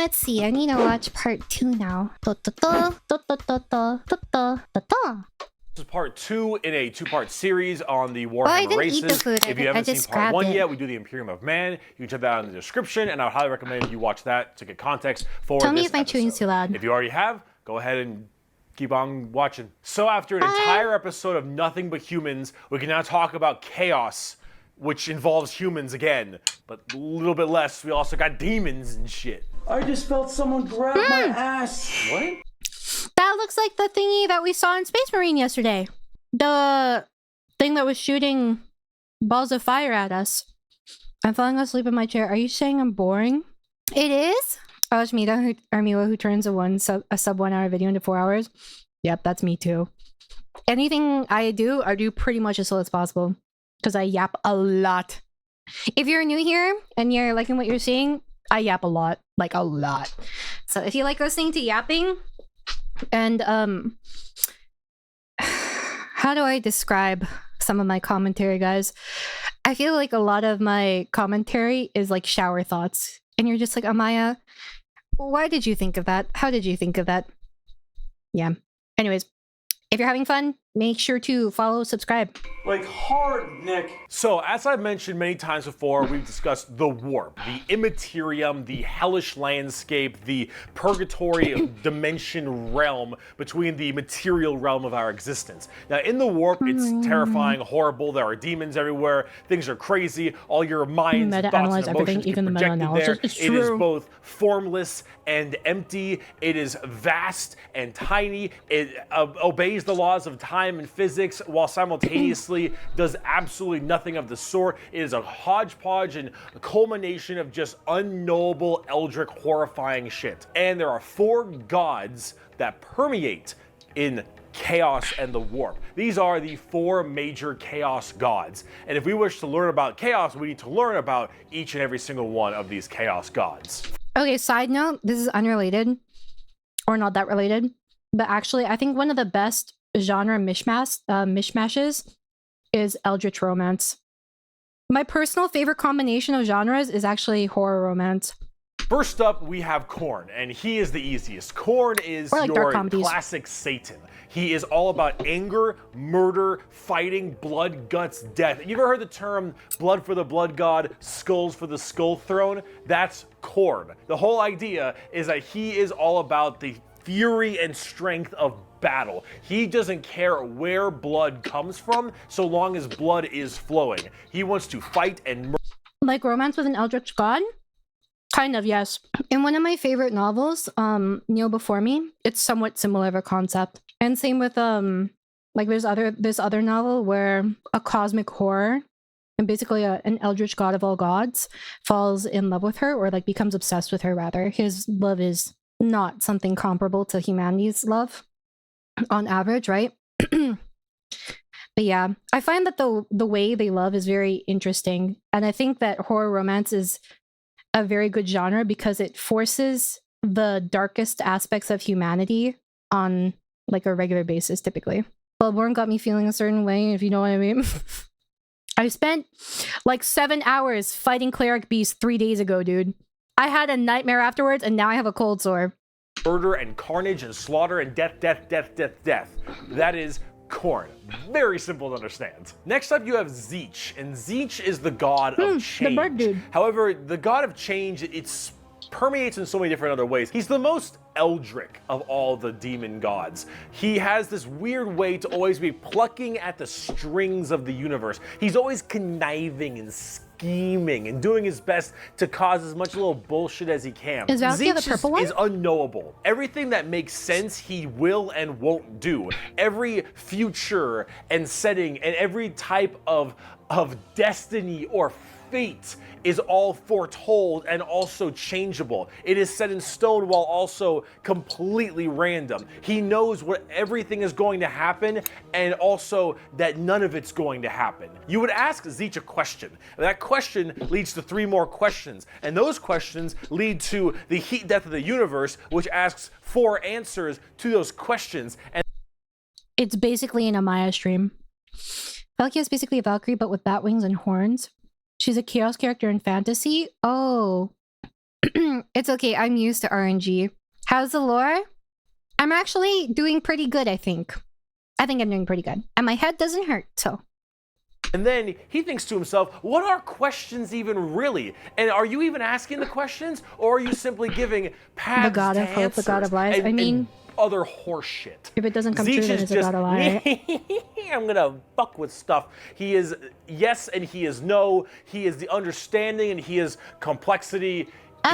Let's see, I need to watch part 2 now. This is part 2 in a 2-part series on the Warhammer I didn't races. eat the food. If you I haven't just seen part grabbed 1 it. yet, we do the Imperium of Man. You can check that out in the description, and I would highly recommend you watch that to get context for Tell me this if my chewing's too loud. If you already have, go ahead and keep on watching. So after an entire episode of nothing but humans, we can now talk about chaos, which involves humans again, but a little bit less. We also got demons and shit. I just felt someone grab my ass. What? That looks like the thingy that we saw in Space Marine yesterday. The thing that was shooting balls of fire at us. I'm falling asleep in my chair. Are you saying I'm boring? It is? Oh, it's Armiwa who turns a sub 1 hour video into 4 hours. Yep, that's me too. Anything I do pretty much as slow as possible. Because I yap a lot. If you're new here and you're liking what you're seeing, I yap a lot. Like a lot. So if you like listening to yapping, and how do I describe some of my commentary, guys? I feel like a lot of my commentary is like shower thoughts. And you're just like, Amaya, why did you think of that? How did you think of that? Yeah. Anyways, if you're having fun, make sure to follow, subscribe. Like hard, Nick. So, as I've mentioned many times before, we've discussed the warp, the immaterium, the hellish landscape, the purgatory dimension realm between the material realm of our existence. Now, in the warp, it's terrifying, horrible. There are demons everywhere. Things are crazy. All your minds, thoughts, and emotions get projected there. It is both formless and empty. It is vast and tiny. It obeys the laws of time and physics while simultaneously does absolutely nothing of the sort. It is a hodgepodge and a culmination of just unknowable, eldritch, horrifying shit. And there are 4 gods that permeate in chaos and the warp. These are the 4 major chaos gods. And if we wish to learn about chaos, we need to learn about each and every single one of these chaos gods. Okay, side note, this is unrelated. Or not that related. But actually, I think one of the best genre mishmashes is Eldritch Romance. My personal favorite combination of genres is actually horror romance. First up, we have Khorne, and he is the easiest. Khorne is like your comedies. classic Satan. He is all about anger, murder, fighting, blood, guts, death. You ever heard the term blood for the blood god, skulls for the skull throne? That's Khorne. The whole idea is that he is all about the fury and strength of battle. He doesn't care where blood comes from, so long as blood is flowing. He wants to fight and murder. Like romance with an eldritch god? Kind of, yes. In one of my favorite novels, Kneel Before Me, it's somewhat similar of a concept. And same with like this other novel where a cosmic horror and basically an eldritch god of all gods falls in love with her, or like becomes obsessed with her rather. His love is not something comparable to humanity's love on average, right? But yeah, I find that the way they love is very interesting. And I think that horror romance is a very good genre because it forces the darkest aspects of humanity on like a regular basis typically. Bloodborne got me feeling a certain way, if you know what I mean. I spent like 7 hours fighting cleric beasts 3 days ago, dude. I had a nightmare afterwards and now I have a cold sore. Murder and carnage and slaughter and death. That is Khorne. Very simple to understand. Next up, you have Tzeentch, and Tzeentch is the god of change. The bird dude. However, the god of change, it permeates in so many different other ways. He's the most eldritch of all the demon gods. He has this weird way to always be plucking at the strings of the universe. He's always conniving and scheming and doing his best to cause as much little bullshit as he can. Is Valkia the purple one? Is unknowable. Everything that makes sense, he will and won't do. Every future and setting and every type of destiny or fate is all foretold and also changeable. It is set in stone while also completely random. He knows what everything is going to happen and also that none of it's going to happen. You would ask Tzeentch a question. That question leads to 3 more questions. And those questions lead to the heat death of the universe, which asks 4 answers to those questions. And it's basically an Amaya stream. Valkia is basically a Valkyrie, but with bat wings and horns. She's a chaos character in fantasy. Oh, It's okay. I'm used to RNG. How's the lore? I'm actually doing pretty good, I think. I think I'm doing pretty good. And my head doesn't hurt, so. And then he thinks to himself, what are questions even really? And are you even asking the questions? Or are you simply giving paths The god of to hope, the god of lies? and, I mean, and other horseshit. if it doesn't come Zeech true, then is it's a god of lie. I'm gonna fuck with stuff. He is yes and he is no. He is the understanding and he is complexity.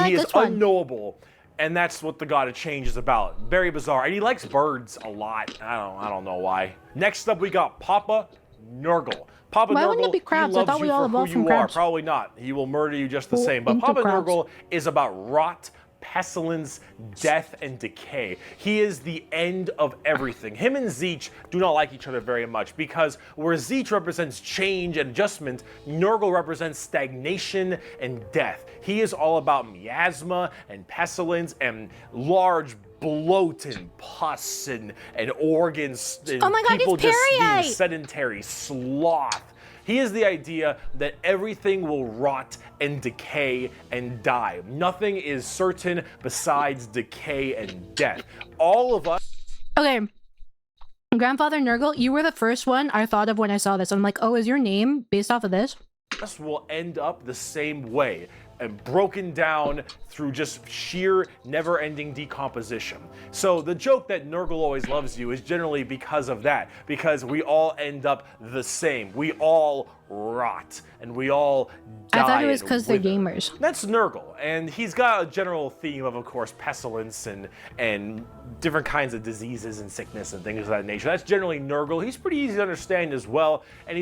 He is unknowable. And that's what the God of Change is about. Very bizarre. And he likes birds a lot. I don't know why. Next up, we got Papa Nurgle. Papa Why Nurgle, wouldn't it be crabs? he I loves thought we you all for who evolved from you are. crabs. Probably not. He will murder you just the Well, same. But into Papa crabs. Nurgle is about rot, pestilence, death, and decay. He is the end of everything. Him and Zeech do not like each other very much because where Zeech represents change and adjustment, Nurgle represents stagnation and death. He is all about miasma and pestilence and large bloat and pus and organs and Oh my God, people he's just being Perrier! sedentary, sloth. He is the idea that everything will rot and decay and die. Nothing is certain besides decay and death. All of us Okay. Grandfather Nurgle, you were the first one I thought of when I saw this. I'm like, oh, is your name based off of this? will end up the same way and broken down through just sheer never-ending decomposition. So the joke that Nurgle always loves you is generally because of that, because we all end up the same. We all rot and we all die. I thought it was and because they're wither. gamers. That's Nurgle, and he's got a general theme of course, pestilence and different kinds of diseases and sickness and things of that nature. That's generally Nurgle. He's pretty easy to understand as well, and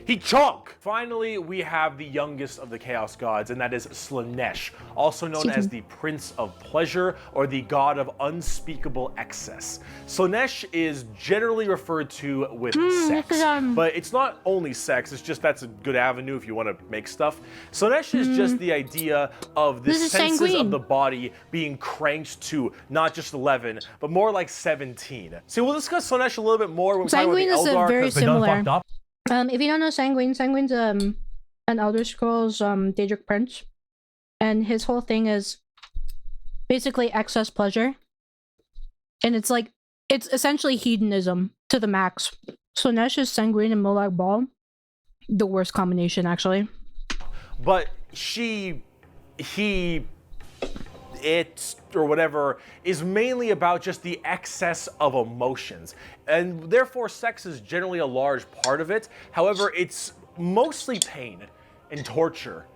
he chunk! Finally, we have the youngest of the Chaos Gods, and that is Slaanesh, also known as the Prince of Pleasure, or the God of Unspeakable Excess. Slaanesh is generally referred to with sex, but it's not only sex, it's just that's a good avenue if you want to make stuff. Slaanesh is just the idea of the senses of sanguine. the body being cranked to not just 11, but more like 17. So we'll discuss Slaanesh a little bit more when we talk about the Sanguine is Eldar, very 'cause they done similar. fucked up. If you don't know Sanguine's an Elder Scrolls Daedric prince, and his whole thing is basically excess pleasure, and it's essentially hedonism to the max. So Nesh is Sanguine and Molag Bal, the worst combination actually. But it, or whatever, is mainly about just the excess of emotions. And therefore, sex is generally a large part of it. However, it's mostly pain and torture.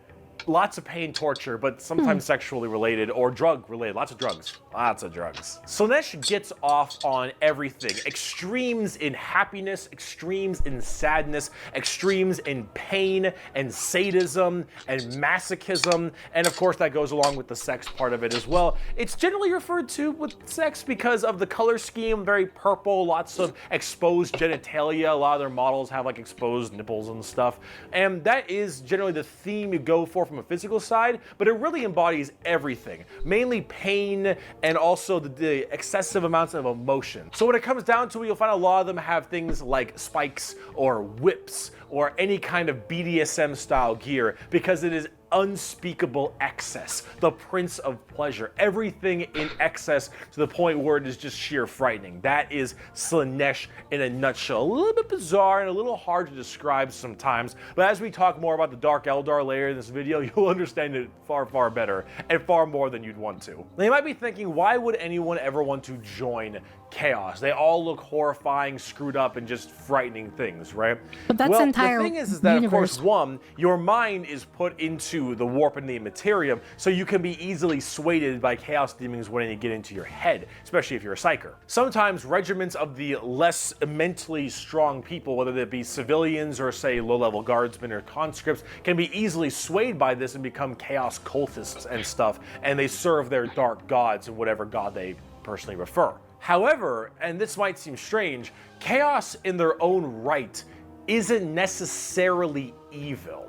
Lots of pain, torture, but sometimes sexually related or drug related. Lots of drugs. Lots of drugs. Slaanesh gets off on everything. Extremes in happiness, extremes in sadness, extremes in pain and sadism and masochism. And of course, that goes along with the sex part of it as well. It's generally referred to with sex because of the color scheme, very purple, lots of exposed genitalia. A lot of their models have like exposed nipples and stuff. And that is generally the theme you go for from a physical side, but it really embodies everything, mainly pain and also the excessive amounts of emotion. So when it comes down to it, you'll find a lot of them have things like spikes or whips or any kind of BDSM style gear because it is unspeakable excess, the Prince of Pleasure, everything in excess to the point where it is just sheer frightening. That is Slaanesh in a nutshell. A little bit bizarre and a little hard to describe sometimes, but as we talk more about the Dark Eldar later in this video, you'll understand it far, far better and far more than you'd want to. Now you might be thinking, why would anyone ever want to join Chaos? They all look horrifying, screwed up, and just frightening things, right? But that's well, entire the thing is that, universe. of course, one, your mind is put into the warp and the Immaterium, so you can be easily swayed by chaos demons when they get into your head, especially if you're a psyker. Sometimes regiments of the less mentally strong people, whether they be civilians or say low-level guardsmen or conscripts, can be easily swayed by this and become chaos cultists and stuff, and they serve their dark gods and whatever god they personally prefer. However, and this might seem strange, chaos in their own right isn't necessarily evil.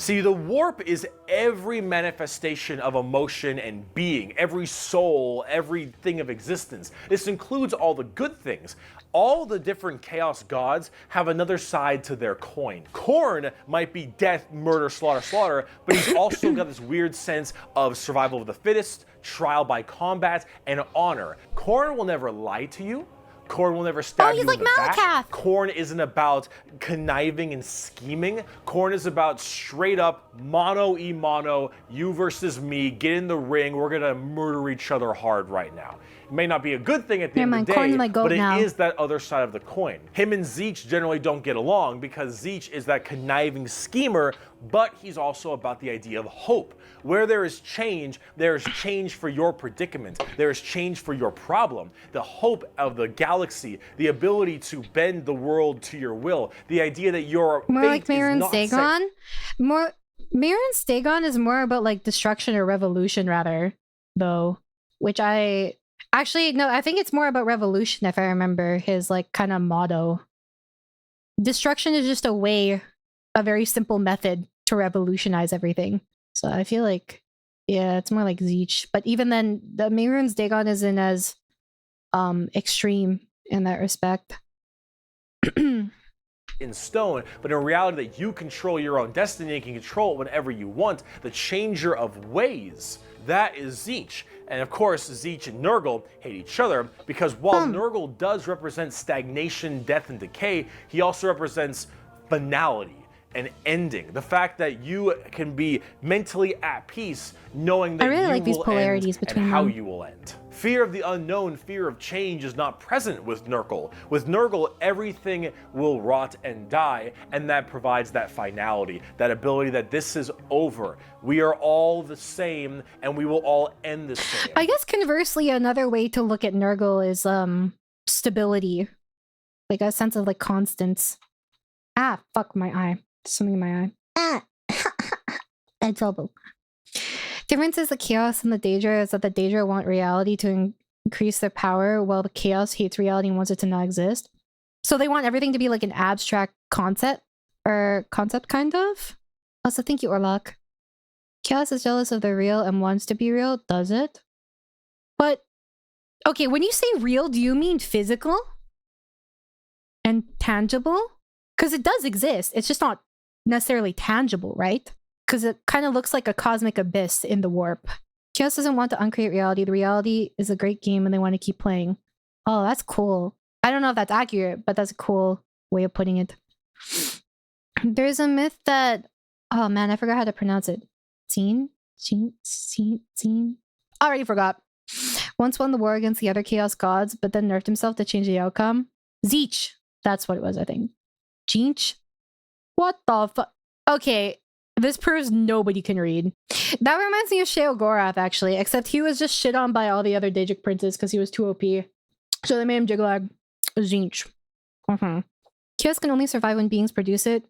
See, the warp is every manifestation of emotion and being, every soul, everything of existence. This includes all the good things. All the different chaos gods have another side to their coin. Khorne might be death, murder, slaughter, slaughter, but he's also got this weird sense of survival of the fittest, trial by combat, and honor. Khorne will never lie to you. Khorne will never stab you in the back. Khorne isn't about conniving and scheming. Khorne is about straight up mano-y-mano, you versus me, get in the ring, we're gonna murder each other hard right now. It may not be a good thing at the end of the day, but it is that other side of the coin. Him and Tzeentch generally don't get along because Tzeentch is that conniving schemer, but he's also about the idea of hope. Where there is change for your predicament. There is change for your problem. The hope of the galaxy, the ability to bend the world to your will, the idea that your more fate like Marin is not Stagon. Marin Stagon is more about like destruction or revolution rather, though, which I think it's more about revolution if I remember his like kind of motto. Destruction is just a very simple method to revolutionize everything. So I feel like, yeah, it's more like Tzeentch. But even then, the Marin's Dagon isn't as extreme in that respect. in stone, but in reality that you control your own destiny and can control it whenever you want. The changer of ways, that is Tzeentch. And of course, Tzeentch and Nurgle hate each other because while Nurgle does represent stagnation, death, and decay, he also represents finality. An ending. The fact that you can be mentally at peace knowing that you like these will polarities end between and how them. you will end. Fear of the unknown, fear of change is not present with Nurgle. With Nurgle, everything will rot and die, and that provides that finality, that ability that this is over. We are all the same, and we will all end the same. I guess conversely, another way to look at Nurgle is stability. Like a sense of like constance. Ah, fuck my eye. Something in my eye. It's elbow. Difference is the chaos and the Daedra is that the Daedra want reality to increase their power, while the chaos hates reality and wants it to not exist. So they want everything to be like an abstract concept kind of. Also, thank you, Orlok. Chaos is jealous of the real and wants to be real, does it? But okay, when you say real, do you mean physical and tangible? Because it does exist. It's just not necessarily tangible, right? Because it kind of looks like a cosmic abyss in the warp. Chaos doesn't want to uncreate reality. The reality is a great game and they want to keep playing. Oh, that's cool. I don't know if that's accurate, but that's a cool way of putting it. There's a myth that... Oh man, I forgot how to pronounce it. Scene? Already forgot. Once won the war against the other chaos gods, but then nerfed himself to change the outcome. Tzeentch. That's what it was, I think. Tzeentch? What the fuck? Okay, this proves nobody can read. That reminds me of CYOAs, actually, except he was just shit on by all the other Daedric princes because he was too OP. So they made him Jiglag. Tzeentch. Chaos can only survive when beings produce it,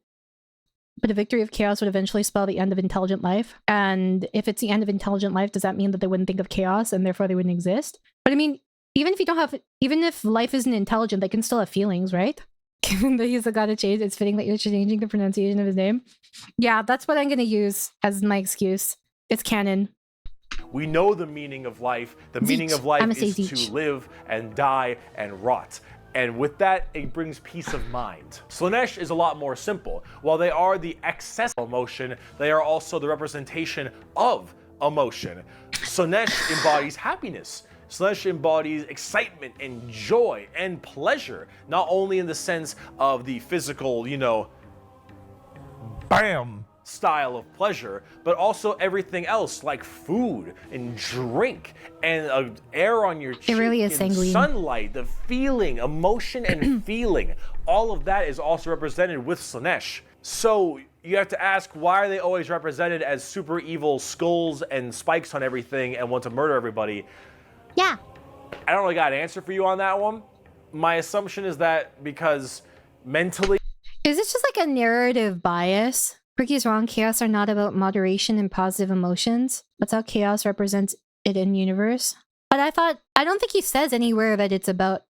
but a victory of chaos would eventually spell the end of intelligent life. And if it's the end of intelligent life, does that mean that they wouldn't think of chaos and therefore they wouldn't exist? But I mean, even if life isn't intelligent, they can still have feelings, right? Given that he's a god of change, it's fitting that you're changing the pronunciation of his name. Yeah, that's what I'm going to use as my excuse. It's canon. We know the meaning of life. The meaning of life is to live and die and rot. And with that, it brings peace of mind. Slaanesh is a lot more simple. While they are the excess of emotion, they are also the representation of emotion. Slaanesh embodies happiness. Slaanesh embodies excitement and joy and pleasure, not only in the sense of the physical, you know, bam style of pleasure, but also everything else like food and drink and air on your cheek, it really is and sanguine. Sunlight, the feeling, emotion and feeling. All of that is also represented with Slaanesh. So you have to ask, why are they always represented as super evil skulls and spikes on everything and want to murder everybody? Yeah. I don't really got an answer for you on that one. My assumption is that because mentally... Is this just like a narrative bias? Bricky's wrong. Chaos are not about moderation and positive emotions. That's how chaos represents it in universe. But I don't think he says anywhere that it's about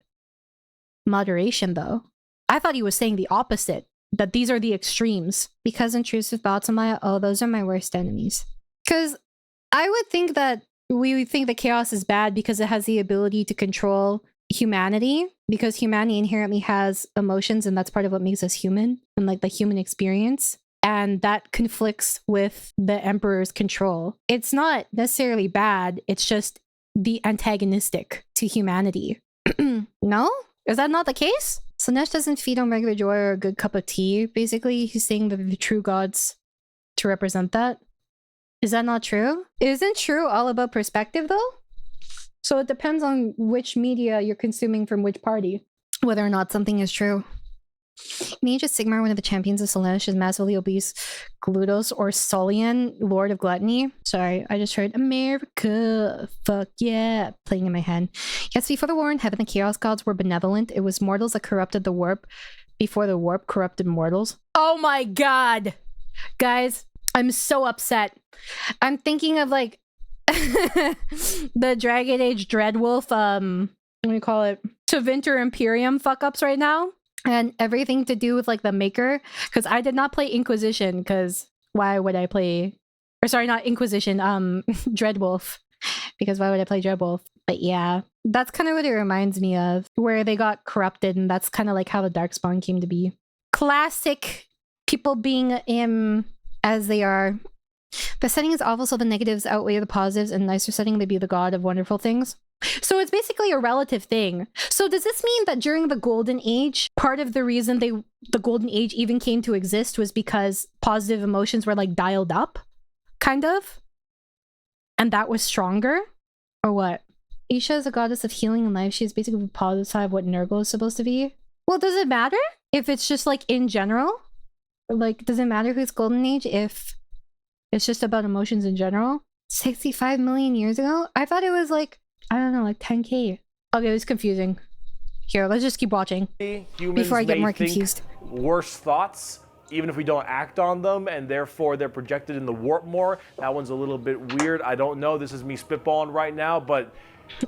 moderation though. I thought he was saying the opposite. that these are the extremes. Because intrusive thoughts, Amaya, oh, those are my worst enemies. Because I would think that we would think that chaos is bad because it has the ability to control humanity, because humanity inherently has emotions, and that's part of what makes us human, and like the human experience. And that conflicts with the Emperor's control. It's not necessarily bad, it's just the antagonistic to humanity. No? Is that not the case? Slanesh doesn't feed on regular joy or a good cup of tea. Basically, he's saying that the true gods to represent that. Is that not true? Isn't true all about perspective, though? So it depends on which media you're consuming from which party, whether or not something is true. Mage of Sigmar, one of the champions of Slanesh, is massively obese Glutos or Solian, Lord of Gluttony. Sorry, I just heard America, fuck yeah, playing in my head. Yes, before the war in heaven, the Chaos Gods were benevolent. It was mortals that corrupted the warp before the warp corrupted mortals. Oh my god! Guys, I'm so upset. I'm thinking of like the Dragon Age Dreadwolf, what do you call it? Tevinter Imperium fuck-ups right now. And everything to do with like the Maker. Because I did not play Inquisition, because why would I play... Or sorry, not Inquisition, Dreadwolf. Because why would I play Dreadwolf? But yeah, that's kind of what it reminds me of. Where they got corrupted, and that's kind of like how the Darkspawn came to be. Classic people being as they are. The setting is awful, so the negatives outweigh the positives, and nicer setting they be the god of wonderful things. So it's basically a relative thing. So does this mean that during the Golden Age, part of the reason the Golden Age even came to exist was because positive emotions were like dialed up? Kind of? And that was stronger? Or what? Isha is a goddess of healing and life. She's basically the positive side of what Nurgle is supposed to be. Well, does it matter? If it's just like in general? Like, does it matter who's Golden Age if it's just about emotions in general? 65 million years ago? I thought it was like, I don't know, like 10k. Okay, it was confusing. Here, let's just keep watching before I get more confused. Worse thoughts, even if we don't act on them, and therefore they're projected in the warp more. That one's a little bit weird. I don't know. This is me spitballing right now, but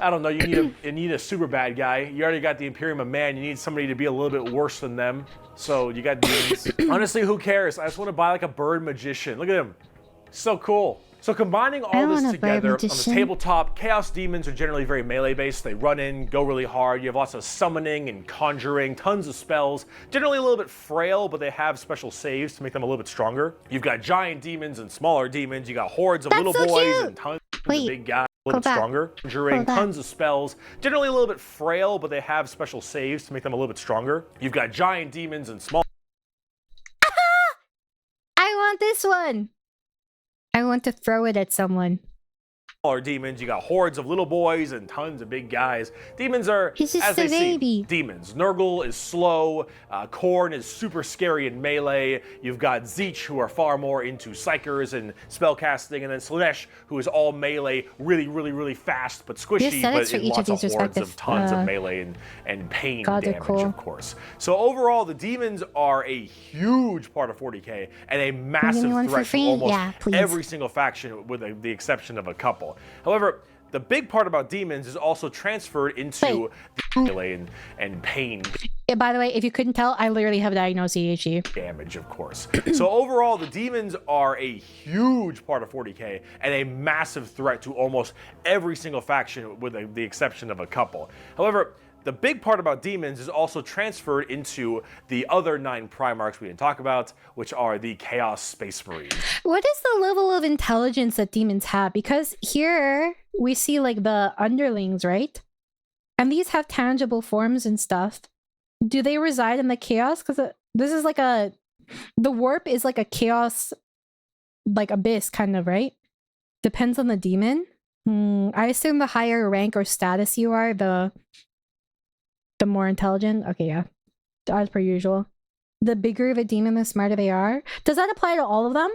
I don't know. You need a super bad guy. You already got the Imperium of Man. You need somebody to be a little bit worse than them. So you got these. Honestly, who cares? I just want to buy like a bird magician. Look at him. So cool. So combining all this together on the tabletop, Chaos Demons are generally very melee based. They run in, go really hard. You have lots of summoning and conjuring, tons of spells. Generally a little bit frail, but they have special saves to make them a little bit stronger. You've got giant demons and smaller demons. You got hordes of little boys and tons of big guys. A little bit stronger. Conjuring, tons of spells. Generally a little bit frail, but they have special saves to make them a little bit stronger. You've got giant demons and small... I want this one! I want to throw it at someone. Smaller demons, you got hordes of little boys and tons of big guys. Demons are, as they seem, demons. Nurgle is slow, Khorne is super scary in melee, you've got Tzeentch, who are far more into psychers and spellcasting, and then Slanesh, who is all melee, really fast, but squishy, but in lots of hordes of tons of melee and pain damage, of course. So overall, the demons are a huge part of 40k, and a massive threat to almost every single faction, with the exception of a couple. However, the big part about demons is also transferred into the melee and pain. Yeah, by the way, if you couldn't tell, I literally have diagnosed ADHD. Damage, of course. So overall, the demons are a huge part of 40k and a massive threat to almost every single faction, with the exception of a couple. However, the big part about demons is also transferred into the other 9 Primarchs we didn't talk about, which are the Chaos Space Marines. What is the level of intelligence that demons have? Because here we see like the underlings, right? And these have tangible forms and stuff. Do they reside in the chaos? Because this is like the warp is like a chaos, like abyss kind of, right? Depends on the demon. I assume the higher rank or status you are, the more intelligent. Okay, yeah. As per usual. The bigger of a demon, the smarter they are. Does that apply to all of them?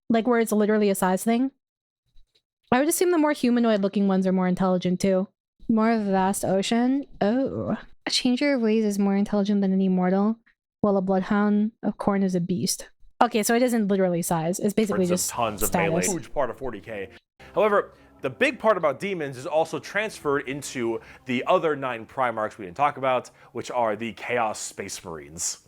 Like where it's literally a size thing? I would assume the more humanoid looking ones are more intelligent too. More of a vast ocean. Oh. A changer of ways is more intelligent than any mortal, while a bloodhound of Khorne is a beast. Okay, so it isn't literally size. It's basically just tons of status. melee. Huge part of 40k. However, the big part about demons is also transferred into the other 9 Primarchs we didn't talk about, which are the Chaos Space Marines.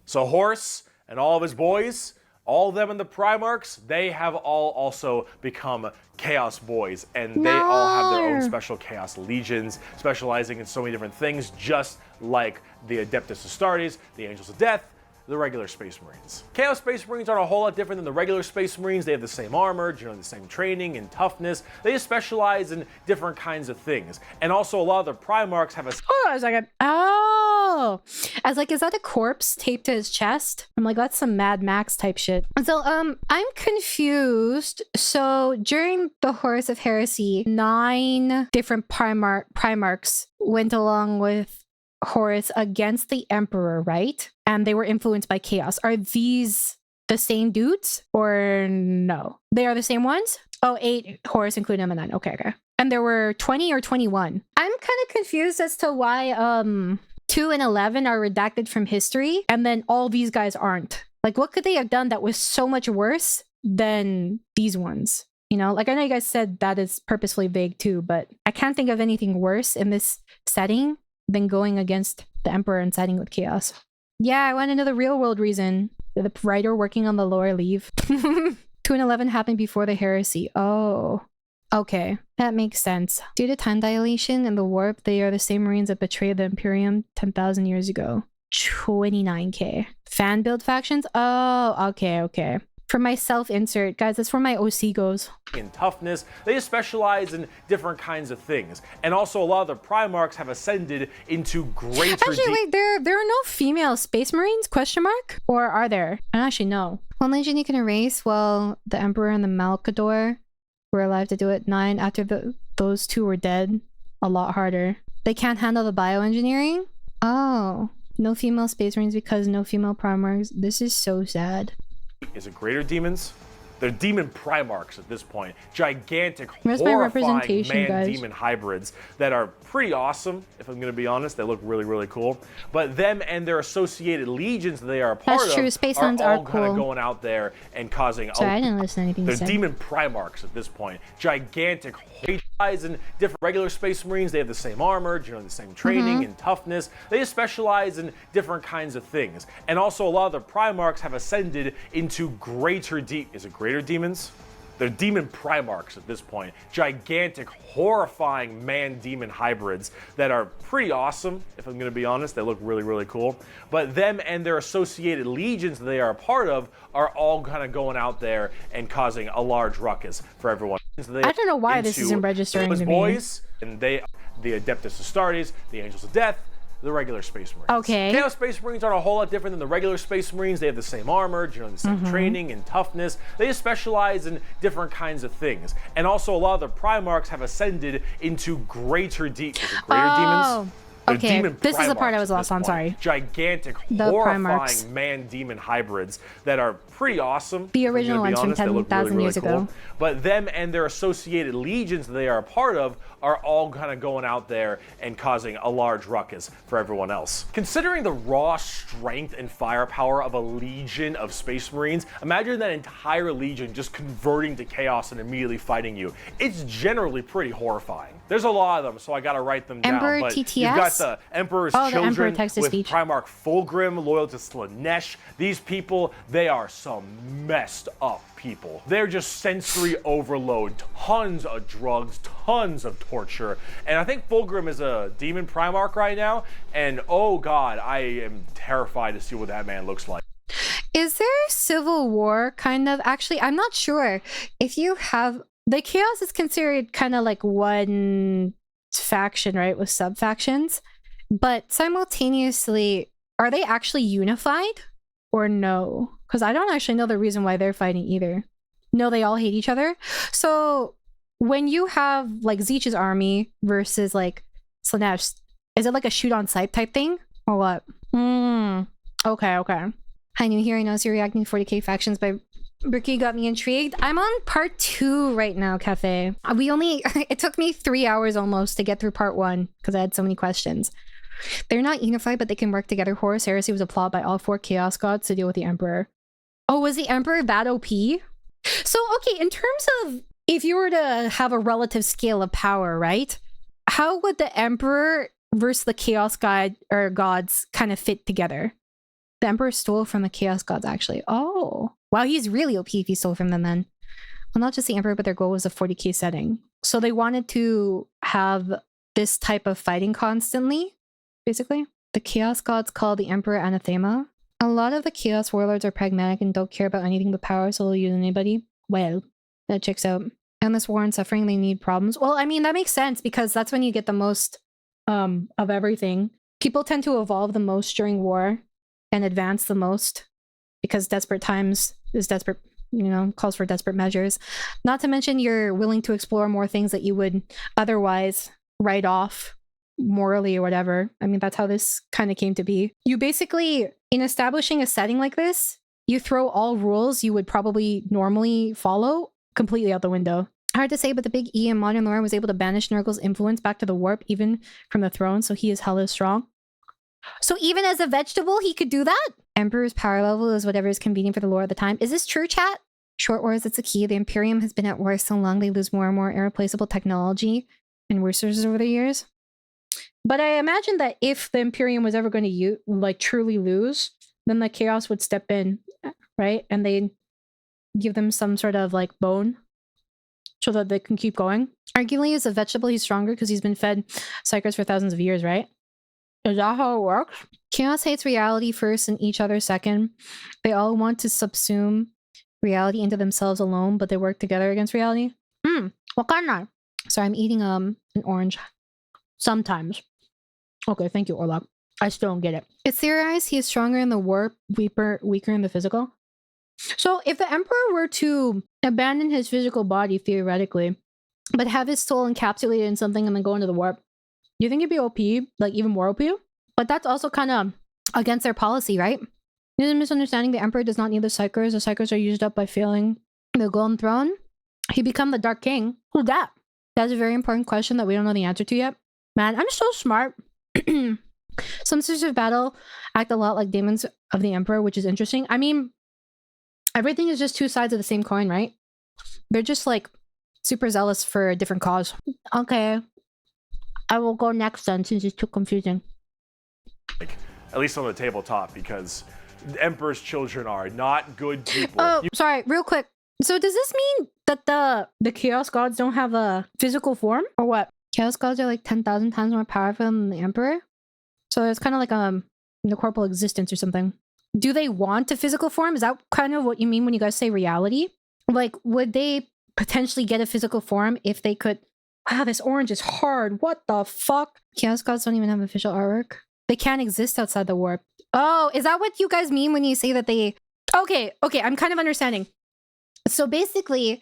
So Horus and all of his boys, all of them in the Primarchs, they have all also become Chaos Boys, and they all have their own special Chaos Legions, specializing in so many different things, just like the Adeptus Astartes, the Angels of Death, the regular Space Marines. Chaos Space Marines aren't a whole lot different than the regular Space Marines. They have the same armor, generally the same training and toughness. They just specialize in different kinds of things. And also a lot of the Primarchs have a... Hold on a second. Oh, I was like, is that a corpse taped to his chest? I'm like, that's some Mad Max type shit. So, I'm confused. So during the Horus of Heresy, 9 different Primarchs went along with Horus against the Emperor, right? And they were influenced by chaos. Are these the same dudes or no? They are the same ones? Oh, 8 Horus, including them, and 9. Okay. And there were 20 or 21. I'm kind of confused as to why 2 and 11 are redacted from history and then all these guys aren't. Like, what could they have done that was so much worse than these ones? You know, like, I know you guys said that is purposefully vague too, but I can't think of anything worse in this setting than going against the Emperor and siding with chaos. Yeah, I want to know the real world reason. Did the writer working on the lore leave? 2 and 11 happened before the heresy. Oh, okay. That makes sense. Due to time dilation and the warp, they are the same Marines that betrayed the Imperium 10,000 years ago. 29k. Fan build factions? Oh, okay. For my self-insert, guys, that's where my OC goes. In toughness, they just specialize in different kinds of things. And also a lot of the Primarchs have ascended into greater... Actually, wait, there are no female Space Marines, question mark? Or are there? I don't actually know. One legion you can erase while the Emperor and the Malkador were alive to do it. 9 after those 2 were dead. A lot harder. They can't handle the bioengineering? Oh. No female Space Marines because no female Primarchs. This is so sad. Is it greater demons? They're demon Primarchs at this point. Gigantic, Where's my horrifying representation, guys? man-demon hybrids that are pretty awesome, if I'm going to be honest. They look really, really cool. But them and their associated legions that they are a part That's true. of Space are Hounds all are kind of cool. going out there and causing... Sorry, I didn't listen to anything you They're said. demon Primarchs at this point. Gigantic, and different regular Space Marines. They have the same armor, generally the same training and toughness. They just specialize in different kinds of things. And also a lot of the Primarchs have ascended into greater Is it greater demons? They're demon Primarchs at this point. Gigantic, horrifying man-demon hybrids that are pretty awesome, if I'm going to be honest. They look really, really cool. But them and their associated legions that they are a part of are all kind of going out there and causing a large ruckus for everyone. I don't know why this isn't registering to me. Boys, and they, the Adeptus Astartes, the Angels of Death, the regular Space Marines. Okay. Chaos Space Marines aren't a whole lot different than the regular Space Marines. They have the same armor, generally the same training and toughness. They just specialize in different kinds of things. And also a lot of the Primarchs have ascended into greater demons? Okay, this is the part I was lost on, sorry. Gigantic, The horrifying Primarchs. man-demon hybrids that are pretty awesome. The if I'm original gonna be ones from honest. They look 10,000 years ago. But them and their associated legions that they are a part of are all kind of going out there and causing a large ruckus for everyone else. Considering the raw strength and firepower of a legion of Space Marines, imagine that entire legion just converting to chaos and immediately fighting you. It's generally pretty horrifying. There's a lot of them, so I gotta write them Emperor down. But TTS? you've got the Emperor's Oh, the Emperor Children with text-to-speech. Primarch Fulgrim, loyal to Slanesh. These people, they are some messed up people. They're just sensory overload, tons of drugs, tons of torture. And I think Fulgrim is a demon Primarch right now, and oh god, I am terrified to see what that man looks like. Is there a civil war kind of? Actually, I'm not sure. If you have the chaos is considered kind of like one faction, right, with sub factions, but simultaneously, are they actually unified or no? Because I don't actually know the reason why they're fighting either. No, they all hate each other. So when you have like Zeech's army versus like Slanesh, is it like a shoot on sight type thing or what? Okay. Hi, new here. I noticed you're reacting to 40k factions by Bricky. Got me intrigued. I'm on part 2 right now, Cafe. It took me 3 hours almost to get through part 1 because I had so many questions. They're not unified, but they can work together. Horus Heresy was a plot by all 4 Chaos Gods to deal with the Emperor. Oh, was the Emperor that OP? So, okay, in terms of if you were to have a relative scale of power, right? How would the Emperor versus the Chaos God or gods kind of fit together? The Emperor stole from the Chaos Gods, actually. Oh. Wow, he's really OP if he stole from them then. Well, not just the Emperor, but their goal was a 40k setting. So they wanted to have this type of fighting constantly, basically. The Chaos Gods call the Emperor anathema. A lot of the Chaos Warlords are pragmatic and don't care about anything but power, so they'll use anybody. Well, that checks out. Endless war and suffering, they need problems. Well, I mean, that makes sense because that's when you get the most of everything. People tend to evolve the most during war and advance the most because desperate times is desperate, you know, calls for desperate measures. Not to mention you're willing to explore more things that you would otherwise write off morally or whatever. I mean, that's how this kind of came to be. You basically, in establishing a setting like this, you throw all rules you would probably normally follow completely out the window. Hard to say, but the big E in modern lore was able to banish Nurgle's influence back to the warp, even from the throne, so he is hella strong. So even as a vegetable, he could do that? Emperor's power level is whatever is convenient for the lore at the time. Is this true, chat? Short wars, it's a key. The Imperium has been at war so long they lose more and more irreplaceable technology and resources over the years. But I imagine that if the Imperium was ever going to like truly lose, then the Chaos would step in, right? And they'd give them some sort of like bone so that they can keep going. Arguably, as a vegetable, he's stronger because he's been fed psychers for thousands of years, right? Is that how it works? Chaos hates reality first and each other second. They all want to subsume reality into themselves alone, but they work together against reality. What kind of? Sorry, I'm eating an orange. Sometimes. Okay, thank you, Ork Waaagh. I still don't get it. It's theorized he is stronger in the warp, weaker in the physical. So if the Emperor were to abandon his physical body, theoretically, but have his soul encapsulated in something and then go into the warp, you think it'd be OP? Like even more OP? But that's also kind of against their policy, right? There's a misunderstanding. The Emperor does not need the Psychers. The Psychers are used up by failing the Golden Throne. He become the Dark King. Who's that? That's a very important question that we don't know the answer to yet. Man, I'm so smart. Some Sisters of Battle act a lot like Daemons of the Emperor, which is interesting. I mean, everything is just two sides of the same coin, right? They're just like super zealous for a different cause. Okay. I will go next then, since it's too confusing. At least on the tabletop, because the Emperor's children are not good people. Oh, sorry, real quick. So does this mean that the Chaos Gods don't have a physical form? Or what? Chaos Gods are like 10,000 times more powerful than the Emperor? So it's kind of like the corporal existence or something. Do they want a physical form? Is that kind of what you mean when you guys say reality? Like, would they potentially get a physical form if they could... Wow, this orange is hard. What the fuck? Chaos Gods don't even have official artwork. They can't exist outside the warp. Oh, is that what you guys mean when you say that they... Okay, I'm kind of understanding. So basically,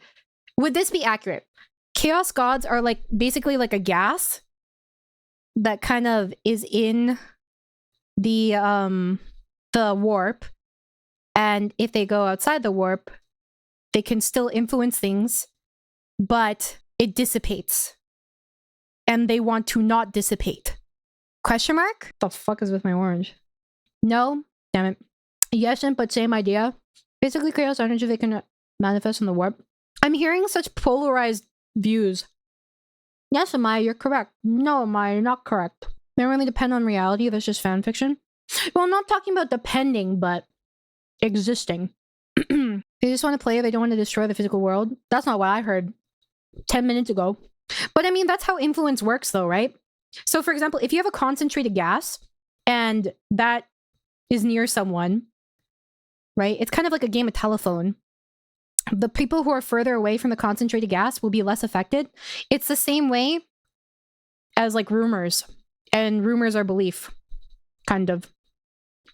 would this be accurate? Chaos Gods are like basically like a gas that kind of is in the warp. And if they go outside the warp, they can still influence things, but it dissipates. And they want to not dissipate. Question mark? What the fuck is with my orange? No? Damn it. Yes, but same idea. Basically, chaos energy they can manifest in the warp. I'm hearing such polarized views. Yes, Amaya, you're correct. No, Amaya, you're not correct. They don't really depend on reality. That's just fan fiction. Well, I'm not talking about depending, but existing. They just want to play. They don't want to destroy the physical world. That's not what I heard 10 minutes ago. But I mean, that's how influence works though, right? So for example, if you have a concentrated gas and that is near someone, right? It's kind of like a game of telephone. The people who are further away from the concentrated gas will be less affected. It's the same way as like rumors, and rumors are belief, kind of.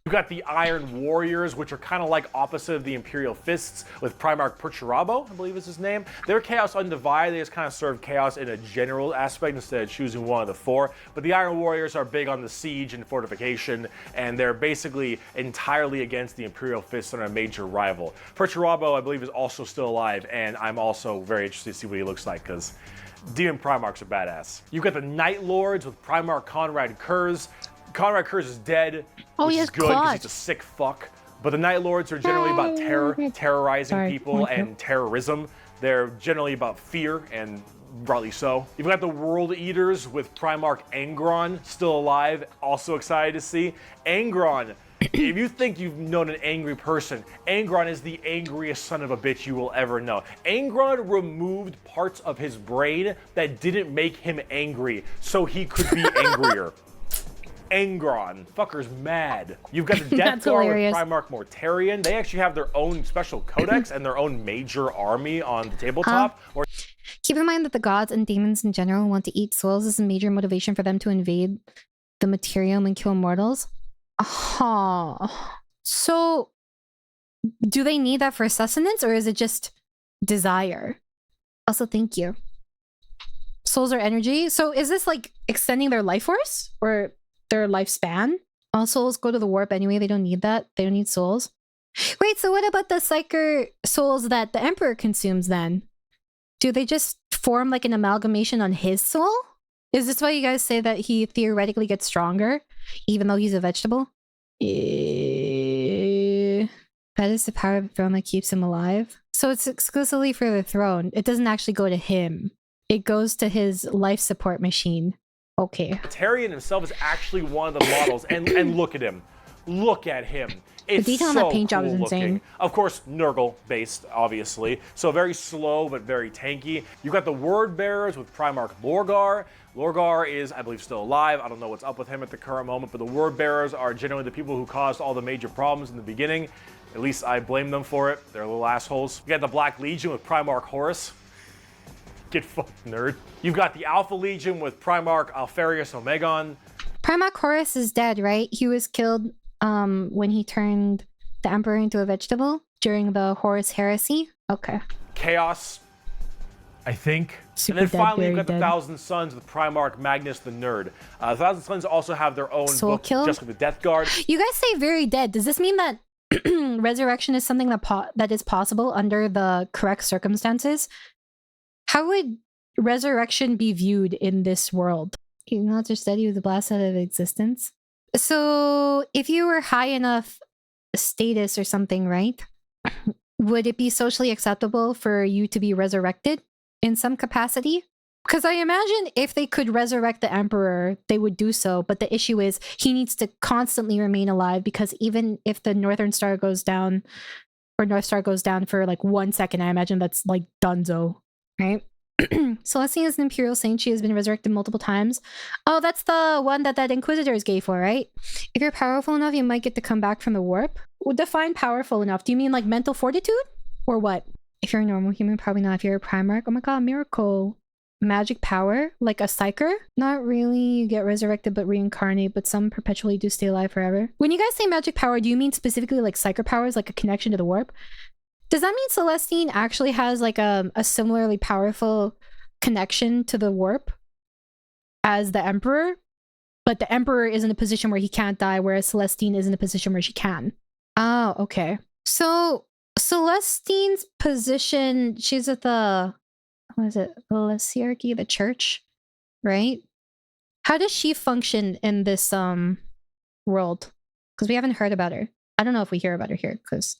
You've got the Iron Warriors, which are kind of like opposite of the Imperial Fists, with Primarch Perturabo, I believe is his name. They're Chaos Undivided. They just kind of serve Chaos in a general aspect instead of choosing one of the four. But the Iron Warriors are big on the siege and fortification, and they're basically entirely against the Imperial Fists and a major rival. Perturabo, I believe, is also still alive, and I'm also very interested to see what he looks like, because Demon Primarchs are badass. You've got the Night Lords with Primarch Conrad Kurz. Conrad Kurz is dead, which is good because he's a sick fuck. But the Night Lords are generally about terrorizing people and terrorism. They're generally about fear, and rightly so. You've got the World Eaters with Primarch Angron, still alive, also excited to see. Angron If you think you've known an angry person, Angron is the angriest son of a bitch you will ever know. Angron removed parts of his brain that didn't make him angry, so he could be angrier. Angron. Fucker's mad. You've got the Death Guard with Primarch Mortarion. They actually have their own special codex and their own major army on the tabletop. Keep in mind that the gods and demons in general want to eat souls as a major motivation for them to invade the materium and kill mortals. So, do they need that for sustenance, or is it just desire? Also, thank you. Souls are energy. So, is this like extending their life force or their lifespan? All souls go to the warp anyway. They don't need that. They don't need souls. Wait, so what about the psyker souls that the Emperor consumes then? Do they just form like an amalgamation on his soul? Is this why you guys say that he theoretically gets stronger, even though he's a vegetable? That is the power of the throne that keeps him alive. So it's exclusively for the throne. It doesn't actually go to him. It goes to his life support machine. Okay. Mortarion himself is actually one of the models, and look at him. Look at him. It's the detail on so that paint job cool is insane. looking. Of course, Nurgle based, obviously. So very slow, but very tanky. You've got the Word Bearers with Primarch Lorgar. Lorgar is, I believe, still alive. I don't know what's up with him at the current moment, but the Word Bearers are generally the people who caused all the major problems in the beginning. At least I blame them for it. They're little assholes. You got the Black Legion with Primarch Horus. Get fucked, nerd. You've got the Alpha Legion with Primarch Alfarius Omegon. Primarch Horus is dead, right? He was killed when he turned the Emperor into a vegetable during the Horus Heresy. Okay. Chaos, I think. Super and then dead, finally, you've very got the dead. Thousand Sons with Primarch Magnus the Nerd. The Thousand Sons also have their own Soul book, Kill? just like the Death Guard. You guys say very dead. Does this mean that resurrection is something that is possible under the correct circumstances? How would resurrection be viewed in this world? He's not just dead, he was blasted out of existence. So if you were high enough status or something, right? Would it be socially acceptable for you to be resurrected in some capacity? Because I imagine if they could resurrect the Emperor, they would do so. But the issue is he needs to constantly remain alive, because even if the Northern Star goes down, or North Star goes down for like 1 second, I imagine that's like donezo, right? Celestine is an Imperial Saint. She has been resurrected multiple times. Oh, that's the one that Inquisitor is gay for, right? If you're powerful enough, you might get to come back from the warp. Well, define powerful enough. Do you mean like mental fortitude? Or what? If you're a normal human, probably not. If you're a Primarch, oh my god, miracle. Magic power? Like a Psyker? Not really. You get resurrected but reincarnate, but some perpetually do stay alive forever. When you guys say magic power, do you mean specifically like Psyker powers, like a connection to the warp? Does that mean Celestine actually has like a similarly powerful connection to the warp as the Emperor? But the Emperor is in a position where he can't die, whereas Celestine is in a position where she can. Oh, okay. So Celestine's position, she's at the, what is it? The Laziarchy, the church, right? How does she function in this world? Because we haven't heard about her. I don't know if we hear about her here, because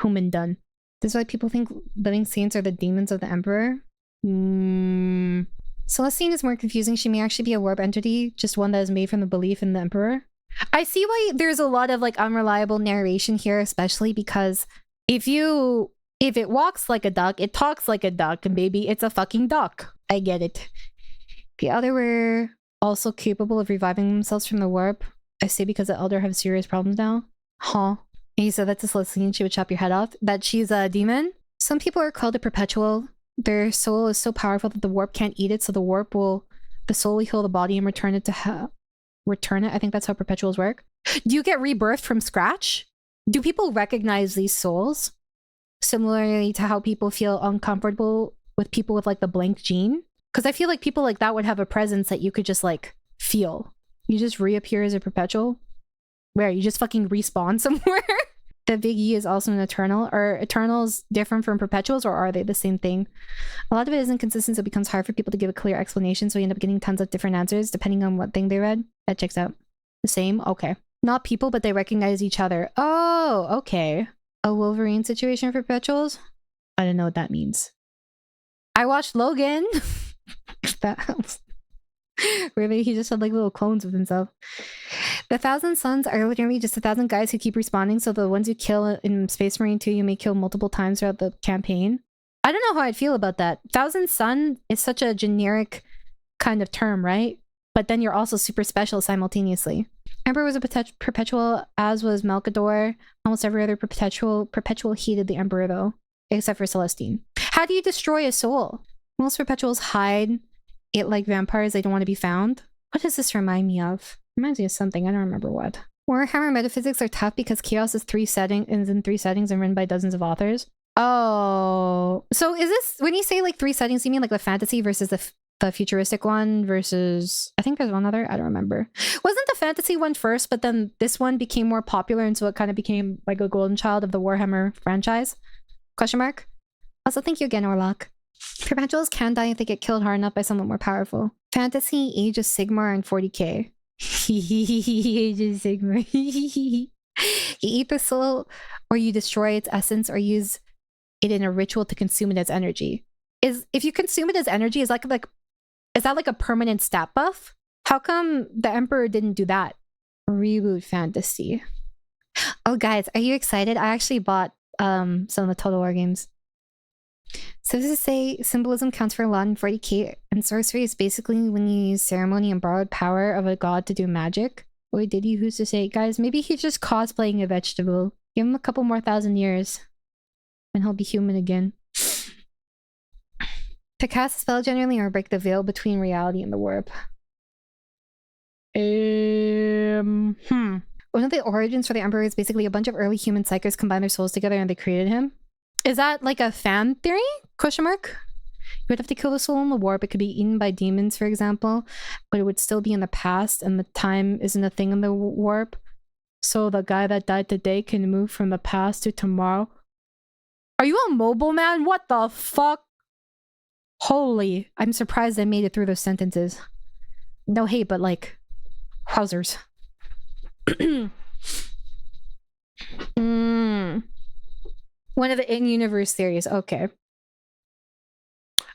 human done. This is why people think living saints are the demons of the Emperor. Celestine is more confusing. She may actually be a warp entity, just one that is made from the belief in the Emperor. I see why there's a lot of like unreliable narration here, especially because if it walks like a duck, it talks like a duck, and baby, it's a fucking duck. I get it. The Elder were also capable of reviving themselves from the warp. I say because the Elder have serious problems now. Huh. And you said that to Celestine, she would chop your head off. That she's a demon? Some people are called a perpetual. Their soul is so powerful that the warp can't eat it, so the soul will heal the body and return it to return it. I think that's how perpetuals work. Do you get rebirthed from scratch? Do people recognize these souls? Similarly to how people feel uncomfortable with people with like the blank gene? Because I feel like people like that would have a presence that you could just like feel. You just reappear as a perpetual? Where you just fucking respawn somewhere? The Big E is also an Eternal. Are Eternals different from Perpetuals, or are they the same thing? A lot of it is inconsistent, so it becomes hard for people to give a clear explanation, so we end up getting tons of different answers depending on what thing they read. That checks out. The same? Okay. Not people, but they recognize each other. Oh, okay. A Wolverine situation for Perpetuals? I don't know what that means. I watched Logan. That helps. Really, he just had like little clones of himself. The 1,000 Suns are literally just 1,000 guys who keep respawning, so the ones you kill in Space Marine 2, you may kill multiple times throughout the campaign. I don't know how I'd feel about that. 1,000 Sun is such a generic kind of term, right? But then you're also super special simultaneously. Emperor was a perpetual, as was Malkador. Almost every other perpetual hated the Emperor, though, except for Celestine. How do you destroy a soul? Most perpetuals hide it like vampires. They don't want to be found. What does this remind me of? Reminds me of something. I don't remember what. Warhammer metaphysics are tough because chaos is in 3 settings and written by dozens of authors. Oh, so is this, when you say like 3 settings, you mean like the fantasy versus the futuristic one versus, I think there's one other, I don't remember. Wasn't the fantasy one first, but then this one became more popular, and so it kind of became like a golden child of the Warhammer franchise? Question mark. Also, thank you again, Orlock. Perpetuals can die if they get killed hard enough by someone more powerful. Fantasy, Age of Sigmar, and 40k. Age of Sigmar. You eat the soul, or you destroy its essence, or use it in a ritual to consume it as energy. If you consume it as energy, is that like a permanent stat buff? How come the Emperor didn't do that? Reboot fantasy. Oh, guys, are you excited? I actually bought some of the Total War games. So does it say symbolism counts for a lot in 40k, and sorcery is basically when you use ceremony and borrowed power of a god to do magic? Boy, did he, who's to say? Guys, maybe he's just cosplaying a vegetable. Give him a couple more 1,000 years, and he'll be human again. To cast a spell generally, or break the veil between reality and the warp. One of the origins for the Emperor is basically a bunch of early human psychers combined their souls together and they created him. Is that like a fan theory? Question mark? You would have to kill the soul in the warp. It could be eaten by demons, for example, but it would still be in the past, and the time isn't a thing in the warp. So the guy that died today can move from the past to tomorrow. Are you a mobile man? What the fuck? Holy, I'm surprised I made it through those sentences. No hate, but like, wowzers. One of the in-universe theories. Okay.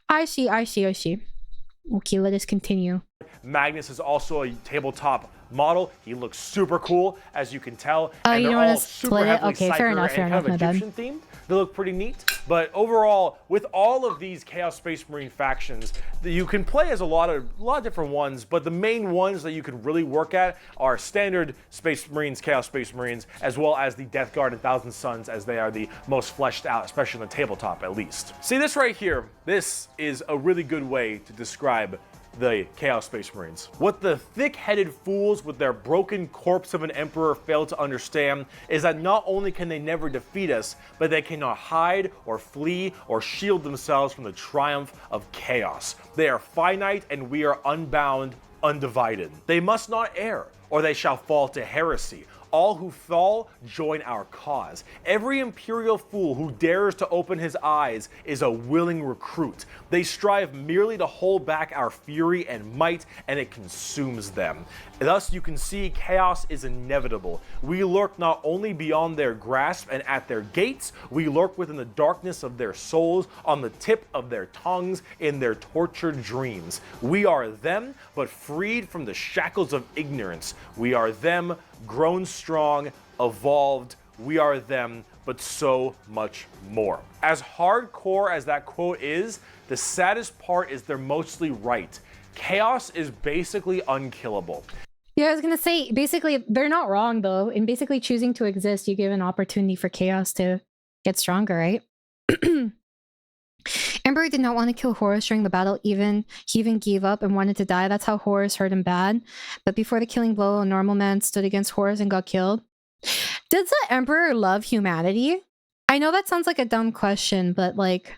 I see. Okay, let us continue. Magnus is also a tabletop model. He looks super cool, as you can tell. Oh, and you they're don't want all to super split it? heavily Okay, fair enough, and kind of my bad. Egyptian themed. They look pretty neat. But overall, with all of these Chaos Space Marine factions, you can play as a lot of different ones, but the main ones that you can really work at are standard Space Marines, Chaos Space Marines, as well as the Death Guard and 1,000 Suns, as they are the most fleshed out, especially on the tabletop at least. See this right here? This is a really good way to describe the Chaos Space Marines. What the thick-headed fools with their broken corpse of an emperor fail to understand is that not only can they never defeat us, but they cannot hide or flee or shield themselves from the triumph of chaos. They are finite and we are unbound, undivided. They must not err, or they shall fall to heresy. All who fall join our cause. Every imperial fool who dares to open his eyes is a willing recruit. They strive merely to hold back our fury and might, and it consumes them. Thus you can see chaos is inevitable. We lurk not only beyond their grasp and at their gates, we lurk within the darkness of their souls, on the tip of their tongues, in their tortured dreams. We are them, but freed from the shackles of ignorance. We are them, grown strong, evolved. We are them, but so much more. As hardcore as that quote is, the saddest part is they're mostly right. Chaos is basically unkillable. Yeah, I was gonna say, basically, they're not wrong though. In basically choosing to exist, you give an opportunity for chaos to get stronger, right? Emperor did not want to kill Horus during the battle. He even gave up and wanted to die. That's how Horus hurt him bad. But before the killing blow, a normal man stood against Horus and got killed. Does the Emperor love humanity? I know that sounds like a dumb question, but like,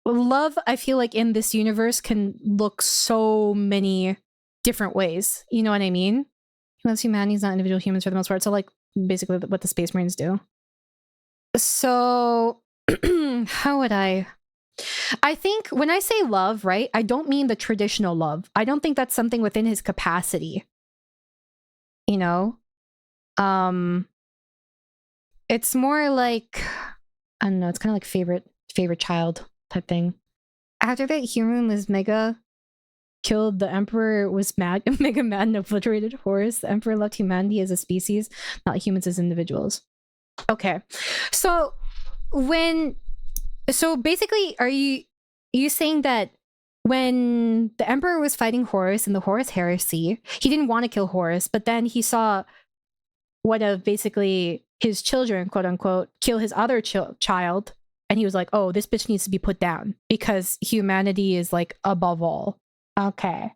love, I feel like in this universe can look so many different ways. You know what I mean? He loves humanity. He's not individual humans for the most part. So like, basically what the Space Marines do. So, how would I think when I say love, right, I don't mean the traditional love. I don't think that's something within his capacity. You know? It's more like, I don't know, it's kind of like favorite child type thing. After that, Hirun is mega killed the Emperor was mad, mega mad and obliterated Horus. The Emperor loved humanity as a species, not humans as individuals. Okay. So basically, are you saying that when the Emperor was fighting Horus in the Horus heresy, he didn't want to kill Horus, but then he saw one of basically his children, quote unquote, kill his other child, and he was like, oh, this bitch needs to be put down because humanity is like above all. Okay.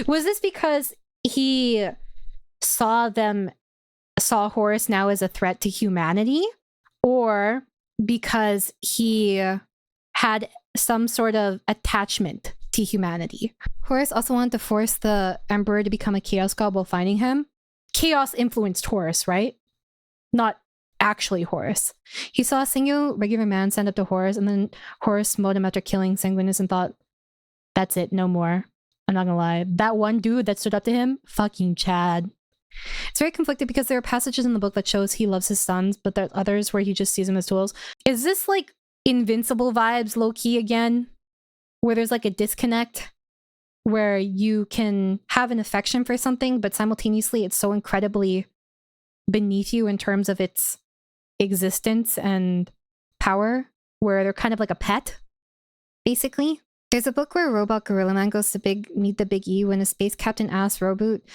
Was this because he saw Horus now as a threat to humanity, or because he had some sort of attachment to humanity? Horus also wanted to force the Emperor to become a chaos god while fighting him. Chaos influenced Horus, right? Not actually Horus. He saw a single regular man stand up to Horus, and then Horus smote him after killing Sanguinius and thought, that's it, no more. I'm not gonna lie. That one dude that stood up to him, fucking Chad. It's very conflicted because there are passages in the book that shows he loves his sons, but there are others where he just sees them as tools. Is this like Invincible vibes low-key again? Where there's like a disconnect? Where you can have an affection for something, but simultaneously it's so incredibly beneath you in terms of its existence and power, where they're kind of like a pet, basically. There's a book where Robot Gorilla Man goes to meet the Big E when a space captain asks Roboot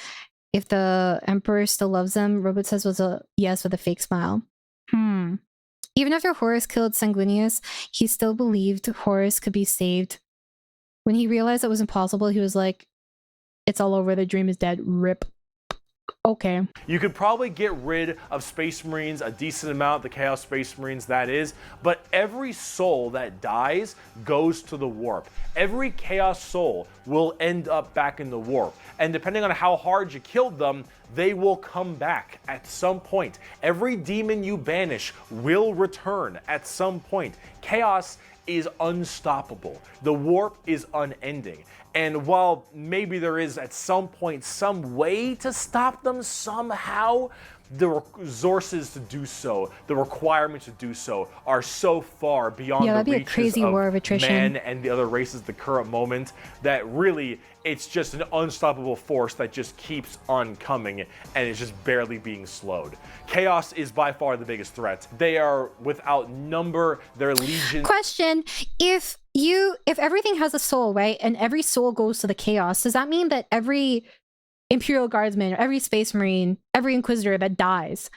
if the Emperor still loves him. Roboot says was a yes with a fake smile. Even after Horus killed Sanguinius, he still believed Horus could be saved. When he realized it was impossible, he was like, it's all over, the dream is dead, rip. Okay. You could probably get rid of Space Marines, a decent amount, the Chaos Space Marines that is, but every soul that dies goes to the warp. Every Chaos soul will end up back in the warp, and depending on how hard you killed them, they will come back at some point. Every demon you banish will return at some point. Chaos is unstoppable. The warp is unending. And while maybe there is at some point some way to stop them somehow, the resources to do so, the requirements to do so, are so far beyond the reaches a crazy war of attrition. men and the other races at the current moment that really it's just an unstoppable force that just keeps on coming and is just barely being slowed. Chaos is by far the biggest threat. They are without number, their legion. Question: If everything has a soul, right, and every soul goes to the chaos, does that mean that every Imperial Guardsman, every Space Marine, every Inquisitor that dies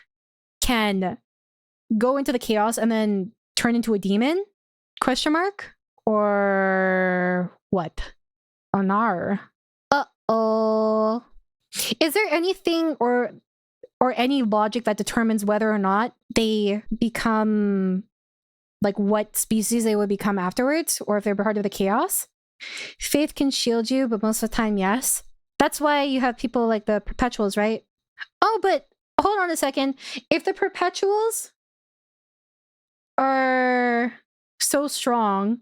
can go into the chaos and then turn into a demon? Question mark? Or what? Anar. Uh-oh. Is there anything or any logic that determines whether or not they become, like, what species they would become afterwards, or if they're part of the chaos? Faith can shield you, but most of the time, yes. That's why you have people like the Perpetuals, right? Oh, but hold on a second. If the Perpetuals are so strong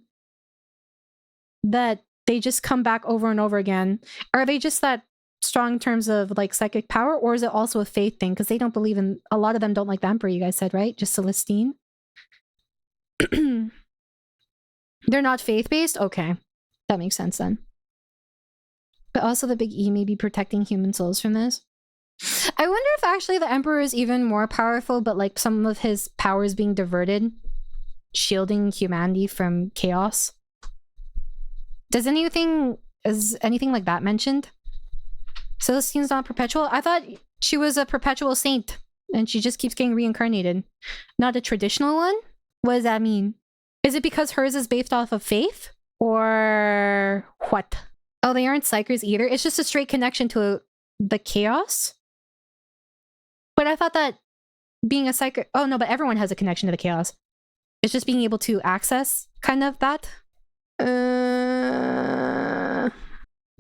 that they just come back over and over again, are they just that strong in terms of like psychic power, or is it also a faith thing? Because they don't believe in, a lot of them don't like the Emperor, you guys said, right? Just Celestine. They're not faith-based? Okay. That makes sense then. But also the Big E may be protecting human souls from this. I wonder if actually the Emperor is even more powerful, but like some of his powers being diverted, shielding humanity from chaos. Is anything like that mentioned? Celestine's not perpetual? I thought she was a perpetual saint and she just keeps getting reincarnated. Not a traditional one? What does that mean? Is it because hers is based off of faith? Or what? Oh, they aren't psychers either. It's just a straight connection to the chaos? But I thought that being a psyker... Oh, no, but everyone has a connection to the chaos. It's just being able to access kind of that.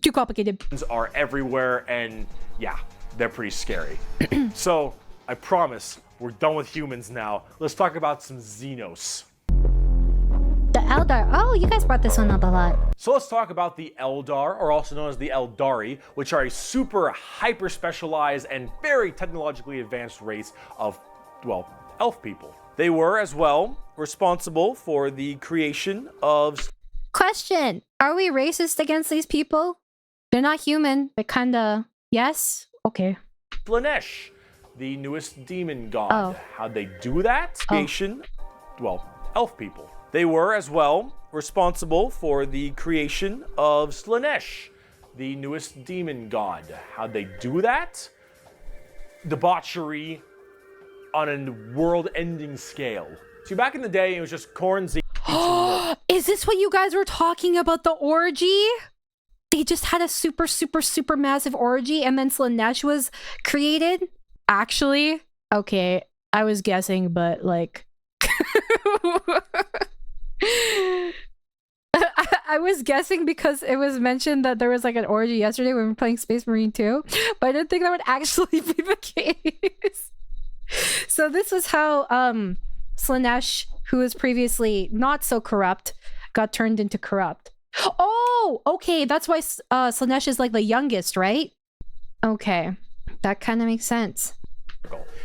Too complicated. Are everywhere, and yeah, they're pretty scary. So, I promise, we're done with humans now. Let's talk about some Xenos. The Eldar. Oh, you guys brought this one up a lot. So let's talk about the Eldar, or also known as the Aeldari, which are a super hyper specialized and very technologically advanced race of, well, elf people. They were as well responsible for the creation of... Question: Are we racist against these people? They're not human. They're kinda... Yes? Okay. Slaanesh, the newest demon god. Oh. How'd they do that? Creation, well, elf people. They were, as well, responsible for the creation of Slaanesh, the newest demon god. How'd they do that? Debauchery on a world-ending scale. See, back in the day, it was just corn, Z. Is this what you guys were talking about, the orgy? They just had a super, super, super massive orgy and then Slaanesh was created? Actually, okay, I was guessing, but like... I was guessing because it was mentioned that there was like an orgy yesterday when we were playing Space Marine 2, but I didn't think that would actually be the case. So this is how Slaanesh, who was previously not so corrupt, got turned into corrupt. Oh, okay, that's why Slaanesh is like the youngest, right? Okay, that kind of makes sense.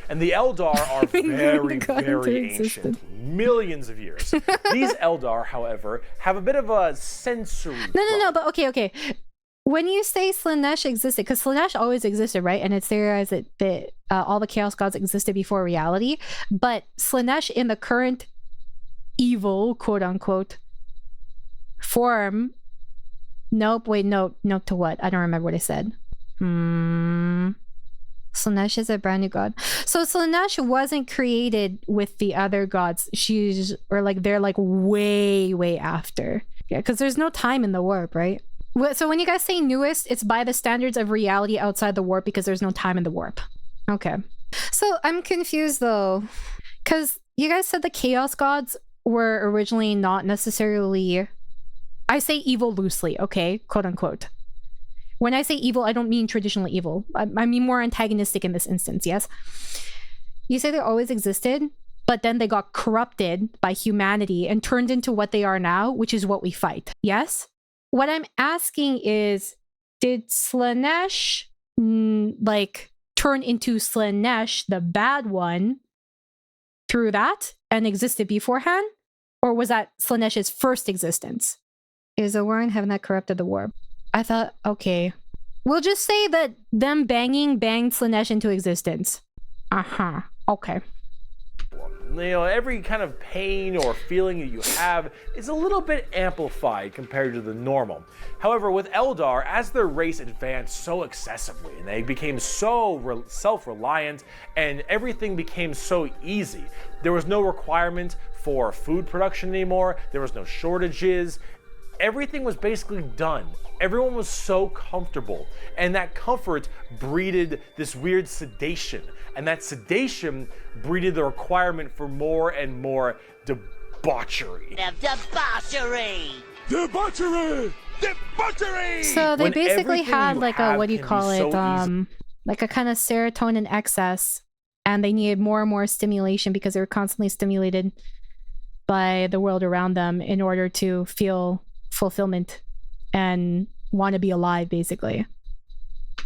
And the Eldar are very, very ancient. Millions of years. These Eldar, however, have a bit of a sensory No, but okay. When you say Slaanesh existed, because Slaanesh always existed, right? And it's there as that all the Chaos Gods existed before reality. But Slaanesh in the current evil, quote-unquote, form... Nope, wait, nope to what? I don't remember what I said. Slaanesh is a brand new god. So Slaanesh wasn't created with the other gods. They're like way, way after. Yeah, because there's no time in the warp, right? So when you guys say newest, it's by the standards of reality outside the warp because there's no time in the warp. Okay. So I'm confused though. Because you guys said the Chaos Gods were originally not necessarily... I say evil loosely, okay? Quote unquote. When I say evil, I don't mean traditional evil. I mean more antagonistic in this instance, yes? You say they always existed, but then they got corrupted by humanity and turned into what they are now, which is what we fight, yes? What I'm asking is, did Slaanesh, turn into Slaanesh, the bad one, through that and existed beforehand? Or was that Slaanesh's first existence? Is a war in heaven that corrupted the warp? I thought, okay. We'll just say that them banged Slaanesh into existence. Uh-huh. Okay. You know, every kind of pain or feeling that you have is a little bit amplified compared to the normal. However, with Eldar, as their race advanced so excessively and they became so self-reliant and everything became so easy, there was no requirement for food production anymore, there was no shortages, everything was basically done. Everyone was so comfortable, and that comfort breeded this weird sedation, and that sedation breeded the requirement for more and more debauchery. Debauchery! Debauchery! Debauchery! So they When basically everything had you like a, have what do you can be call it, so easy. like a kind of serotonin excess, and they needed more and more stimulation because they were constantly stimulated by the world around them in order to feel fulfillment and want to be alive, basically.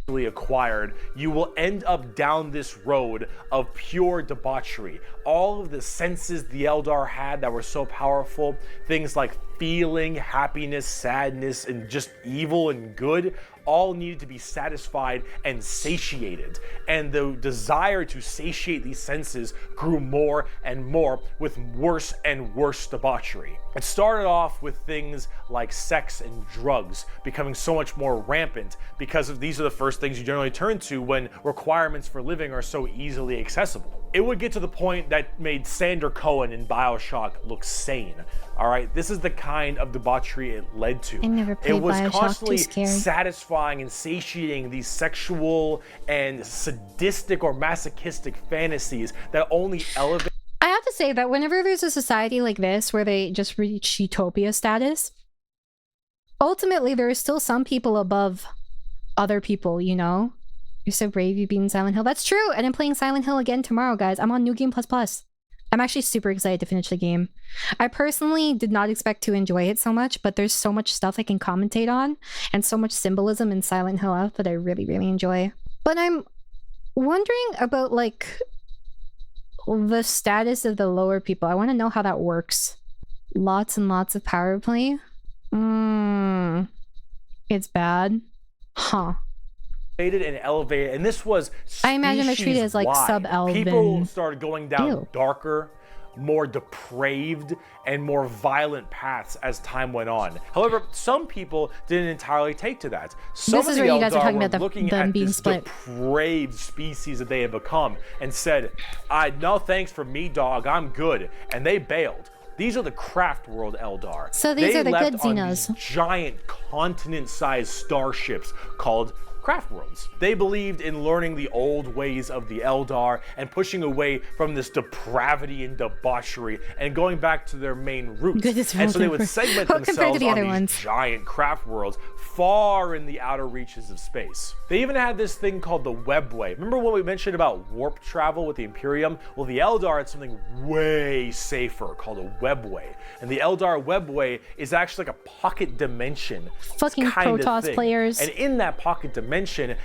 Acquired, you will end up down this road of pure debauchery. All of the senses the Eldar had that were so powerful, things like feeling, happiness, sadness, and just evil and good, all needed to be satisfied and satiated. And the desire to satiate these senses grew more and more with worse and worse debauchery. It started off with things like sex and drugs becoming so much more rampant because these are the first things you generally turn to when requirements for living are so easily accessible. It would get to the point that made Sander Cohen in BioShock look sane. All right, this is the kind of debauchery it led to. I never played It was BioShock, constantly too scary. satisfying and satiating these sexual and sadistic or masochistic fantasies that only elevate. I have to say that whenever there's a society like this where they just reach utopia status, ultimately there are still some people above other people, you know? You're so brave, you've beaten Silent Hill. That's true, and I'm playing Silent Hill again tomorrow, guys. I'm on New Game Plus Plus. I'm actually super excited to finish the game. I personally did not expect to enjoy it so much, but there's so much stuff I can commentate on, and so much symbolism in Silent Hill Out that I really, really enjoy. But I'm wondering about, like, the status of the lower people. I want to know how that works. Lots and lots of power play. It's bad. Huh. And elevated, and this was I imagine they're treated as like species-wide. sub-elven. People started going down Ew. darker, more depraved, and more violent paths as time went on. However, some people didn't entirely take to that. Some This of is the where you guys are Eldar talking were about looking them at being this split. depraved species that they had become and said, no thanks for me, dog, I'm good. And they bailed. These are the craft world Eldar. So these They are the left good on Xenos. these giant continent-sized starships called craft worlds. They believed in learning the old ways of the Eldar and pushing away from this depravity and debauchery and going back to their main roots. Goodness, And so they would segment compared to themselves the on other these ones. giant craft worlds far in the outer reaches of space. They even had this thing called the Webway. Remember what we mentioned about warp travel with the Imperium? Well, the Eldar had something way safer called a Webway. And the Eldar Webway is actually like a pocket dimension. Fucking kind of Protoss thing. players. And in that pocket dimension,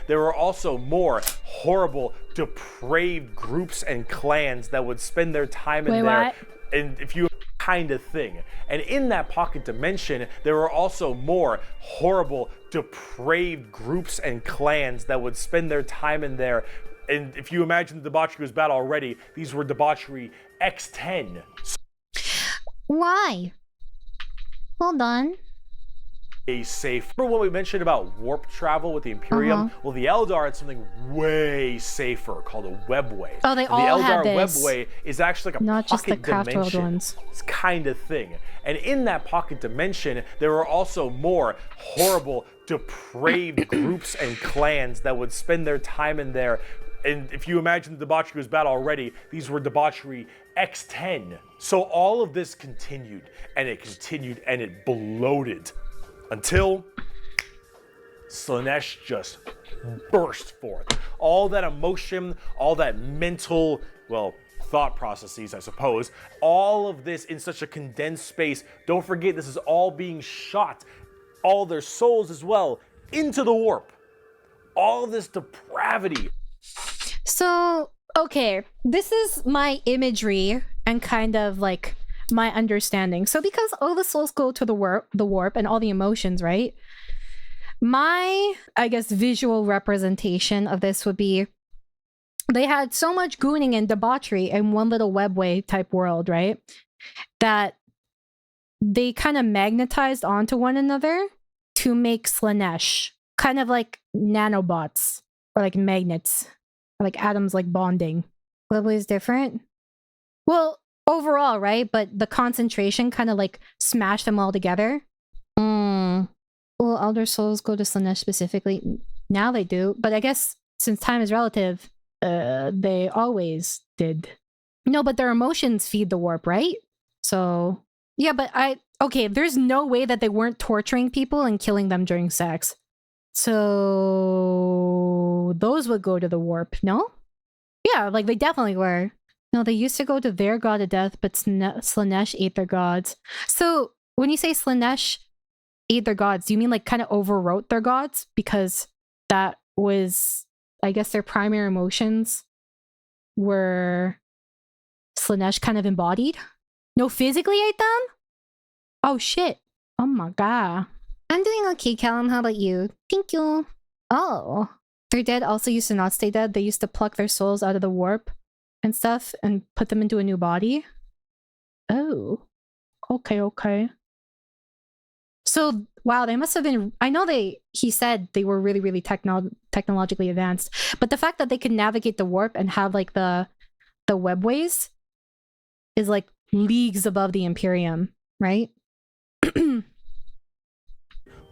there were also more horrible, depraved groups and clans that would spend their time in Wait, there. what? And if you kind of thing. And in that pocket dimension, there were also more horrible, depraved groups and clans that would spend their time in there. And if you imagine the debauchery was bad already, these were debauchery X10. Why? Hold on. A safe. Remember what we mentioned about warp travel with the Imperium? Well, the Eldar had something way safer called a Webway. Oh, they And all the had Eldar this. Webway is actually like a Not just the pocket craft world dimension. ones. It's kind of thing. And in that pocket dimension, there were also more horrible, depraved groups and clans that would spend their time in there. And if you imagine the debauchery was bad already, these were debauchery X10. So all of this continued, and it bloated until Slaanesh just burst forth. All that emotion, all that mental, thought processes, I suppose, all of this in such a condensed space. Don't forget, this is all being shot, all their souls as well, into the warp. All this depravity. So, okay, this is my imagery and kind of like my understanding. So because all the souls go to the warp and all the emotions, right? My, I guess, visual representation of this would be they had so much gooning and debauchery in one little webway type world, right? That they kind of magnetized onto one another to make Slaanesh, kind of like nanobots or like magnets, or like atoms like bonding. Webway is different? Well, overall, right? But the concentration kind of like smashed them all together. Well, Elder Souls go to Slaanesh specifically? Now they do, but I guess since time is relative, they always did. No, but their emotions feed the warp, right? So, yeah, but okay, there's no way that they weren't torturing people and killing them during sex. So, those would go to the warp, no? Yeah, like they definitely were. No, they used to go to their god of death, but Slaanesh ate their gods. So, when you say Slaanesh ate their gods, do you mean like kind of overwrote their gods? Because that was, I guess, their primary emotions were Slaanesh kind of embodied? No, physically ate them? Oh shit. Oh my god. I'm doing okay, Callum. How about you? Thank you. Oh. Their dead also used to not stay dead. They used to pluck their souls out of the warp and stuff and put them into a new body. Oh. Okay. So, wow, they must have been... I know he said they were really, really technologically advanced, but the fact that they could navigate the warp and have like the webways is like leagues above the Imperium, right?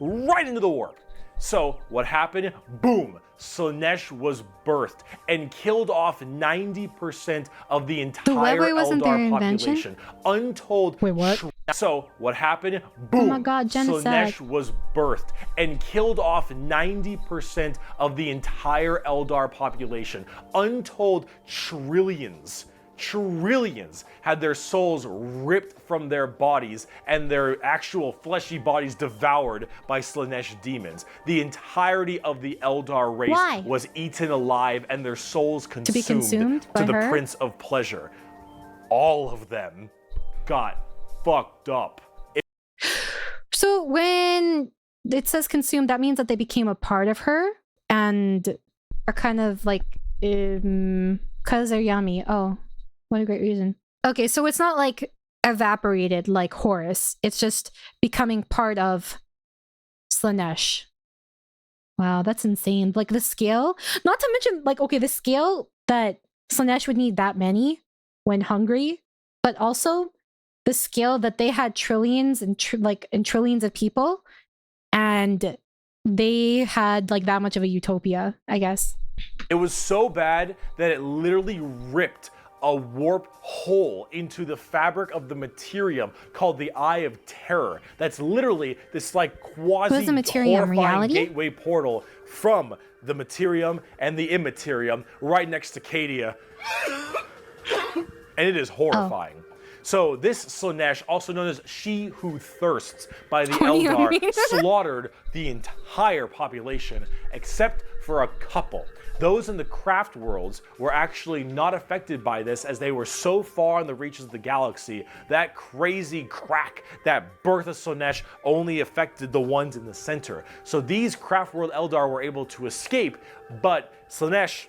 Right into the warp. So what happened? Boom! Slaanesh was birthed and killed off 90% of the entire Webway wasn't their Eldar invention? population. Untold. Wait, what? So what happened? Boom! Oh my god, genocide. Slaanesh was birthed and killed off 90% of the entire Eldar population. Untold trillions had their souls ripped from their bodies and their actual fleshy bodies devoured by Slaanesh demons. The entirety of the Eldar race Why? was eaten alive and their souls consumed To be consumed by to the her? Prince of Pleasure. All of them got fucked up. So when it says consumed. That means that they became a part of her and are kind of like, because they're yummy. Oh, what a great reason. Okay, so it's not like evaporated like Horus. It's just becoming part of Slaanesh. Wow, that's insane. Like the scale, not to mention like, okay, the scale that Slaanesh would need that many when hungry, but also the scale that they had trillions and trillions of people, and they had like that much of a utopia, I guess. It was so bad that it literally ripped a warp hole into the fabric of the Materium called the Eye of Terror. That's literally this like quasi horrifying gateway portal from the Materium and the Immaterium right next to Cadia. And it is horrifying. So this Slaanesh, also known as She Who Thirsts by the Eldar, slaughtered the entire population except for a couple. Those in the craft worlds were actually not affected by this as they were so far in the reaches of the galaxy. That crazy crack, that birth of Slaanesh, only affected the ones in the center. So these craft world Eldar were able to escape, but Slaanesh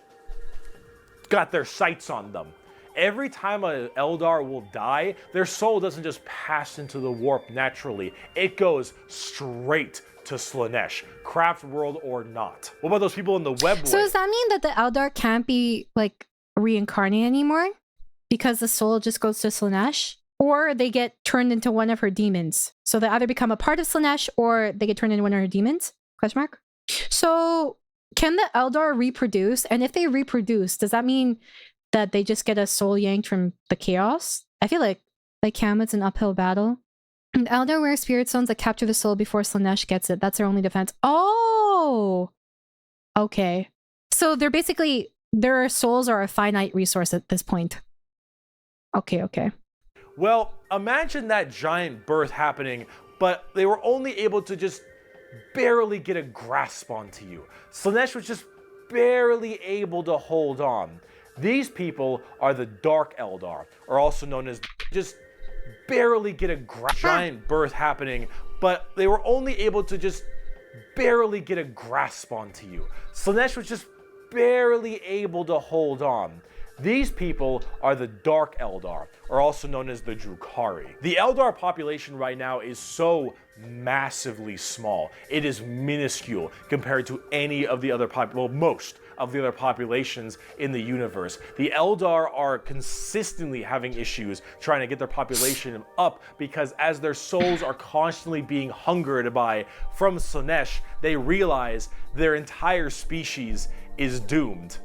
got their sights on them. Every time an Eldar will die, their soul doesn't just pass into the warp naturally. It goes straight to Slaanesh, craft world or not. What about those people in the web? So does that mean that the Eldar can't be like reincarnated anymore because the soul just goes to Slaanesh? Or they get turned into one of her demons? So they either become a part of Slaanesh or they get turned into one of her demons? Question mark. So can the Eldar reproduce? And if they reproduce, does that mean that they just get a soul yanked from the chaos? I feel like they can. It's an uphill battle. And Eldar wear spirit stones that capture the soul before Slaanesh gets it. That's their only defense. Oh! Okay. So they're basically, their souls are a finite resource at this point. Okay. Well, imagine that giant birth happening, but they were only able to just barely get a grasp onto you. Slaanesh was just barely able to hold on. These people are the Dark Eldar, or also known as just barely get a giant birth happening, but they were only able to just barely get a grasp onto you. Slaanesh was just barely able to hold on. These people are the Dark Eldar, or also known as the Drukari. The Eldar population right now is so massively small. It is minuscule compared to any of the other most of the other populations in the universe. The Eldar are consistently having issues trying to get their population up because as their souls are constantly being hungered by from Slaanesh, they realize their entire species is doomed.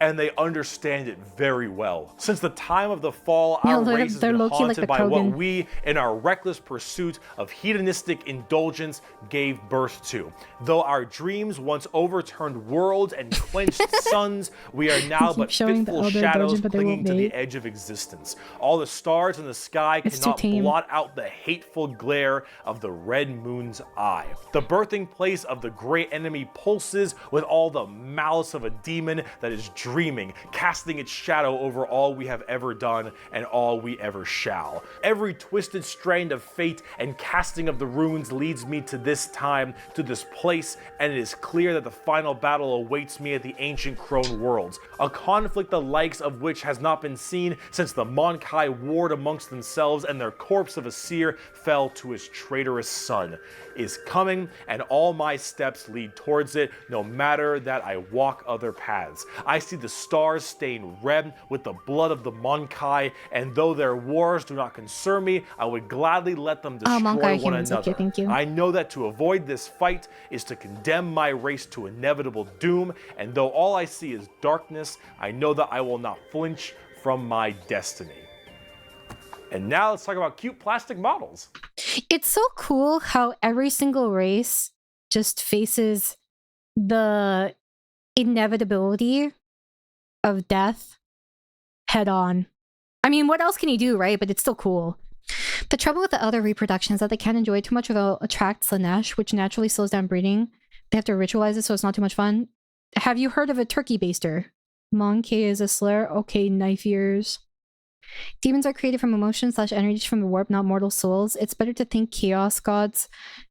And they understand it very well. Since the time of the fall, our race has been haunted by what we, in our reckless pursuit of hedonistic indulgence, gave birth to. Though our dreams once overturned worlds and quenched suns, we are now but fitful shadows clinging to the edge of existence. All the stars in the sky cannot blot out the hateful glare of the red moon's eye. The birthing place of the great enemy pulses with all the malice of a demon that is dreaming, casting its shadow over all we have ever done and all we ever shall. Every twisted strand of fate and casting of the runes leads me to this time, to this place, and it is clear that the final battle awaits me at the ancient Crone worlds, a conflict the likes of which has not been seen since the Monkai warred amongst themselves and their corpse of a seer fell to his traitorous son, is coming, and all my steps lead towards it, no matter that I walk other paths. I see the stars stained red with the blood of the Monkai, and though their wars do not concern me, I would gladly let them destroy one another. Thank you. I know that to avoid this fight is to condemn my race to inevitable doom, and though all I see is darkness, I know that I will not flinch from my destiny. And now let's talk about cute plastic models. It's so cool how every single race just faces the inevitability of death head on. I mean, what else can you do, right? But it's still cool. The trouble with the other reproduction is that they can't enjoy too much or they'll attract Slaanesh, which naturally slows down breeding. They have to ritualize it so it's not too much fun. Have you heard of a turkey baster? Monkey is a slur. Okay, knife ears. Demons are created from emotion / energy from the warp, not mortal souls. It's better to think chaos gods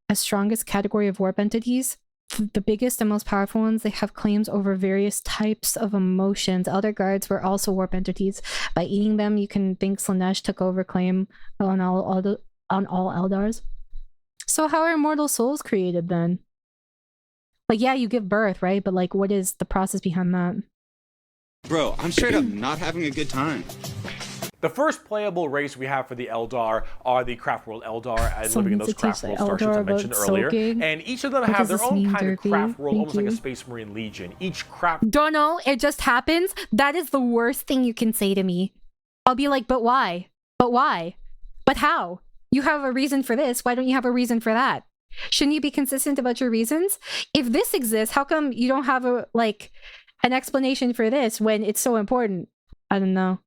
as strongest category of warp entities. The biggest and most powerful ones, they have claims over various types of emotions. Elder guards were also warp entities. By eating them, you can think Slaanesh took over claim on all Eldars. So how are immortal souls created then? Like, yeah, you give birth, right? But like, what is the process behind that? Bro, I'm straight up not having a good time. The first playable race we have for the Eldar are the Craft World Eldar, and living in those Craft World starships I mentioned earlier. And each of them have their own kind of Craft World, almost like a Space Marine Legion. Each craft... Don't know, it just happens. That is the worst thing you can say to me. I'll be like, but why? But why? But how? You have a reason for this, why don't you have a reason for that? Shouldn't you be consistent about your reasons? If this exists, how come you don't have a, like, an explanation for this when it's so important? I don't know.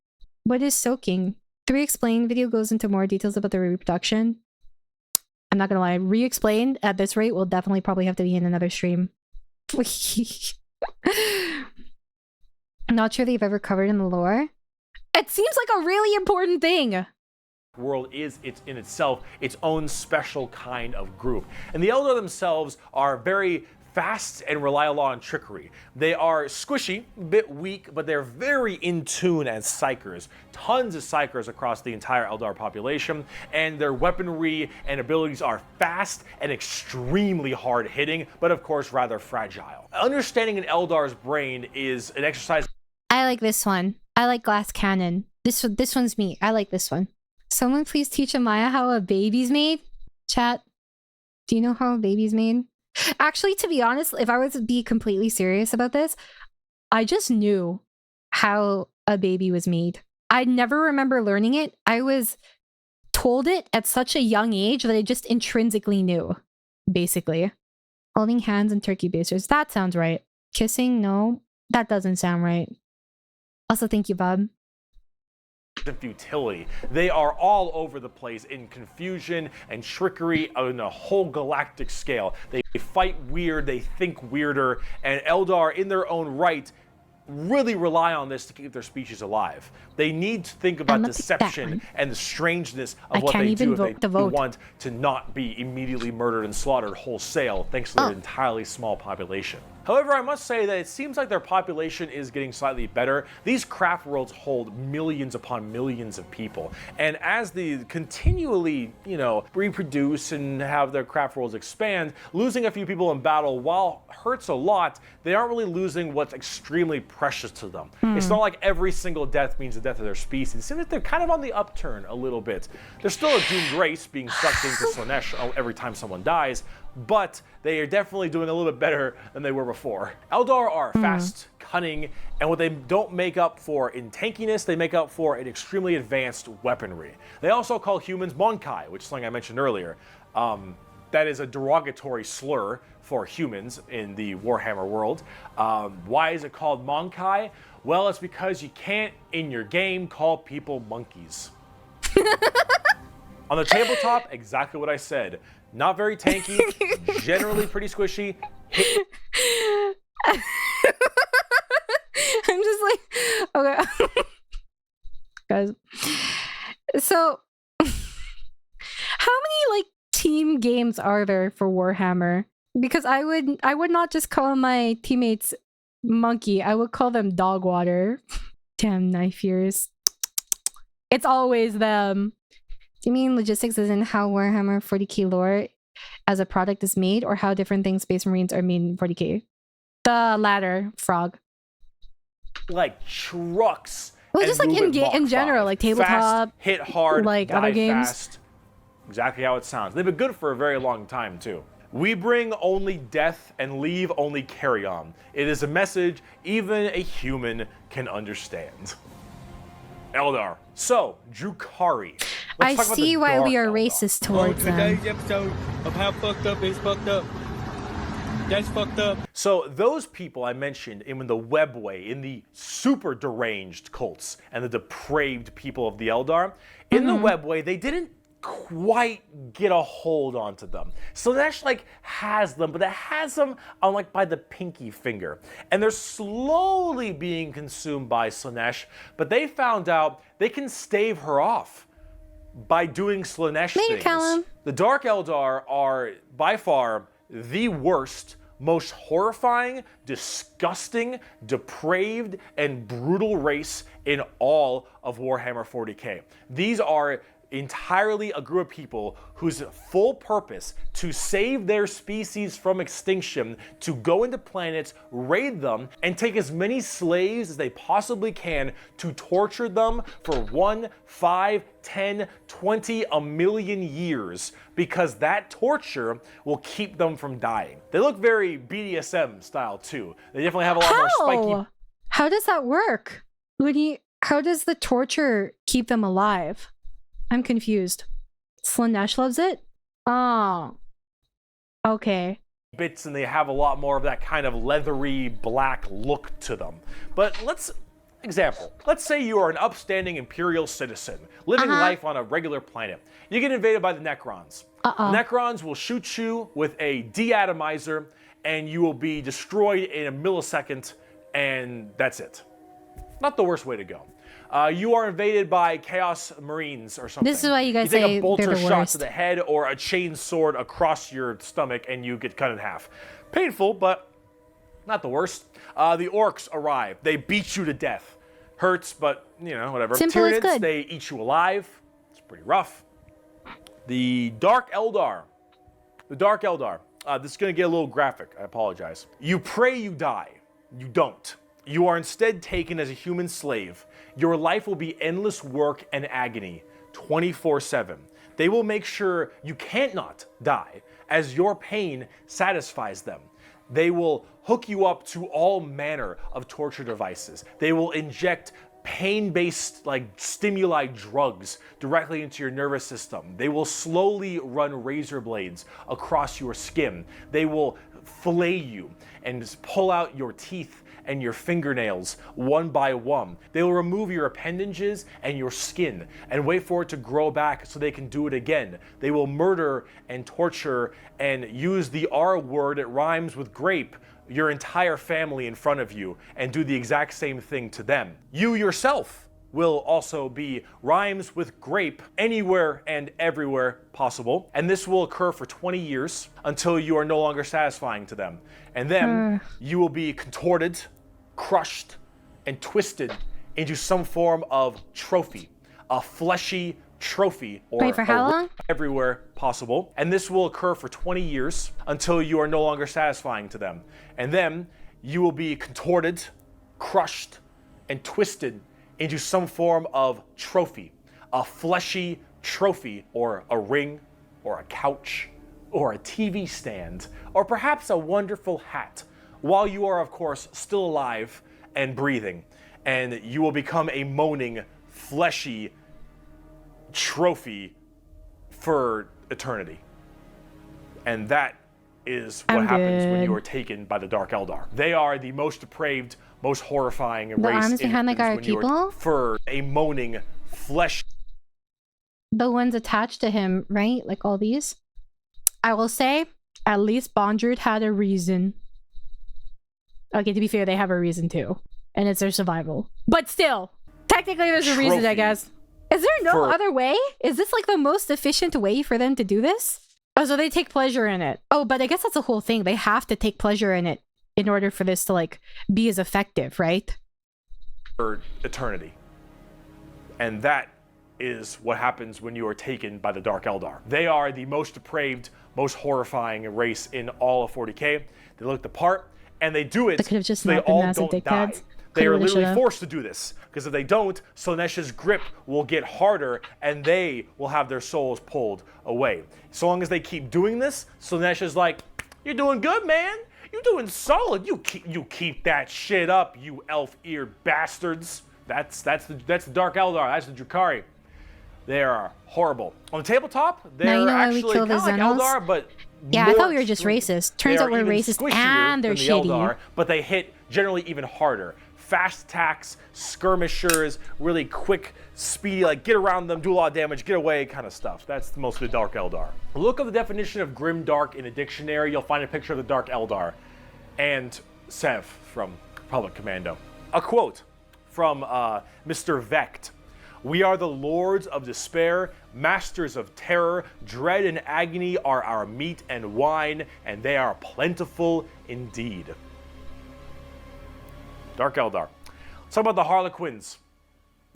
What is soaking? The re-explain video goes into more details about the reproduction. I'm not gonna lie, re-explained at this rate will definitely probably have to be in another stream. Not sure they've ever covered in the lore. It seems like a really important thing. World is in itself its own special kind of group. And the Eldar themselves are very fast and rely a lot on trickery. They are squishy, a bit weak, but they're very in tune as psychers. Tons of psychers across the entire Eldar population, and their weaponry and abilities are fast and extremely hard hitting, but of course rather fragile. Understanding an Eldar's brain is an exercise. I like this one. I like glass cannon. This one's me. I like this one. Someone please teach Amaya how a baby's made? Chat, do you know how a baby's made? Actually, to be honest, if I was to be completely serious about this, I just knew how a baby was made. I never remember learning it. I was told it at such a young age that I just intrinsically knew, basically. Holding hands and turkey basters. That sounds right. Kissing? No, that doesn't sound right. Also, thank you, Bob. And futility. They are all over the place in confusion and trickery on a whole galactic scale. They fight weird, they think weirder, and Eldar in their own right really rely on this to keep their species alive. They need to think about deception and the strangeness of what they do if they want to not be immediately murdered and slaughtered wholesale thanks to their entirely small population. However, I must say that it seems like their population is getting slightly better. These craft worlds hold millions upon millions of people. And as they continually, reproduce and have their craft worlds expand, losing a few people in battle, while hurts a lot, they aren't really losing what's extremely precious to them. It's not like every single death means the death of their species. It seems like they're kind of on the upturn a little bit. There's still a doomed race being sucked into Slaanesh every time someone dies, but they are definitely doing a little bit better than they were before. Eldar are fast, cunning, and what they don't make up for in tankiness, they make up for in extremely advanced weaponry. They also call humans Monkai, which is something I mentioned earlier. That is a derogatory slur for humans in the Warhammer world. Why is it called Monkai? Well, it's because you can't, in your game, call people monkeys. On the tabletop, exactly what I said. Not very tanky, generally pretty squishy. I'm just like, okay. Guys. So, how many, team games are there for Warhammer? Because I would not just call my teammates monkey. I would call them dog water. Damn knife ears. It's always them. Do you mean logistics isn't how Warhammer 40k lore as a product is made, or how different things Space Marines are made in 40k? The latter, frog. Like trucks. Well, just in general, like tabletop, fast, hit hard, like die other games. Fast. Exactly how it sounds. They've been good for a very long time too. We bring only death and leave only carry on. It is a message even a human can understand. Eldar. So, Drukari. I see why we are racist towards them. Today's episode of How Fucked Up is Fucked Up. That's fucked up. So those people I mentioned in the webway, in the super deranged cults and the depraved people of the Eldar, in the webway, they didn't quite get a hold onto them. Slaanesh has them, but it has them on by the pinky finger. And they're slowly being consumed by Slaanesh, but they found out they can stave her off. by doing Slanesh Later, things. Callum. The Dark Eldar are by far the worst, most horrifying, disgusting, depraved, and brutal race in all of Warhammer 40k. These are entirely a group of people whose full purpose to save their species from extinction, to go into planets, raid them, and take as many slaves as they possibly can to torture them for 1, 5, 10, 20, a million years, because that torture will keep them from dying. They look very BDSM style too. They definitely have a lot more spiky. How does that work? How does the torture keep them alive? I'm confused. Slanesh loves it? Oh. Okay. Bits, and they have a lot more of that kind of leathery black look to them. But let's say you are an upstanding Imperial citizen living life on a regular planet. You get invaded by the Necrons. The Necrons will shoot you with a deatomizer, and you will be destroyed in a millisecond, and that's it. Not the worst way to go. You are invaded by Chaos Marines or something. This is why you guys take say a bolter they're the shot worst. to the head or a chain sword across your stomach, and you get cut in half. Painful, but not the worst. The Orks arrive. They beat you to death. Hurts, but you know, whatever. Simple is Tyranids, good. they eat you alive. It's pretty rough. The Dark Eldar. This is going to get a little graphic. I apologize. You pray you die. You don't. You are instead taken as a human slave. Your life will be endless work and agony, 24/7. They will make sure you can't not die, as your pain satisfies them. They will hook you up to all manner of torture devices. They will inject pain-based stimuli drugs directly into your nervous system. They will slowly run razor blades across your skin. They will fillet you and just pull out your teeth and your fingernails one by one. They will remove your appendages and your skin and wait for it to grow back so they can do it again. They will murder and torture and use the R word, it rhymes with grape, your entire family in front of you, and do the exact same thing to them. You yourself will also be rhymes with grape anywhere and everywhere possible. And this will occur for 20 years until you are no longer satisfying to them. And then you will be contorted, crushed, and twisted into some form of trophy, a fleshy trophy, or Wait, for how long? everywhere possible. And this will occur for 20 years until you are no longer satisfying to them. And then you will be contorted, crushed, and twisted into some form of trophy, a fleshy trophy, or a ring, or a couch, or a TV stand, or perhaps a wonderful hat, while you are, of course, still alive and breathing. And you will become a moaning, fleshy trophy for eternity. And that is what happens when you are taken by the Dark Eldar. They are the most depraved, most horrifying The race arms behind the guard people? for a moaning flesh. The ones attached to him, right? Like all these. I will say, at least Bondrewd had a reason. Okay, to be fair, they have a reason too. And it's their survival. But still, technically there's a reason, I guess. Is there no other way? Is this like the most efficient way for them to do this? Oh, so they take pleasure in it. Oh, but I guess that's the whole thing. They have to take pleasure in it in order for this to be as effective, right? For eternity. And that is what happens when you are taken by the Dark Eldar. They are the most depraved, most horrifying race in all of 40k. They look the part, and they do it They could have just so they not been all massive don't die. dickheads. They are Could've, literally should've. forced to do this, because if they don't, Slanesh's grip will get harder, and they will have their souls pulled away. So long as they keep doing this, Slanesh is like, "You're doing good, man. You're doing solid. You keep that shit up, you elf-eared bastards." That's the Dark Eldar. That's the Drukari. They are horrible. On the tabletop, they're you know why we actually kill kind of the like Xenos? Eldar, but Yeah, I more thought we were just extreme. racist. Turns They out are we're even racist squishier and they're than the shitty. Eldar, but they hit generally even harder. Fast attacks, skirmishers, really quick, speedy, get around them, do a lot of damage, get away kind of stuff. That's most of the Dark Eldar. Look up the definition of grim dark in a dictionary. You'll find a picture of the Dark Eldar and Sev from Republic Commando. A quote from Mr. Vecht. We are the lords of despair, masters of terror. Dread and agony are our meat and wine, and they are plentiful indeed. Dark Eldar. Let's talk about the harlequins.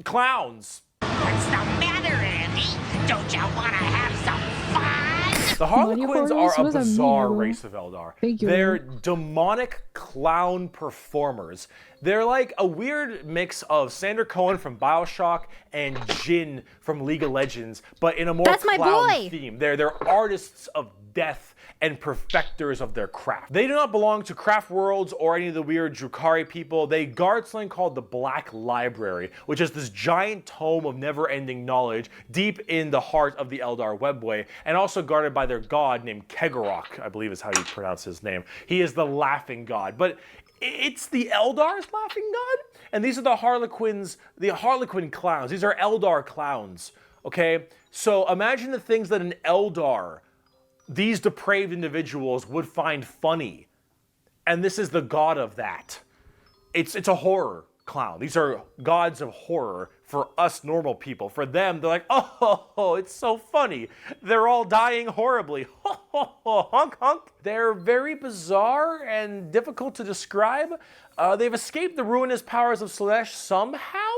Clowns. What's the matter, Andy? Don't you want to have some fun? The harlequins are a What does that bizarre mean? race of Eldar. Figure. They're demonic clown performers. They're like a weird mix of Sander Cohen from BioShock and Jin from League of Legends, but in a more That's my clown boy! theme. They're artists of death and perfecters of their craft. They do not belong to Craft Worlds or any of the weird Drukari people. They guard something called the Black Library, which is this giant tome of never-ending knowledge deep in the heart of the Eldar webway, and also guarded by their god named Kegorok, I believe is how you pronounce his name. He is the laughing god, but it's the Eldar's laughing god? And these are the Harlequins, the Harlequin clowns. These are Eldar clowns, okay? So imagine the things that an Eldar, these depraved individuals, would find funny. And this is the god of that. It's a horror clown. These are gods of horror for us normal people. For them, they're like, oh, it's so funny. They're all dying horribly. Honk, honk. They're very bizarre and difficult to describe. They've escaped the ruinous powers of Slaanesh somehow,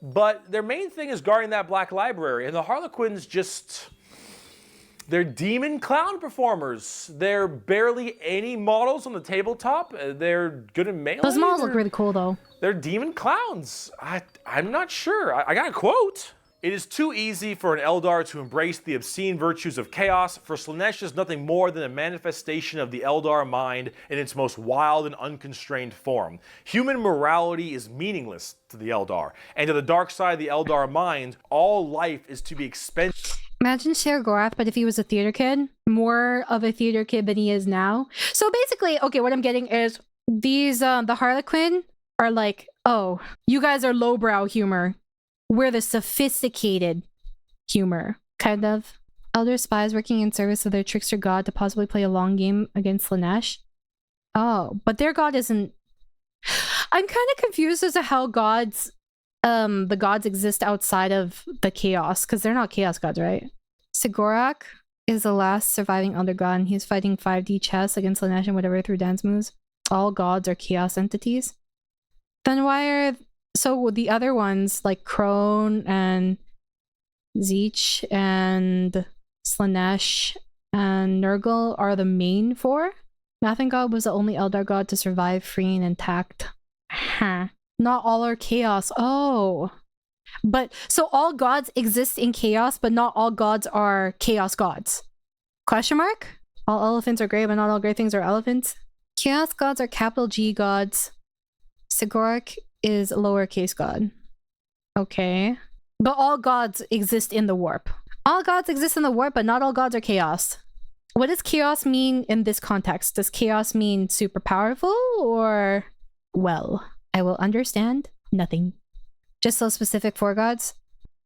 but their main thing is guarding that Black Library. And the Harlequins just... they're demon clown performers. They're barely any models on the tabletop. They're good in melee. Those models look really cool, though. They're demon clowns. I'm not sure. I got a quote. It is too easy for an Eldar to embrace the obscene virtues of chaos, for Slaanesh is nothing more than a manifestation of the Eldar mind in its most wild and unconstrained form. Human morality is meaningless to the Eldar, and to the dark side of the Eldar mind, all life is to be expended. Imagine Gorath, but if he was a theater kid, more of a theater kid than he is now. So basically, okay, what I'm getting is these, the Harlequin are like, oh, you guys are lowbrow humor. We're the sophisticated humor, kind of. Elder spies working in service of their trickster god to possibly play a long game against Slaanesh. Oh, but their god isn't... I'm kind of confused as to how gods... the gods exist outside of the chaos, because they're not chaos gods, right? Sigorak is the last surviving elder god, and he's fighting 5D chess against Slaanesh and whatever through dance moves. All gods are chaos entities. Then why are... so the other ones, like Crone and Zeech and Slaanesh and Nurgle, are the main four? Mathengod was the only Eldar god to survive free and intact. Huh. Not all are chaos. Oh. But, so all gods exist in chaos, but not all gods are chaos gods. Question mark? All elephants are gray, but not all gray things are elephants. Chaos gods are capital G gods. Sigorak is a lowercase god. Okay. But all gods exist in the warp. All gods exist in the warp, but not all gods are chaos. What does chaos mean in this context? Does chaos mean super powerful, or... well... I will understand nothing. Just those specific four gods?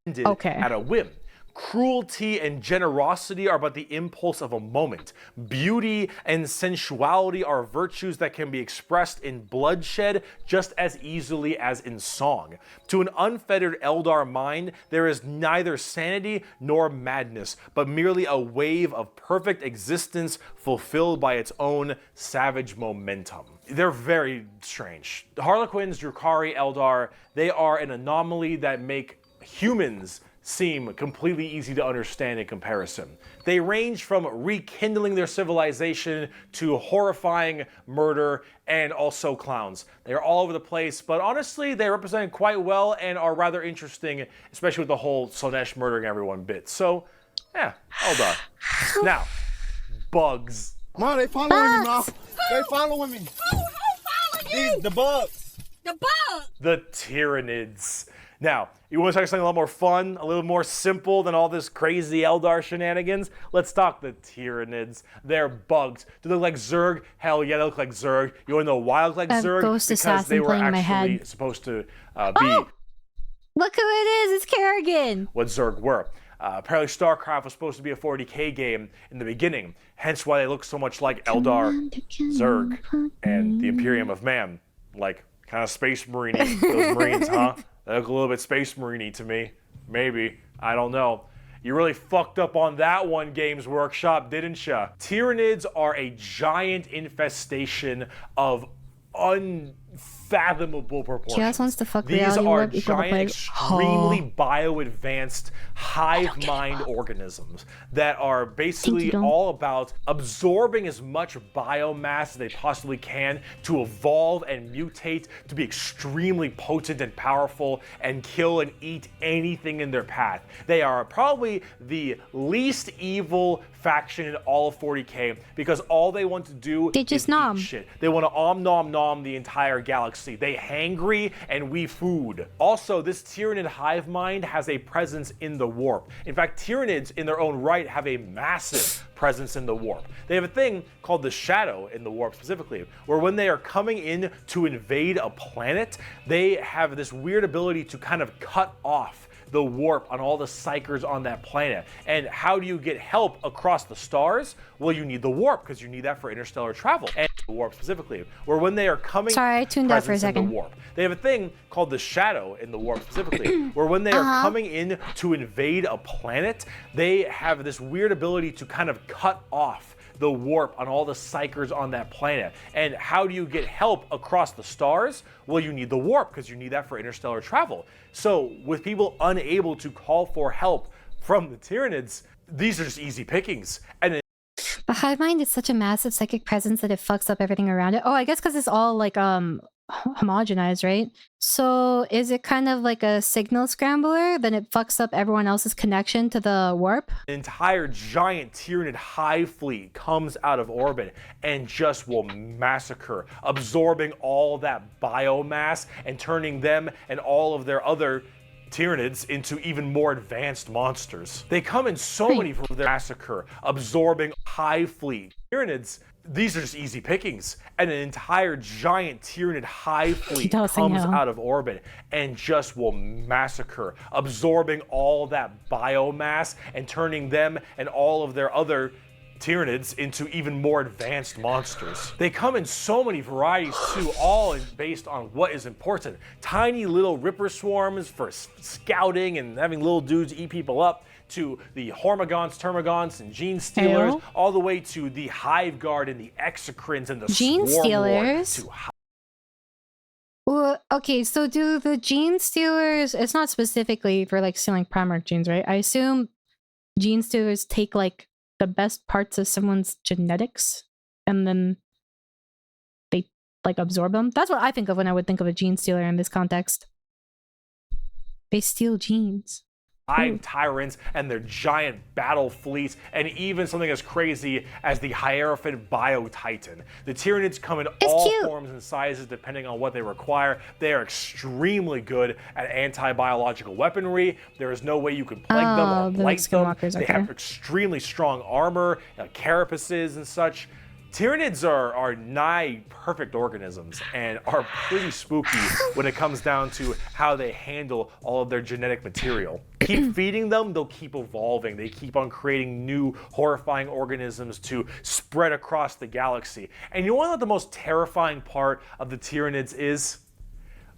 Okay. At a whim. Cruelty and generosity are but the impulse of a moment. Beauty and sensuality are virtues that can be expressed in bloodshed just as easily as in song. To an unfettered Eldar mind, there is neither sanity nor madness, but merely a wave of perfect existence fulfilled by its own savage momentum. They're very strange. The Harlequins, Drukari, Eldar, they are an anomaly that make humans seem completely easy to understand in comparison. They range from rekindling their civilization to horrifying murder and also clowns. They're all over the place, but honestly, they represent quite well and are rather interesting, especially with the whole Slaanesh murdering everyone bit. So, yeah, Eldar. Now, bugs. Ma, they following me, Ma. They following me. The bugs. The bug! The Tyranids. Now, you want to talk something a lot more fun, a little more simple than all this crazy Eldar shenanigans? Let's talk the Tyranids. They're bugs. Do they look like Zerg? Hell yeah, they look like Zerg. You want to know why they look like Zerg? Ghost Because Assassin they were playing in my actually head. supposed to be Oh! Look who it is! It's Kerrigan! what Zerg were. Apparently StarCraft was supposed to be a 40k game in the beginning, hence why they look so much like Eldar, Zerg, and the Imperium of Man. Like, kind of Space Marine-y, those Marines, huh? They look a little bit Space Marine-y to me. Maybe. I don't know. You really fucked up on that one, Games Workshop, didn't ya? Tyranids are a giant infestation of unfathomable proportions. Chaos wants to fuck These reality are warp equal to giant, play. extremely bio-advanced hive mind organisms that are basically all about absorbing as much biomass as they possibly can to evolve and mutate to be extremely potent and powerful and kill and eat anything in their path. They are probably the least evil faction in all of 40k because all they want to do is eat shit. They want to nom nom the entire galaxy. They hangry and we food. Also, this Tyranid hive mind has a presence in the warp. In fact, Tyranids in their own right have a massive presence in the warp. They have a thing called the shadow in the warp specifically, where when they are coming in to invade a planet, they have this weird ability to kind of cut off the warp on all the psychers on that planet. And how do you get help across the stars? Well, you need the warp, because you need that for interstellar travel. And the warp specifically, where when they are coming... Sorry, I tuned out for a second. The warp. They have a thing called the shadow in the warp specifically, where when they are coming in to invade a planet, they have this weird ability to kind of cut off the warp on all the psychers on that planet. And how do you get help across the stars? Well, you need the warp, because you need that for interstellar travel. So with people unable to call for help from the Tyranids, these are just easy pickings. And the hive mind is such a massive psychic presence that it fucks up everything around it. Oh, I guess because it's all like homogenized, right? So is it kind of like a signal scrambler? Then it fucks up everyone else's connection to the warp? An entire giant Tyranid hive fleet comes out of orbit and just will massacre, absorbing all that biomass and turning them and all of their other Tyranids into even more advanced monsters. They come in so many for their massacre, absorbing hive fleet. Tyranids, these are just easy pickings. And an entire giant Tyranid hive fleet comes out of orbit and just will massacre, absorbing all that biomass and turning them and all of their other Tyranids into even more advanced monsters. They come in so many varieties too, all based on what is important. Tiny little ripper swarms for scouting and having little dudes eat people up, to the Hormigons, Termagants, and Gene Stealers, all the way to the Hive Guard and the Exocrines and the Gene Swarm Stealers? War. Well, okay, so do the Gene Stealers, it's not specifically for like stealing Primarch genes, right? I assume Gene Stealers take like the best parts of someone's genetics and then they like absorb them. That's what I think of when I would think of a Gene Stealer in this context. They steal genes. Tyrants and their giant battle fleets, and even something as crazy as the Hierophant Bio-Titan. The Tyranids come in all forms and sizes depending on what they require. They are extremely good at anti-biological weaponry. There is no way you can plague them or blight them. They have extremely strong armor, carapaces and such. Tyranids are nigh perfect organisms and are pretty spooky when it comes down to how they handle all of their genetic material. Keep feeding them, they'll keep evolving. They keep on creating new horrifying organisms to spread across the galaxy. And you want to know what the most terrifying part of the Tyranids is?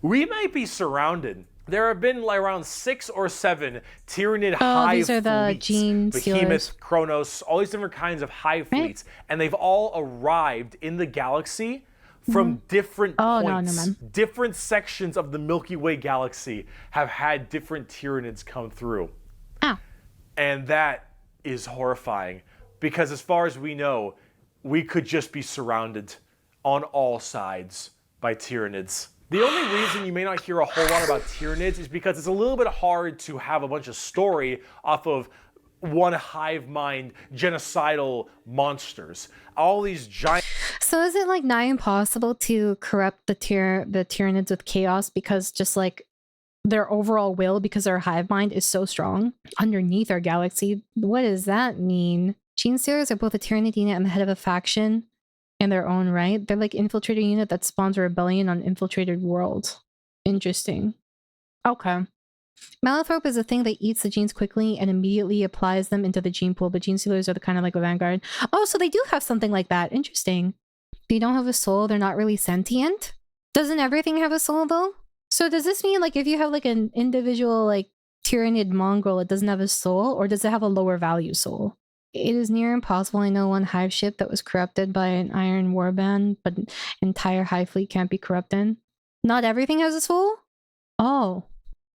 We might be surrounded. There have been like around 6 or 7 Tyranid hive these are the fleets. Gene Behemoth, Kronos, all these different kinds of hive fleets. And they've all arrived in the galaxy from different points. Different sections of the Milky Way galaxy have had different Tyranids come through. And that is horrifying. Because as far as we know, we could just be surrounded on all sides by Tyranids. The only reason you may not hear a whole lot about Tyranids is because it's a little bit hard to have a bunch of story off of one hive mind genocidal monsters. All these giant... So is it like nigh impossible to corrupt the Tyranids with chaos because just like their overall will, because their hive mind is so strong underneath our galaxy? What does that mean? Gene Stealers are both a Tyranid unit and the head of a faction in their own right. They're like infiltrator unit that spawns a rebellion on infiltrated worlds. Interesting. Okay. Malanthrope is a thing that eats the genes quickly and immediately applies them into the gene pool, but Gene Stealers are the kind of like a vanguard. Oh, so they do have something like that. Interesting. They don't have a soul. They're not really sentient. Doesn't everything have a soul though? So does this mean like if you have like an individual like Tyranid mongrel, it doesn't have a soul, or does it have a lower value soul? It is near impossible. I know one hive ship that was corrupted by an iron warband, but entire hive fleet can't be corrupted. Not everything has a soul? Oh.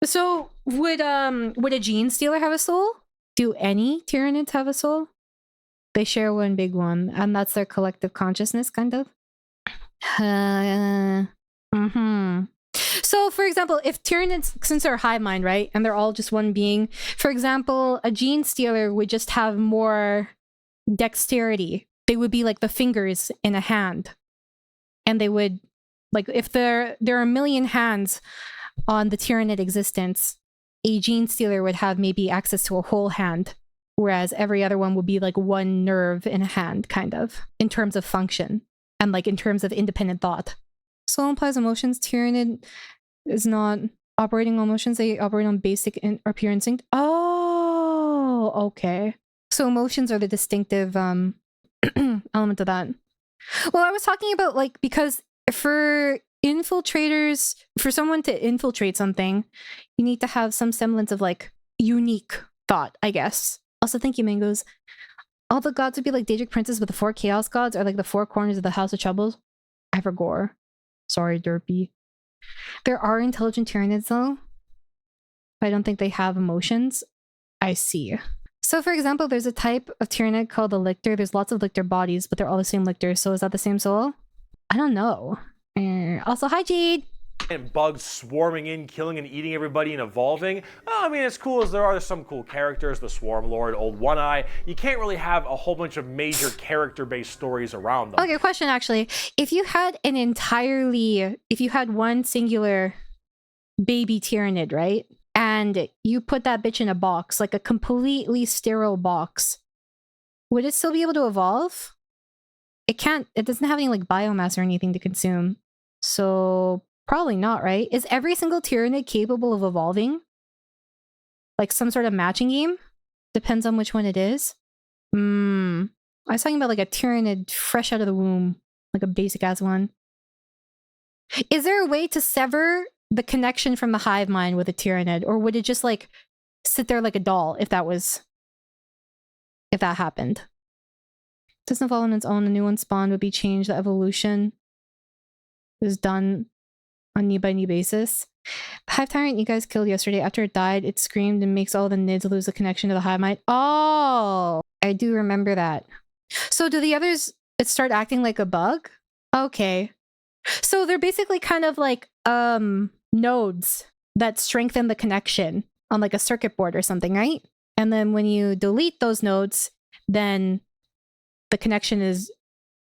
So would a gene stealer have a soul? Do any Tyranids have a soul? They share one big one, and that's their collective consciousness, kind of. So, for example, if Tyranids, since they're hive mind, right, and they're all just one being, for example, a gene stealer would just have more dexterity. They would be like the fingers in a hand, and they would, like, if there are a million hands on the Tyranid existence, a gene stealer would have maybe access to a whole hand, whereas every other one would be like one nerve in a hand, kind of, in terms of function and like in terms of independent thought. Soul implies emotions. Tyranid is not operating on emotions. They operate on basic or pure instinct. Oh, okay. So emotions are the distinctive element of that. Well, I was talking about, like, because for infiltrators, for someone to infiltrate something, you need to have some semblance of like unique thought, I guess. Also, thank you, Mangoes. All the gods would be like Daedric princes, but the 4 chaos gods are like the 4 corners of the House of Troubles. I forgot. Sorry, Derpy. There are intelligent Tyranids though, but I don't think they have emotions. I see. So for example, there's a type of Tyranid called a lictor. There's lots of lictor bodies, but they're all the same lictor. So is that the same soul? I don't know. Also, hi Jade! And bugs swarming in, killing and eating everybody and evolving. Oh, I mean, as cool as there are, there's some cool characters, the Swarm Lord, Old One Eye. You can't really have a whole bunch of major character-based stories around them. Okay, question actually. If you had one singular baby Tyranid, right? And you put that bitch in a box, like a completely sterile box, would it still be able to evolve? It doesn't have any like biomass or anything to consume. So probably not, right? Is every single Tyranid capable of evolving? Like some sort of matching game? Depends on which one it is. I was talking about like a Tyranid fresh out of the womb, like a basic ass one. Is there a way to sever the connection from the hive mind with a Tyranid, or would it just like sit there like a doll if that happened? It doesn't evolve on its own. A new one spawned would be changed. The evolution is done on knee-by-knee basis. The hive tyrant you guys killed yesterday, after it died, it screamed and makes all the nids lose the connection to the hive mind. Oh, I do remember that. So do the others start acting like a bug? Okay. So they're basically kind of like nodes that strengthen the connection on like a circuit board or something, right? And then when you delete those nodes, then the connection is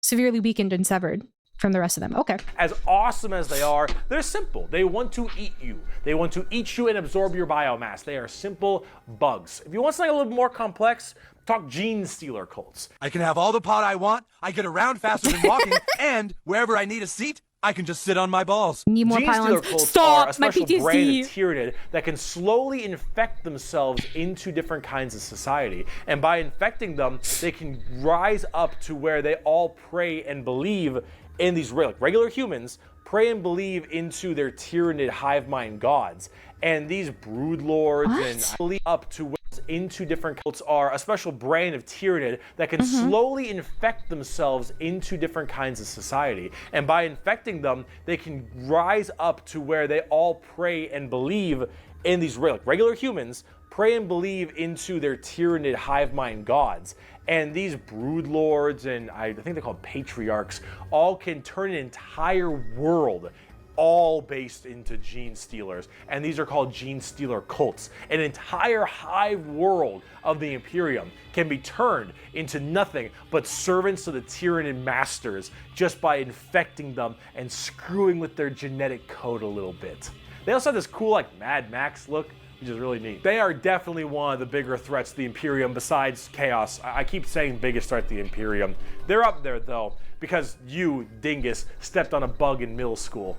severely weakened and severed from the rest of them. Okay. As awesome as they are, they're simple. They want to eat you. They want to eat you and absorb your biomass. They are simple bugs. If you want something a little bit more complex, talk gene stealer cults. I can have all the pot I want, I get around faster than walking, and wherever I need a seat, I can just sit on my balls. Need more Gene stealer pylons. cults Stop! are a My special PTSD! brand of Tyranid that can slowly infect themselves into different kinds of society. And by infecting them, they can rise up to where they all pray and believe in these regular humans, pray and believe into their Tyranid hive mind gods. And these brood lords and believe up to into different cults are a special brand of Tyranid that can slowly infect themselves into different kinds of society. And by infecting them, they can rise up to where they all pray and believe in these regular humans, pray and believe into their Tyranid hive mind gods. And these brood lords and I think they're called patriarchs all can turn an entire world all based into gene stealers, and these are called gene stealer cults. An entire hive world of the Imperium can be turned into nothing but servants of the Tyranid masters just by infecting them and screwing with their genetic code a little bit. They also have this cool like Mad Max look, which is really neat. They are definitely one of the bigger threats to the Imperium besides Chaos. I keep saying biggest threat to the Imperium. They're up there though, because you, dingus, stepped on a bug in middle school.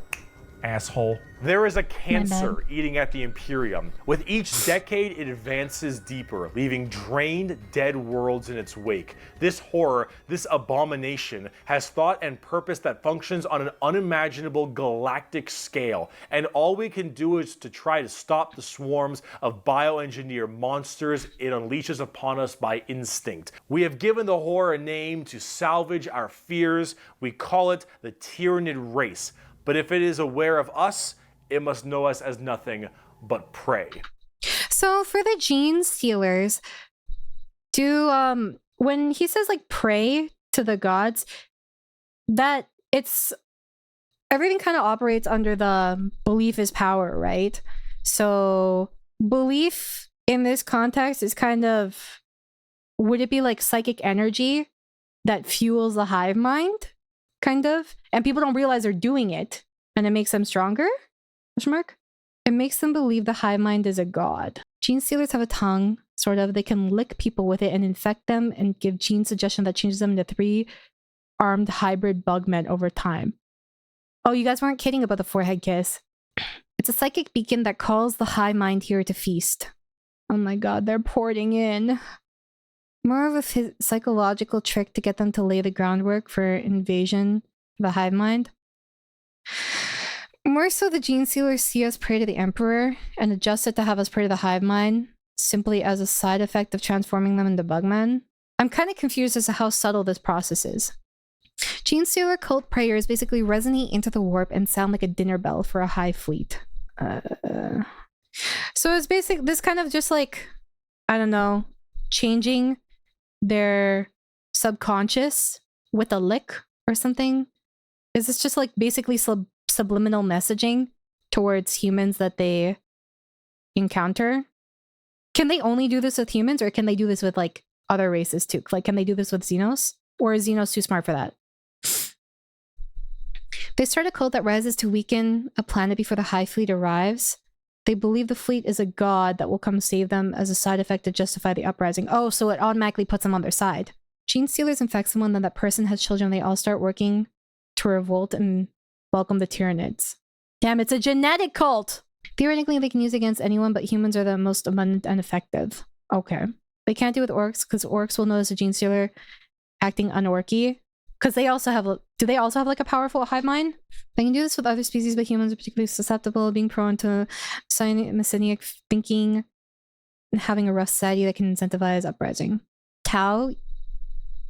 asshole. There is a cancer eating at the Imperium. With each decade, it advances deeper, leaving drained, dead worlds in its wake. This horror, this abomination, has thought and purpose that functions on an unimaginable galactic scale, and all we can do is to try to stop the swarms of bioengineered monsters it unleashes upon us by instinct. We have given the horror a name to salvage our fears. We call it the Tyranid race. But if it is aware of us, it must know us as nothing but prey. So for the gene stealers, when he says like pray to the gods, that it's everything kind of operates under the belief is power, right? So belief in this context is kind of, would it be like psychic energy that fuels the hive mind? Kind of, and people don't realize they're doing it, and it makes them stronger? Question mark? It makes them believe the hive mind is a god. Gene stealers have a tongue, sort of. They can lick people with it and infect them and give gene suggestion that changes them into 3-armed hybrid bugmen over time. Oh, you guys weren't kidding about the forehead kiss. It's a psychic beacon that calls the hive mind here to feast. Oh my god, they're porting in. More of a psychological trick to get them to lay the groundwork for invasion of the hive mind. More so, the gene stealers see us pray to the Emperor and adjust it to have us pray to the hive mind, simply as a side effect of transforming them into bugmen. I'm kind of confused as to how subtle this process is. Gene stealer cult prayers basically resonate into the warp and sound like a dinner bell for a hive fleet. So it's basic. This kind of just like, I don't know, changing their subconscious with a lick or something. Is this just like basically subliminal messaging towards humans that they encounter? Can they only do this with humans, or can they do this with like other races too? Like, can they do this with Xenos, or is Xenos too smart for that? They start a cult that rises to weaken a planet before the Hive Fleet arrives. They believe the fleet is a god that will come save them as a side effect to justify the uprising. Oh, so it automatically puts them on their side. Gene stealers infect someone, then that person has children. They all start working to revolt and welcome the Tyranids. Damn, it's a genetic cult! Theoretically, they can use against anyone, but humans are the most abundant and effective. Okay. They can't do it with orcs, because orcs will notice a gene stealer acting unorky. Because they also have... Do they also have like a powerful hive mind? They can do this with other species, but humans are particularly susceptible, being prone to messianic thinking and having a rough society that can incentivize uprising. Tau?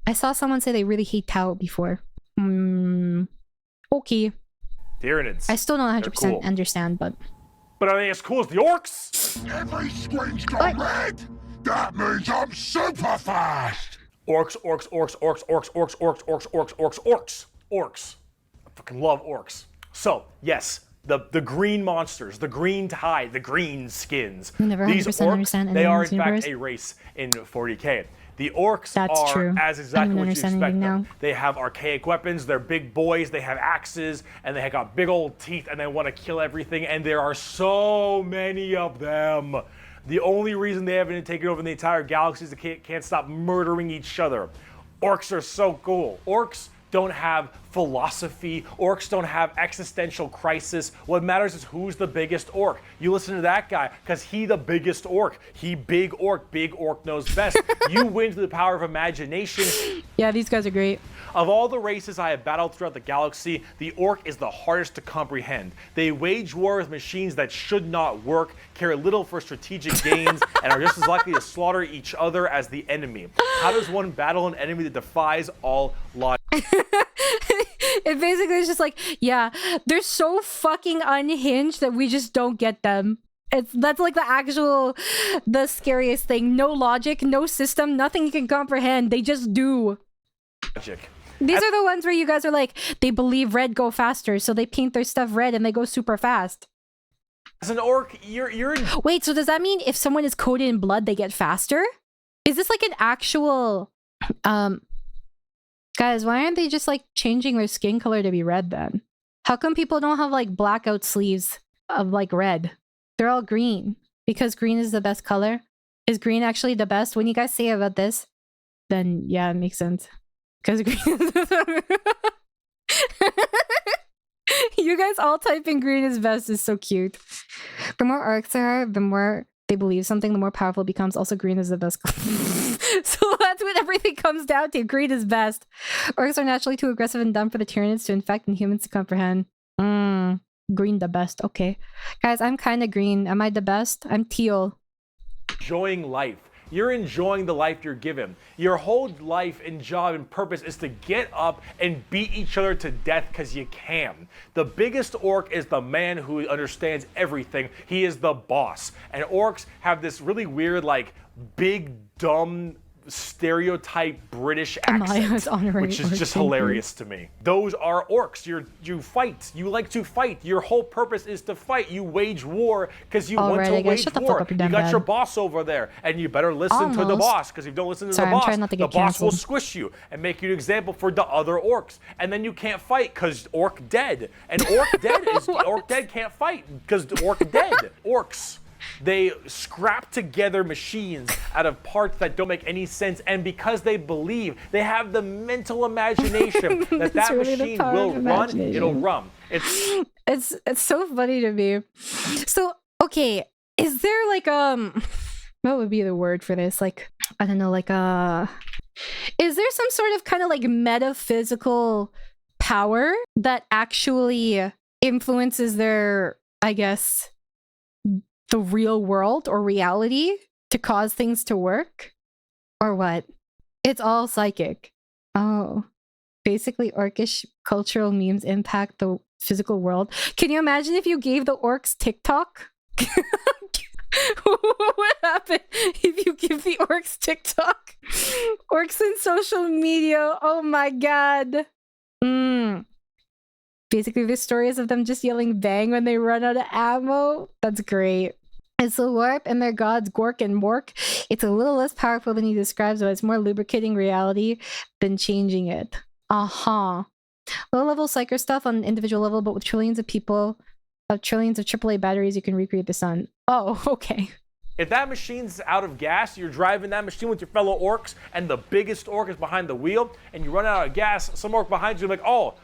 I saw someone say they really hate Tau before. Okay. Tyranids. I still don't 100% cool. understand, but... But are they as cool as the orcs? Every screen's gone red! That means I'm super fast! Orcs, orcs, orcs, orcs, orcs, orcs, orcs, orcs, orcs, orcs, orcs, orcs. I fucking love orcs. So, yes, the green monsters, the green tide, the green skins. You never 100% understand they are in this universe. fact a race in 40k. The orcs That's are true. as exactly what you expect them. Now. They have archaic weapons, they're big boys, they have axes, and they have got big old teeth, and they want to kill everything, and there are so many of them. The only reason they haven't taken over the entire galaxy is they can't stop murdering each other. Orcs are so cool. Orcs don't have philosophy. Orcs don't have existential crisis. What matters is who's the biggest orc. You listen to that guy, because he the biggest orc. He big orc knows best. You win through the power of imagination. Yeah, these guys are great. Of all the races I have battled throughout the galaxy, the orc is the hardest to comprehend. They wage war with machines that should not work, care little for strategic gains, and are just as likely to slaughter each other as the enemy. How does one battle an enemy that defies all logic? It basically is just like, yeah, they're so fucking unhinged that we just don't get them. That's like the scariest thing. No logic, no system, nothing you can comprehend. They just do. These are the ones where you guys are like, they believe red go faster, so they paint their stuff red and they go super fast. As an orc, you're in... Wait, so does that mean if someone is coated in blood, they get faster? Is this like an actual... Guys, why aren't they just like changing their skin color to be red then? How come people don't have like blackout sleeves of like red? They're all green because green is the best color. Is green actually the best? When you guys say about this, then yeah, it makes sense. Because green is You guys all typing green is best is so cute. The more orcs there are, the more they believe something, the more powerful it becomes. Also, green is the best. So that's what everything comes down to. Green is best. Orcs are naturally too aggressive and dumb for the Tyranids to infect and humans to comprehend. Green the best. Okay. Guys, I'm kind of green. Am I the best? I'm teal. Enjoying life. You're enjoying the life you're given. Your whole life and job and purpose is to get up and beat each other to death because you can. The biggest orc is the man who understands everything. He is the boss. And orcs have this really weird, like, big, dumb, stereotype British Amaya's accent, honorary which is orc, just thank you. hilarious to me. Those are orcs. You fight. You like to fight. Your whole purpose is to fight. You wage war because you want Alright, to I guess wage shut the fuck war. up, you You damn got bad. your boss over there, and you better listen to the Almost. boss, because if you don't listen to Sorry, the I'm boss, trying not to the get boss will canceled. squish you and make you an example for the other orcs, and then you can't fight because orc dead. And orc dead is orc dead can't fight because orc dead. Orcs. They scrap together machines out of parts that don't make any sense, and because they believe, they have the mental imagination that That's really the machine power will of run, imagination. it'll run. It's so funny to me. So, okay, is there like what would be the word for this? Like, I don't know, like is there some sort of kind of like metaphysical power that actually influences their, I guess, the real world or reality to cause things to work? Or what? It's all psychic. Oh. Basically, orcish cultural memes impact the physical world. Can you imagine if you gave the orcs TikTok? What would happen if you give the orcs TikTok? Orcs in social media. Oh my god. Basically, the stories of them just yelling bang when they run out of ammo. That's great. It's the warp and their gods Gork and Mork. It's a little less powerful than he describes, but it's more lubricating reality than changing it. Low level psyker stuff on an individual level, but with trillions of people, trillions of AAA batteries, you can recreate the sun. Oh, okay. If that machine's out of gas, you're driving that machine with your fellow orcs, and the biggest orc is behind the wheel, and you run out of gas, some orc behind you is like, oh,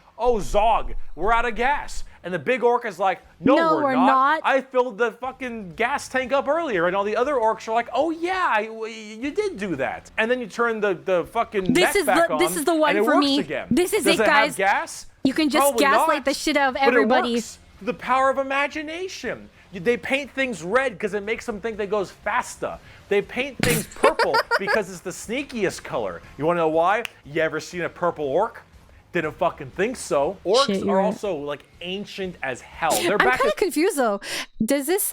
Zog, we're out of gas. And the big orc is like, no, we're not. I filled the fucking gas tank up earlier. And all the other orcs are like, oh yeah, you did do that. And then you turn the fucking mech back on, this is the one and it for works me. again. This is Does it, it guys. have gas? You can just Probably gaslight not, the shit out of but it everybody. works. The power of imagination. They paint things red because it makes them think they goes faster. They paint things purple because it's the sneakiest color. You want to know why? You ever seen a purple orc? Didn't fucking think so. Orcs Shit, are you're right. also like ancient as hell. They're I'm back kind of confused though. Does this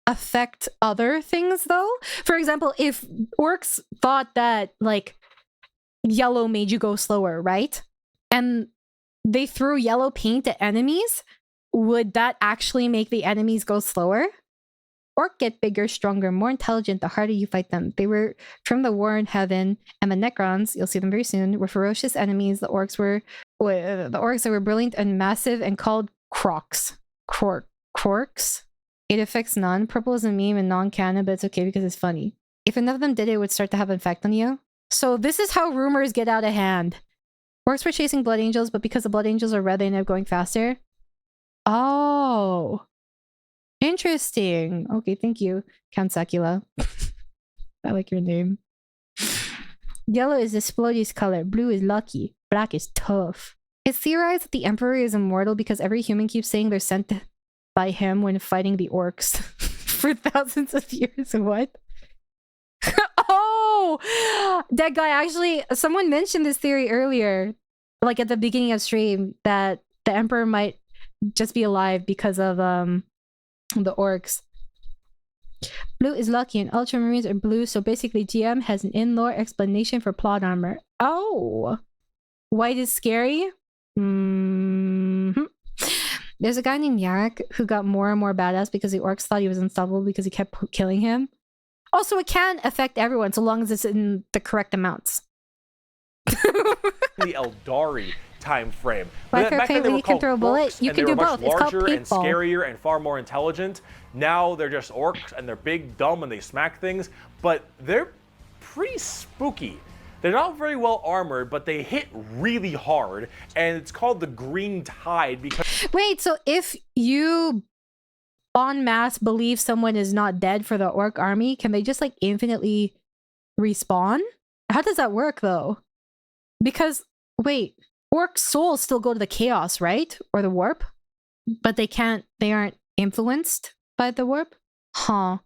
affect other things though? For example, if orcs thought that like yellow made you go slower, right? And they threw yellow paint at enemies, would that actually make the enemies go slower? Orc get bigger, stronger, more intelligent the harder you fight them. They were from the war in heaven, and the Necrons, you'll see them very soon, were ferocious enemies. The orcs that were brilliant and massive and called crocs. Quarks? It affects none. Purple is a meme and non-canon, but it's okay because it's funny. If enough of them did, it would start to have an effect on you. So this is how rumors get out of hand. Orcs were chasing blood angels, but because the blood angels are red, they ended up going faster. Oh. Interesting. Okay, thank you, Count Sakula. I like your name. Yellow is the splodiest color. Blue is lucky. Black is tough. It's theorized that the Emperor is immortal because every human keeps saying they're sent by him when fighting the orcs for thousands of years. What? Oh! That guy actually... Someone mentioned this theory earlier, like at the beginning of stream, that the Emperor might just be alive because of the orcs. Blue is lucky and ultramarines are blue, so basically GM has an in-lore explanation for plot armor. Oh! White is scary? There's a guy named Yarek who got more and more badass because the orcs thought he was unstoppable because he kept killing him. Also, it can affect everyone so long as it's in the correct amounts. the Aeldari time frame. Like Back then they were you can called throw a bullet, orcs, you and can they do were both. much It's called larger and paintball. scarier and far more intelligent. Now they're just orcs and they're big, dumb, and they smack things, but they're pretty spooky. They're not very well armored, but they hit really hard, and it's called the Green Tide because Wait, so if you en masse believe someone is not dead for the orc army, can they just like infinitely respawn? How does that work though? Because wait, orc souls still go to the chaos, right? Or the warp? But they aren't influenced by the warp? Huh.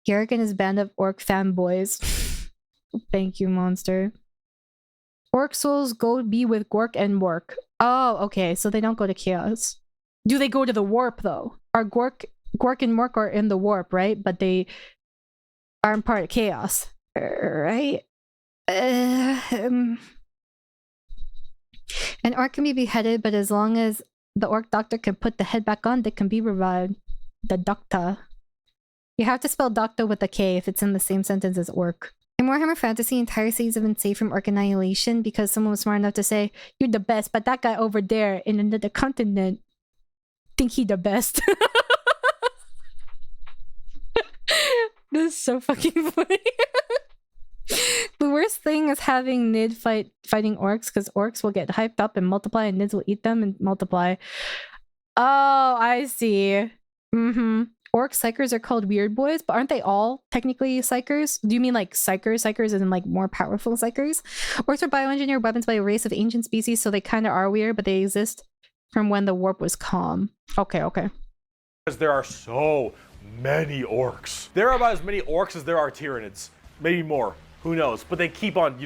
Garrick and his band of orc fanboys. Thank you, monster. Orc souls go be with Gork and Mork. Oh, okay, so they don't go to chaos. Do they go to the warp though? Are Gork and Mork are in the warp, right? But they aren't part of chaos, right? An orc can be beheaded, but as long as the orc doctor can put the head back on, they can be revived. The doctor. You have to spell doctor with a K if it's in the same sentence as orc. In Warhammer Fantasy, entire cities have been saved from orc annihilation because someone was smart enough to say, "You're the best, but that guy over there in another continent think he the best." This is so fucking funny. The worst thing is having Nid fighting orcs, because orcs will get hyped up and multiply, and Nids will eat them and multiply. Oh, I see. Orc psychers are called weird boys, but aren't they all technically psychers? Do you mean like psychers as in like more powerful psychers? Orcs are bioengineered weapons by a race of ancient species, so they kind of are weird, but they exist from when the warp was calm. Okay. because there are so many orcs. There are about as many orcs as there are Tyranids. Maybe more. Who knows? But they keep on,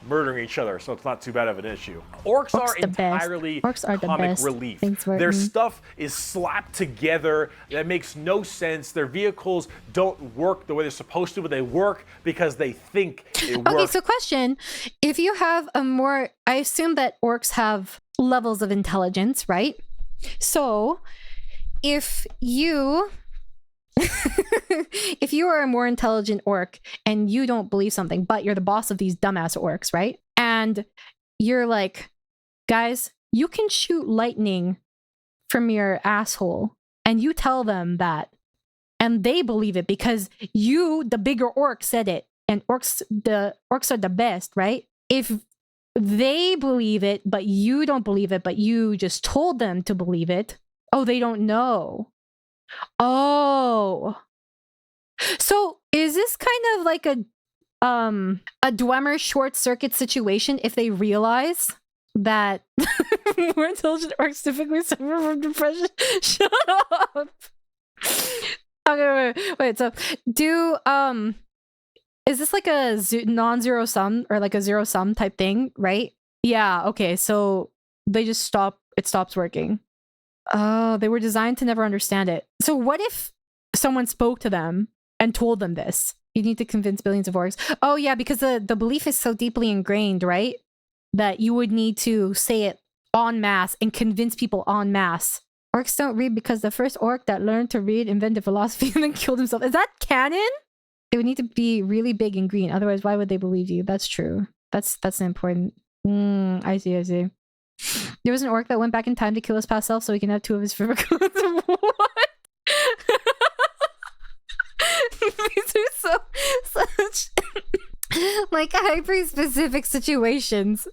murdering each other, so it's not too bad of an issue. Orcs are entirely comic relief. Their stuff is slapped together. That makes no sense. Their vehicles don't work the way they're supposed to, but they work because they think it works. Okay, so question. If you have I assume that orcs have levels of intelligence, right? So, if you... if you are a more intelligent orc and you don't believe something, but you're the boss of these dumbass orcs, right? And you're like, guys, you can shoot lightning from your asshole, and you tell them that, and they believe it because you, the bigger orc, said it, and the orcs are the best, right? If they believe it, but you don't believe it, but you just told them to believe it, oh, they don't know. Oh, so is this kind of like a Dwemer short circuit situation if they realize that more intelligent orcs typically suffer from depression? Shut up. Okay, wait. So is this like a non-zero sum or like a zero sum type thing, right? Yeah. Okay. So they just stop. It stops working. Oh, they were designed to never understand it. So what if someone spoke to them and told them this? You need to convince billions of orcs. Oh yeah, because the belief is so deeply ingrained, right? That you would need to say it en masse and convince people en masse. Orcs don't read because the first orc that learned to read invented philosophy and then killed himself. Is that canon? It would need to be really big and green. Otherwise, why would they believe you? That's true. That's important. I see. There was an orc that went back in time to kill his past self so he can have two of his favorite clothes. What? These are such like hyper-specific situations.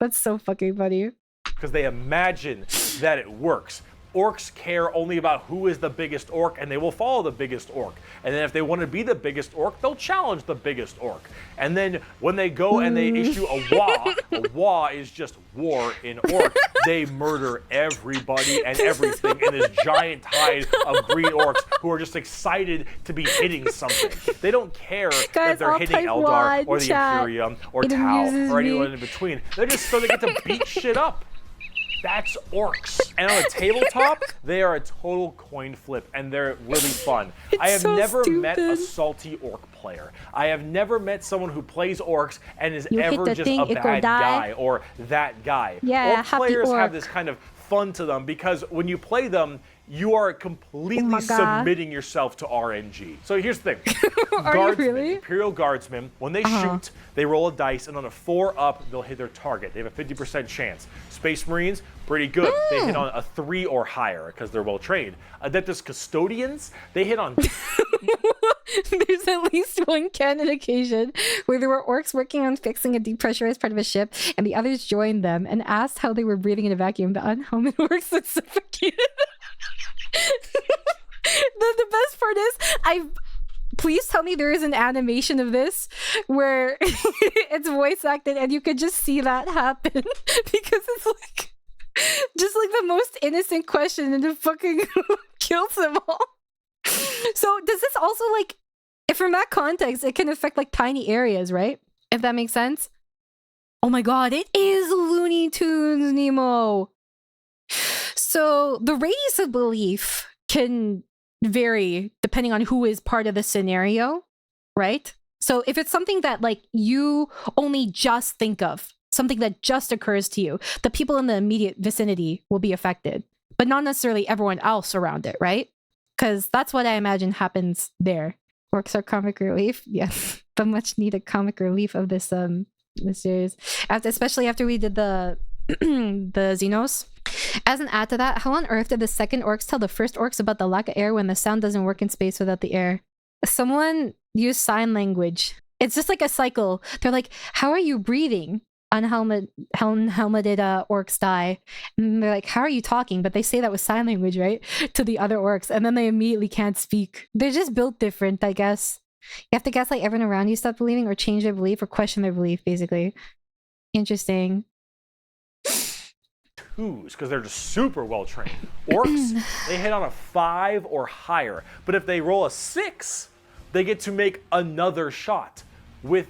That's so fucking funny. Because they imagine that it works. Orcs care only about who is the biggest orc, and they will follow the biggest orc. And then if they want to be the biggest orc, they'll challenge the biggest orc. And then when they go and they issue a waaagh is just war in orc. They murder everybody and everything in this giant tide of green orcs who are just excited to be hitting something. They don't care that they're hitting Eldar or the Imperium or Tau or anyone in between. They're just so they get to beat shit up. That's orcs. And on a tabletop, they are a total coin flip, and they're really fun. I have never met a salty orc player. I have never met someone who plays orcs and is ever just a bad guy or that guy. Yeah, orc players have this kind of fun to them because when you play them, you are completely submitting yourself to RNG. So here's the thing. Guardsmen, Imperial Guardsmen, when they shoot, they roll a dice, and on a 4-up, they'll hit their target. They have a 50% chance. Space Marines, pretty good. They hit on a 3 or higher because they're well trained. Adeptus Custodians, they hit on There's at least one canon occasion where there were orcs working on fixing a depressurized part of a ship, and the others joined them and asked how they were breathing in a vacuum. The unhelmeted orcs that suffocated. The best part is, please tell me there is an animation of this where it's voice acted and you could just see that happen, because it's like just like the most innocent question and it fucking kills them all. So does this also, like, if from that context, it can affect like tiny areas, right? If that makes sense. Oh my god, it is Looney Tunes, Nemo. So the radius of belief can vary depending on who is part of the scenario, right? So if it's something that like you only just think of, something that just occurs to you, the people in the immediate vicinity will be affected, but not necessarily everyone else around it, right? Because that's what I imagine happens there. Orcs are comic relief, yes, the much needed comic relief of this series, especially after we did the the Xenos. As an add to that, how on earth did the second orcs tell the first orcs about the lack of air when the sound doesn't work in space without the air? Someone used sign language. It's just like a cycle. They're like, how are you breathing? Unhelmeted orcs die. And they're like, how are you talking? But they say that with sign language, right? To the other orcs. And then they immediately can't speak. They're just built different, I guess. You have to guess like everyone around you stop believing or change their belief or question their belief, basically. Interesting. Because they're just super well trained. Orcs, they hit on a 5 or higher, but if they roll a 6, they get to make another shot with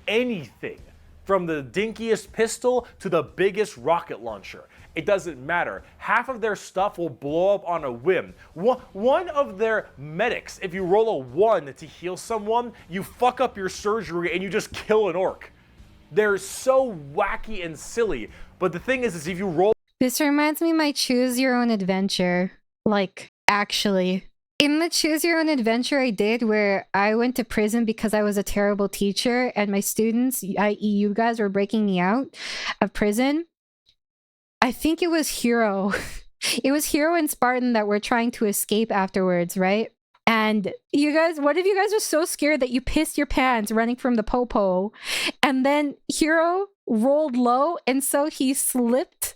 anything, from the dinkiest pistol to the biggest rocket launcher. It doesn't matter. Half of their stuff will blow up on a whim. One of their medics, if you roll a 1 to heal someone, you fuck up your surgery and you just kill an orc. They're so wacky and silly. But the thing is if you roll... This reminds me of my choose your own adventure. Like, actually. In the choose your own adventure I did where I went to prison because I was a terrible teacher and my students, i.e. you guys, were breaking me out of prison. I think it was Hero. It was Hero and Spartan that were trying to escape afterwards, right? And you guys, one of you guys was so scared that you pissed your pants running from the popo. And then Hero rolled low and so he slipped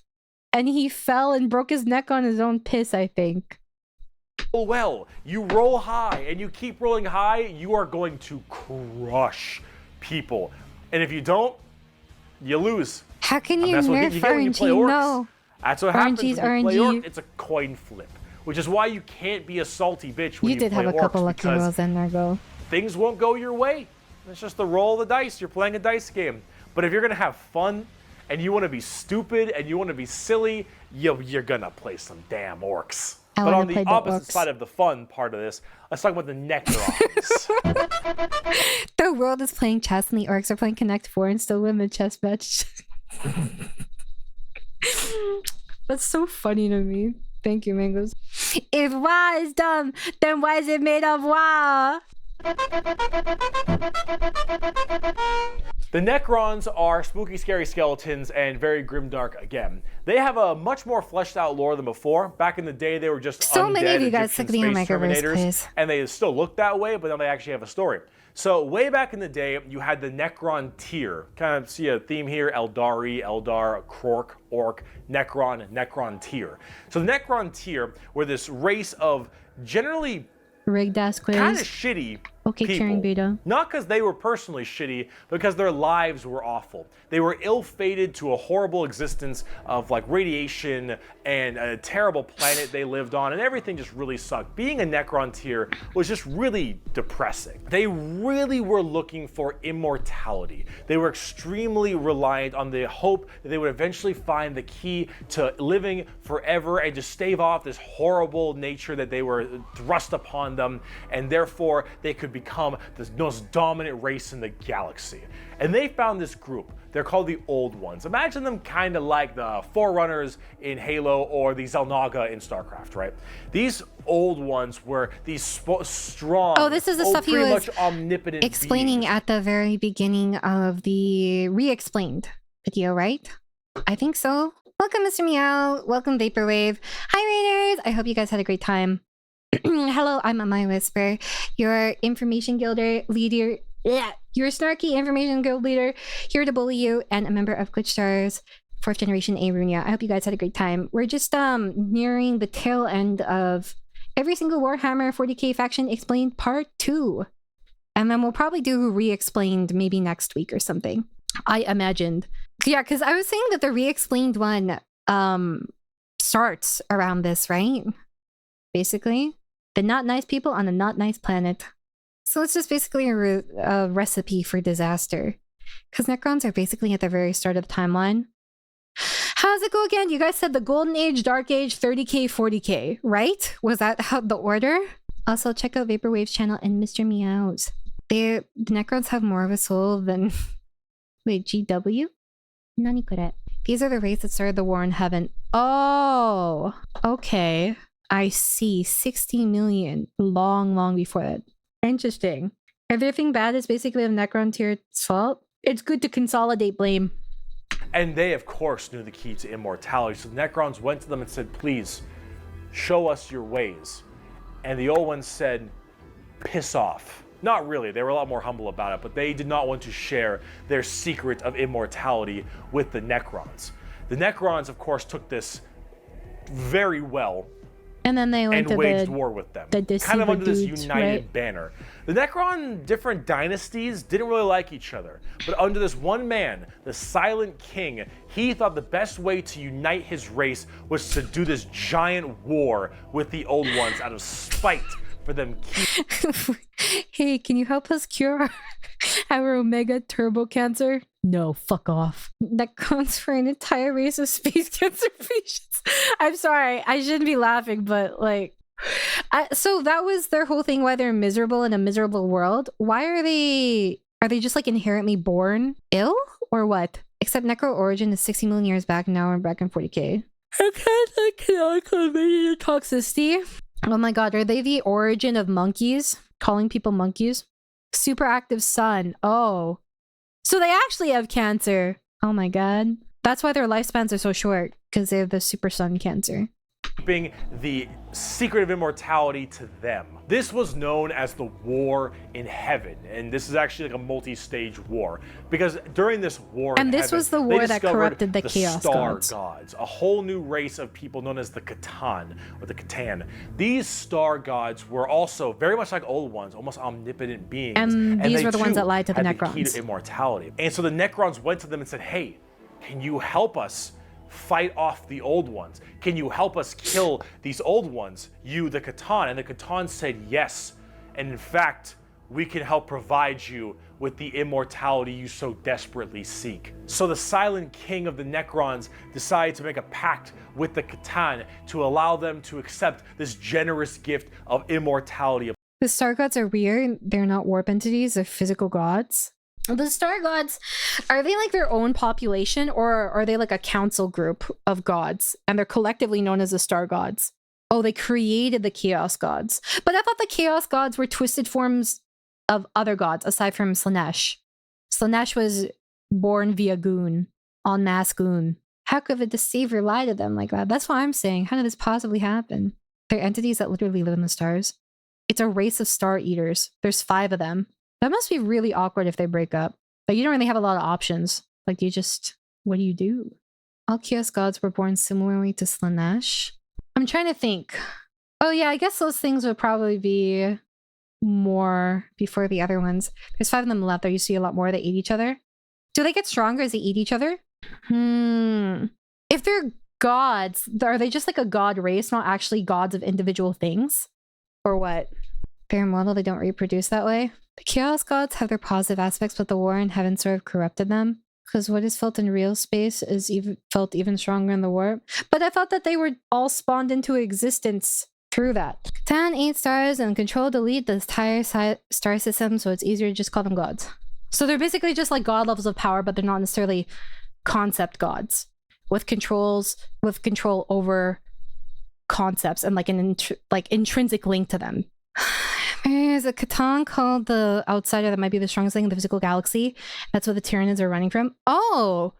and he fell and broke his neck on his own piss, I think. Well, you roll high and you keep rolling high, you are going to crush people. And if you don't, you lose. How can you that's what nerf you get when you play RNG? orcs. No. That's what happens when you play RNG. orc. It's a coin flip, which is why you can't be a salty bitch when You you did play have a orcs, couple lucky because rolls in there, go. things won't go your way. It's just the roll of the dice. You're playing a dice game. But if you're gonna have fun and you want to be stupid and you want to be silly, you're gonna play some damn orcs. But on the opposite side of the fun part of this, let's talk about the Necrons. The world is playing chess and the orcs are playing Connect 4 and still win the chess match. That's so funny to me. Thank you, Mangoes. If WoW is dumb, then why is it made of WoW? The Necrons are spooky, scary skeletons and very grimdark again. They have a much more fleshed out lore than before. Back in the day, they were just so undead many of you guys Egyptian took the space Terminators, please. and they still look that way, but now they actually have a story. So way back in the day, you had the Necron tier. Kind of see a theme here: Aeldari, Eldar, Krork, Ork, Necron, Necron tier. So the Necron tier were this race of generally rigged ass quiz. kind of shitty okay, people. Karen Beta. Not because they were personally shitty, because their lives were awful. They were ill-fated to a horrible existence of like radiation and a terrible planet they lived on, and everything just really sucked. Being a Necron tier was just really depressing. They really were looking for immortality. They were extremely reliant on the hope that they would eventually find the key to living forever and just stave off this horrible nature that they were thrust upon them, and therefore they could become the most dominant race in the galaxy. And they found this group. They're called the Old Ones. Imagine them kind of like the Forerunners in Halo or the Xel'Naga in StarCraft, right? These Old Ones were these strong, oh, this is the stuff he pretty was much omnipotent explaining beings. at the very beginning of the re-explained video, right? I think so. Welcome, Mr. Meow. Welcome, Vaporwave. Hi, Raiders. I hope you guys had a great time. Hello, I'm Amaya Whisper, your information guilder leader. Yeah, your snarky information guild leader, here to bully you, and a member of Glitchstar's 4th generation Aerunia. I hope you guys had a great time. We're just nearing the tail end of every single Warhammer 40k faction explained part 2. And then we'll probably do re-explained maybe next week or something. I imagined. Yeah, because I was saying that the re-explained one starts around this, right? Basically. The not nice people on a not nice planet. So it's just basically a recipe for disaster. Because Necrons are basically at the very start of the timeline. How does it go again? You guys said the Golden Age, Dark Age, 30k, 40k, right? Was that how the order? Also, check out Vaporwave's channel and Mr. Meows. The Necrons have more of a soul than... Wait, GW? Nani kore? These are the race that started the war in heaven. Oh! Okay. I see. 60 million. Long before that. Interesting. Everything bad is basically the Necron tier's fault. It's good to consolidate blame. And they, of course, knew the key to immortality. So the Necrons went to them and said, please, show us your ways. And the old ones said, piss off. Not really. They were a lot more humble about it, but they did not want to share their secret of immortality with the Necrons. The Necrons, of course, took this very well. And then they went and to waged war with them, kind of under this dudes, united right? banner. The Necron different dynasties didn't really like each other, but under this one man, the Silent King, he thought the best way to unite his race was to do this giant war with the old ones out of spite for them Hey, can you help us cure our Omega turbo cancer? No, fuck off. That counts for an entire race of space cancer patients. I'm sorry, I shouldn't be laughing, but like... so that was their whole thing, why they're miserable in a miserable world. Why are they... Are they just like inherently born ill? Or what? Except Necro origin is 60 million years back, and now we're back in 40k. I can't canonical toxicity. Oh my god, are they the origin of monkeys? Calling people monkeys? Superactive sun. Oh. So they actually have cancer. Oh my god. That's why their lifespans are so short, because they have the super sun cancer. Keeping the secret of immortality to them. This was known as the War in Heaven, and this is actually like a multi-stage war, because during this war and this was the war that corrupted the Chaos Star Gods. Gods, a whole new race of people known as the Catan, or the Catan. These Star Gods were also very much like old ones, almost omnipotent beings. And these they were the ones too that lied to the had Necrons. The key to immortality. And so the Necrons went to them and said, hey, can you help us fight off the old ones? Can you help us kill these old ones, you, the Catan? And the Catan said yes. And in fact, we can help provide you with the immortality you so desperately seek. So the Silent King of the Necrons decided to make a pact with the Catan to allow them to accept this generous gift of immortality. The Star Gods are weird. They're not warp entities, they're physical gods. The Star Gods, are they like their own population, or are they like a council group of gods and they're collectively known as the Star Gods? Oh, they created the Chaos Gods. But I thought the Chaos Gods were twisted forms of other gods aside from Slaanesh. Slaanesh was born via Goon, en masse Goon. How could a deceiver lie to them like that? That's what I'm saying. How did this possibly happen? They're entities that literally live in the stars. It's a race of star eaters. There's 5 of them. That must be really awkward if they break up. But you don't really have a lot of options. Like, you just... What do you do? All Chaos Gods were born similarly to Slaanesh. I'm trying to think. Oh yeah, I guess those things would probably be more before the other ones. There's 5 of them left. There used to be a lot more that eat each other. Do they get stronger as they eat each other? If they're gods, are they just like a god race, not actually gods of individual things? Or what? They're immortal, they don't reproduce that way? The Chaos Gods have their positive aspects, but the war in heaven sort of corrupted them. Because what is felt in real space is felt even stronger in the warp. But I thought that they were all spawned into existence through that. Catan 8 stars and control delete the entire star system, so it's easier to just call them gods. So they're basically just like god levels of power, but they're not necessarily concept gods. With control over concepts and like an intrinsic link to them. There's a Catan called the Outsider that might be the strongest thing in the physical galaxy. That's what the Tyranids are running from. Oh,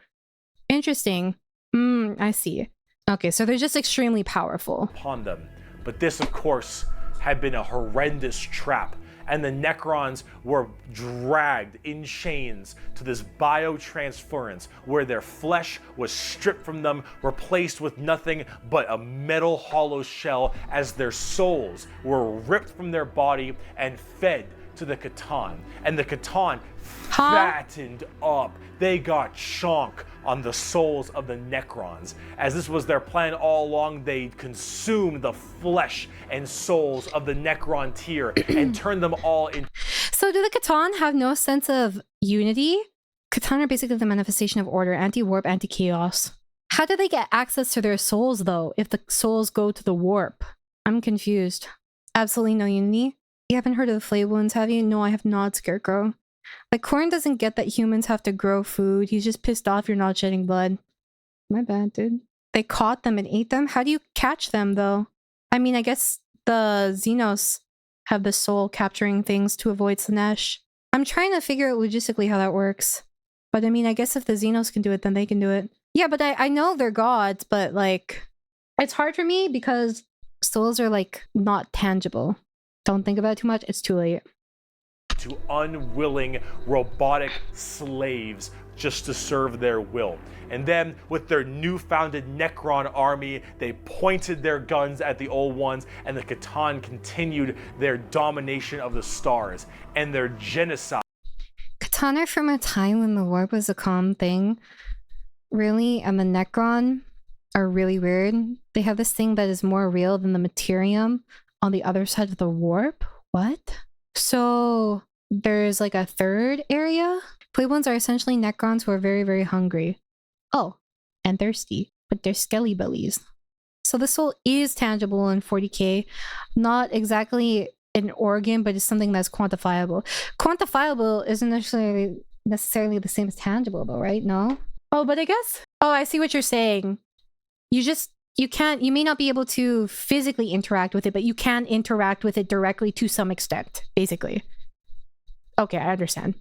interesting. I see. Okay, so they're just extremely powerful. Upon them. But this, of course, had been a horrendous trap, and the Necrons were dragged in chains to this biotransference where their flesh was stripped from them, replaced with nothing but a metal hollow shell, as their souls were ripped from their body and fed to the Catan. And the Catan fattened up. They got chonk on the souls of the Necrons. As this was their plan all along, they consumed the flesh and souls of the Necron tier and turned them all into... So do the Catan have no sense of unity? Catan are basically the manifestation of order, anti-warp, anti-chaos. How do they get access to their souls, though, if the souls go to the warp? I'm confused. Absolutely no unity? You haven't heard of the flay wounds, have you? No, I have not, Scarecrow. Like, Corn doesn't get that humans have to grow food. He's just pissed off you're not shedding blood. My bad, dude. They caught them and ate them? How do you catch them, though? I mean, I guess the Xenos have the soul capturing things to avoid Slanesh. I'm trying to figure out logistically how that works. But I mean, I guess if the Xenos can do it, then they can do it. Yeah, but I know they're gods, but like, it's hard for me because souls are like not tangible. Don't think about it too much, it's too late. To unwilling robotic slaves just to serve their will. And then with their new-founded Necron army, they pointed their guns at the old ones, and the Catan continued their domination of the stars and their genocide. Catan are from a time when the warp was a common thing. Really? And the Necron are really weird. They have this thing that is more real than the Materium on the other side of the warp? What? So there's like a third area? Playbloons are essentially Necrons who are very, very hungry. Oh, and thirsty, but they're skelly bellies. So the soul is tangible in 40k. Not exactly an organ, but it's something that's quantifiable. Quantifiable isn't necessarily the same as tangible though, right? No? Oh, but I guess... Oh, I see what you're saying. You may not be able to physically interact with it, but you can interact with it directly to some extent, basically. Okay, I understand.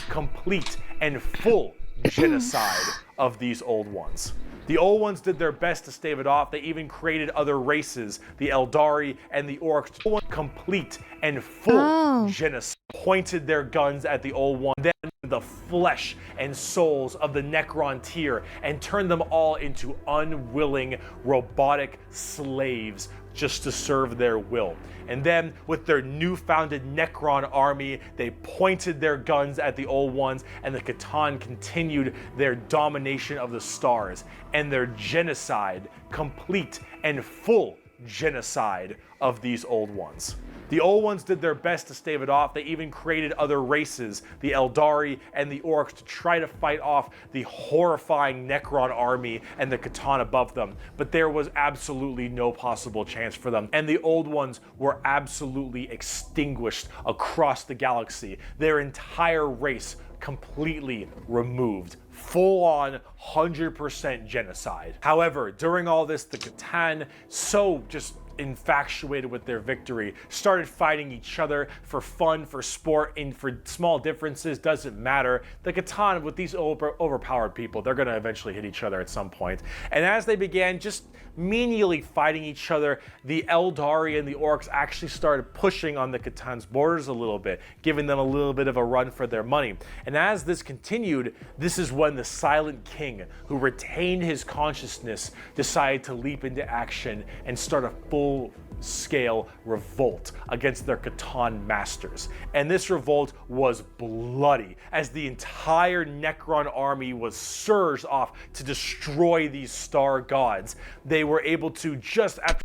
Complete and full genocide of these old ones. The old ones did their best to stave it off. They even created other races, the Aeldari and the Orks, complete and full genocide. Pointed their guns at the old one, then the flesh and souls of the Necron tier, and turned them all into unwilling robotic slaves just to serve their will. And then with their new-founded Necron army, they pointed their guns at the old ones, and the Catan continued their domination of the stars and their genocide, complete and full genocide of these old ones. The old ones did their best to stave it off. They even created other races, the Aeldari and the Orks, to try to fight off the horrifying Necron army and the Catan above them. But there was absolutely no possible chance for them. And the old ones were absolutely extinguished across the galaxy. Their entire race completely removed. Full-on 100% genocide. However, during all this, the Catan, so just infatuated with their victory, started fighting each other for fun, for sport, and for small differences, doesn't matter. The Catan, with these overpowered people, they're going to eventually hit each other at some point. And as they began just menially fighting each other, the Aeldari and the Orks actually started pushing on the Catan's borders a little bit, giving them a little bit of a run for their money. And as this continued, this is when the Silent King, who retained his consciousness, decided to leap into action and start a full-scale revolt against their Catan masters. And this revolt was bloody, as the entire Necron army was surged off to destroy these star gods. They were able to, just after...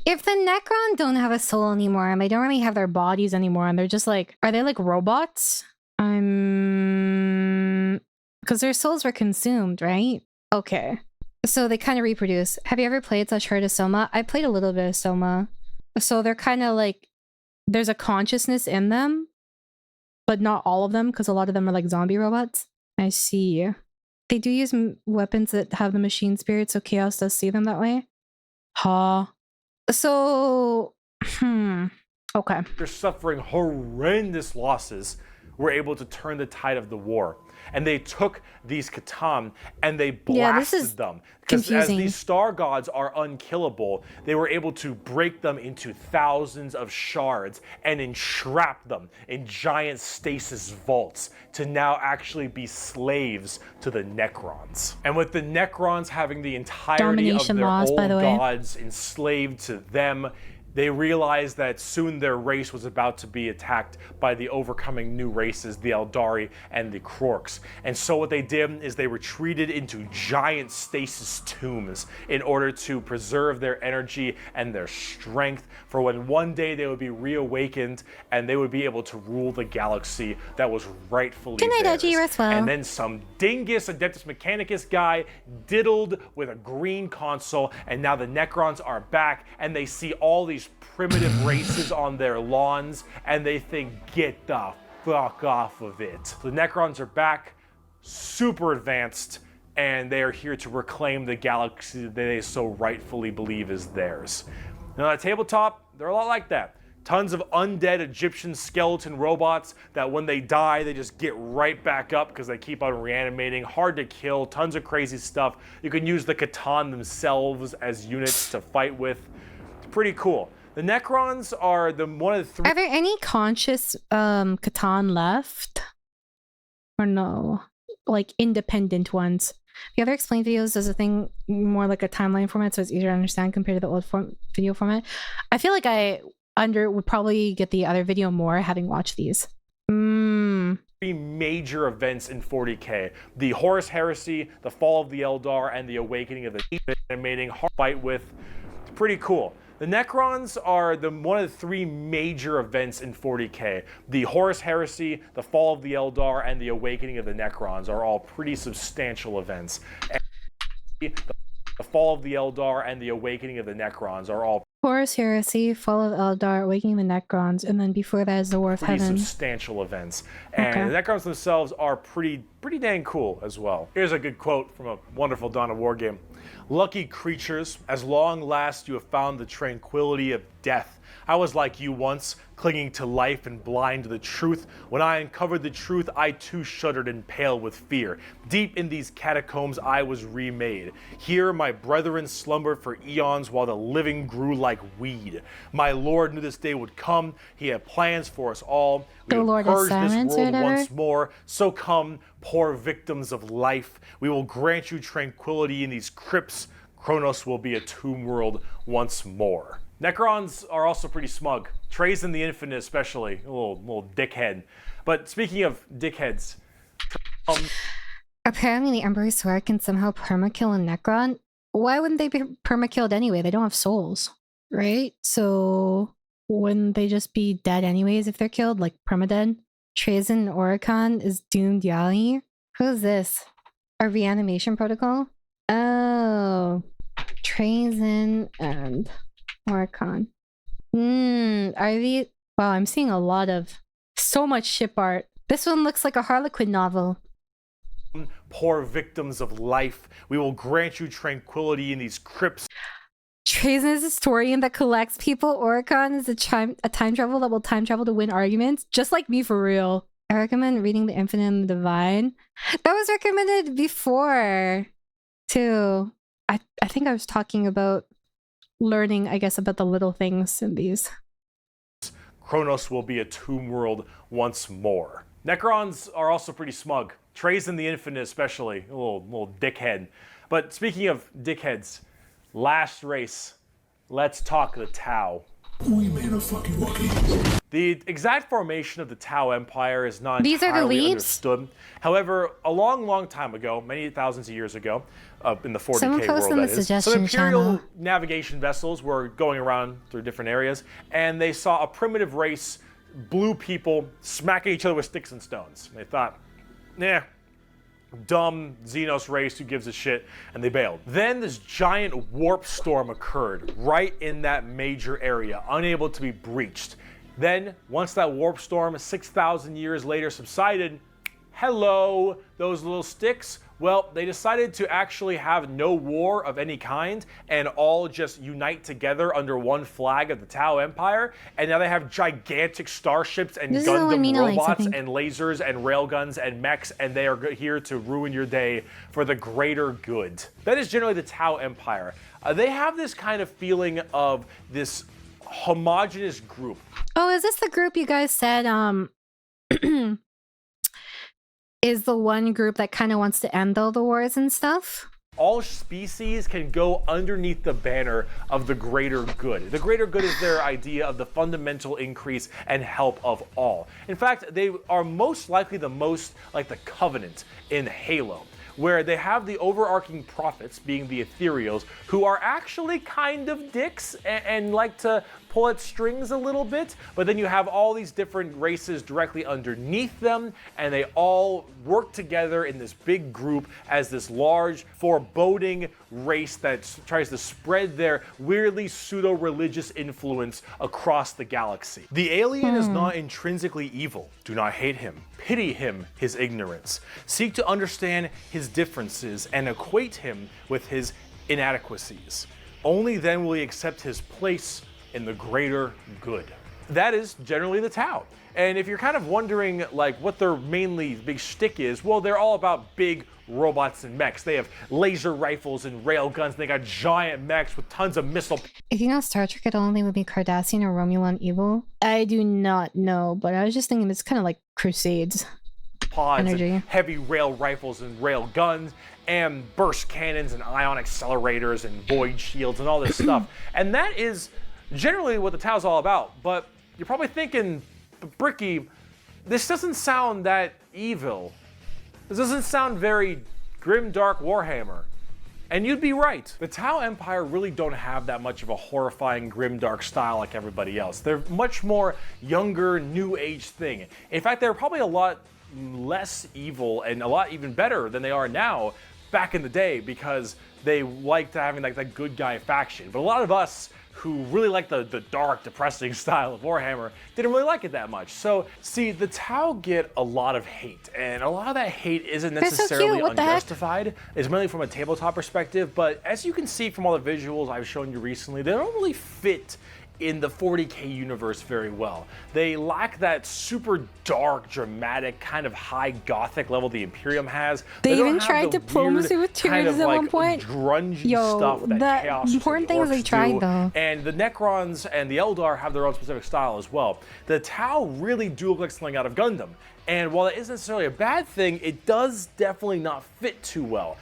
If the Necron don't have a soul anymore, and they don't really have their bodies anymore, and they're just like... Are they like robots? Because their souls were consumed, right? Okay. So they kind of reproduce. Have you ever played / heard of Soma? I played a little bit of Soma. So they're kind of like, there's a consciousness in them, but not all of them, because a lot of them are like zombie robots. I see. They do use weapons that have the machine spirit, so Chaos does see them that way. Huh. So, okay. They're suffering horrendous losses, were able to turn the tide of the war. and they took these Catan and they Yeah, this blasted is them. Because as confusing. these star gods are unkillable, they were able to break them into thousands of shards and entrap them in giant stasis vaults to now actually be slaves to the Necrons. And with the Necrons having the entirety Domination of their laws, old by the way. gods enslaved to them, they realized that soon their race was about to be attacked by the overcoming new races, the Aeldari and the Krorks. And so what they did is they retreated into giant stasis tombs in order to preserve their energy and their strength for when one day they would be reawakened and they would be able to rule the galaxy that was rightfully Good night, theirs. Edgy, rest well. And then some dingus Adeptus Mechanicus guy diddled with a green console, and now the Necrons are back and they see all these primitive races on their lawns and they think, get the fuck off of it. The Necrons are back, super advanced, and they are here to reclaim the galaxy that they so rightfully believe is theirs. Now at tabletop, they're a lot like that. Tons of undead Egyptian skeleton robots that when they die, they just get right back up because they keep on reanimating. Hard to kill, tons of crazy stuff. You can use the Catan themselves as units to fight with. It's pretty cool. The Necrons are one of the three. Are there any conscious Catan left? Or no? Like independent ones? The other explained videos does a thing more like a timeline format, so it's easier to understand compared to the old video format. I feel like I would probably get the other video more having watched these. Three major events in 40k: the Horus Heresy, the Fall of the Eldar, and the Awakening of the animating hard fight with. It's pretty cool. The Necrons are one of the three major events in 40k. The Horus Heresy, the Fall of the Eldar, and the Awakening of the Necrons are all pretty substantial events. And the Fall of the Eldar and the Awakening of the Necrons are all Horus Heresy, Fall of Eldar, Awakening the Necrons, and then before that is the War of pretty Heaven. substantial events. And Okay. the Necrons themselves are pretty dang cool as well. Here's a good quote from a wonderful Dawn of War game. "Lucky creatures, as long last you have found the tranquility of death. I was like you once, clinging to life and blind to the truth. When I uncovered the truth, I too shuddered and paled with fear. Deep in these catacombs I was remade. Here my brethren slumbered for eons while the living grew like weed. My Lord knew this day would come. He had plans for us all. We The would Lord of purge this Silence or world whatever? once more. So come, poor victims of life. We will grant you tranquility in these crypts. Kronos will be a tomb world once more." Necrons are also pretty smug. Trazen the Infinite especially, a little dickhead. But speaking of dickheads, Apparently the Emperor's Sword can somehow permakill a Necron. Why wouldn't they be permakilled anyway? They don't have souls, right? So wouldn't they just be dead anyways if they're killed, like permadead? Trazen Oricon is doomed Yali. Who's this? A reanimation protocol? Oh, Trazen and Oricon. Are these? Wow, I'm seeing so much ship art. This one looks like a Harlequin novel. poor victims of life, we will grant you tranquility in these crypts. Trazen is a historian that collects people. Oricon is a time travel that will time travel to win arguments. Just like me, for real. I recommend reading The Infinite and the Divine. That was recommended before, too. I think I was talking about learning, I guess, about the little things in these. Kronos will be a tomb world once more. Necrons are also pretty smug. Trazen the Infinite especially, a little dickhead. But speaking of dickheads, last race, let's talk the Tau. We made a fucking Wookiee. The exact formation of the Tau Empire is not These are the entirely leaves? understood. However, a long time ago, many thousands of years ago, in the 40k Someone world, post in the that is, some suggestion Imperial channel. navigation vessels were going around through different areas, and they saw a primitive race, blue people, smacking each other with sticks and stones. And they thought, nah, dumb Xenos race, who gives a shit, and they bailed. Then this giant warp storm occurred right in that major area, unable to be breached. Then, once that warp storm 6,000 years later subsided, hello, those little sticks. Well, they decided to actually have no war of any kind and all just unite together under one flag of the Tau Empire. And now they have gigantic starships and Gundam robots and lasers and railguns and mechs, and they are here to ruin your day for the greater good. That is generally the Tau Empire. They have this kind of feeling of this homogenous group. Oh, is this the group you guys said is the one group that kind of wants to end all the wars and stuff? All species can go underneath the banner of the greater good. The greater good is their idea of the fundamental increase and help of all. In fact, they are most likely the most like the Covenant in Halo, where they have the overarching prophets, being the ethereals, who are actually kind of dicks and like to pull at strings a little bit, but then you have all these different races directly underneath them, and they all work together in this big group as this large, foreboding race that tries to spread their weirdly pseudo-religious influence across the galaxy. The alien is not intrinsically evil. Do not hate him. Pity him, his ignorance. Seek to understand his differences and equate him with his inadequacies. Only then will he accept his place in the greater good. That is generally the Tau. And if you're kind of wondering like what their mainly big shtick is, well, they're all about big robots and mechs. They have laser rifles and rail guns. They got giant mechs with tons of missile. If you know Star Trek, it only would be Cardassian or Romulan evil. I do not know, but I was just thinking it's kind of like Crusades. Pods and heavy rail rifles and rail guns and burst cannons and ion accelerators and void shields and all this stuff. And that is generally what the Tau's all about. But you're probably thinking, Bricky, this doesn't sound that evil. This doesn't sound very grim, dark Warhammer. And you'd be right. The Tau Empire really don't have that much of a horrifying, grim, dark style like everybody else. They're much more younger, new age thing. In fact, they're probably a lot less evil and a lot even better than they are now back in the day, because they liked having like that good guy faction. But a lot of us who really like the dark, depressing style of Warhammer didn't really like it that much. So, see, the Tau get a lot of hate, and a lot of that hate isn't necessarily unjustified. It's mainly from a tabletop perspective, but as you can see from all the visuals I've shown you recently, they don't really fit in the 40K universe very well. They lack that super dark, dramatic, kind of high gothic level the Imperium has. They even tried diplomacy with Tyranids at one point. Grungy stuff that Chaos the important thing is they tried though. And the Necrons and the Aeldari have their own specific style as well. The Tau really do look like something out of Gundam. And while it isn't necessarily a bad thing, it does definitely not fit too well.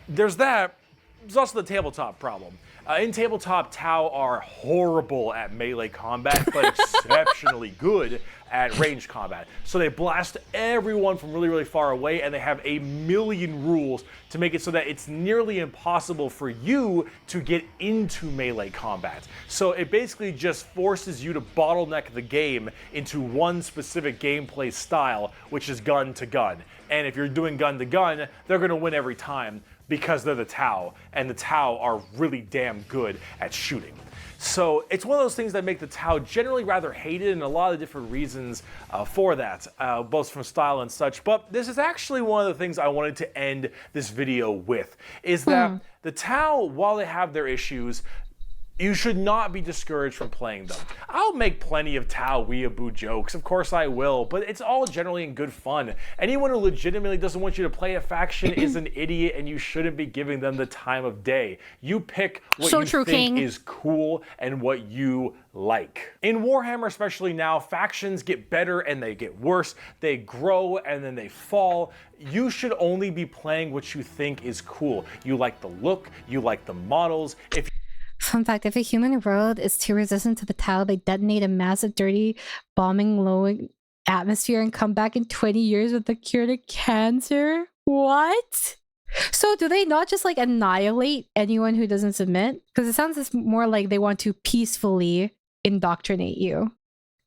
There's that. There's also the tabletop problem. In tabletop, Tau are horrible at melee combat, but exceptionally good at ranged combat. So they blast everyone from really, really far away, and they have a million rules to make it so that it's nearly impossible for you to get into melee combat. So it basically just forces you to bottleneck the game into one specific gameplay style, which is gun to gun. And if you're doing gun to gun, they're gonna win every time, because they're the Tau, and the Tau are really damn good at shooting. So it's one of those things that make the Tau generally rather hated, and a lot of different reasons for that, both from style and such. But this is actually one of the things I wanted to end this video with, is that the Tau, while they have their issues, you should not be discouraged from playing them. I'll make plenty of Tau weeaboo jokes, of course I will, but it's all generally in good fun. Anyone who legitimately doesn't want you to play a faction is an idiot, and you shouldn't be giving them the time of day. You pick what you think is cool and what you like. In Warhammer, especially now, factions get better and they get worse. They grow and then they fall. You should only be playing what you think is cool. You like the look, you like the models. Fun fact, if a human world is too resistant to the Tau, they detonate a massive, dirty, bombing low atmosphere and come back in 20 years with a cure to cancer? What? So do they not just like annihilate anyone who doesn't submit? Because it sounds more like they want to peacefully indoctrinate you.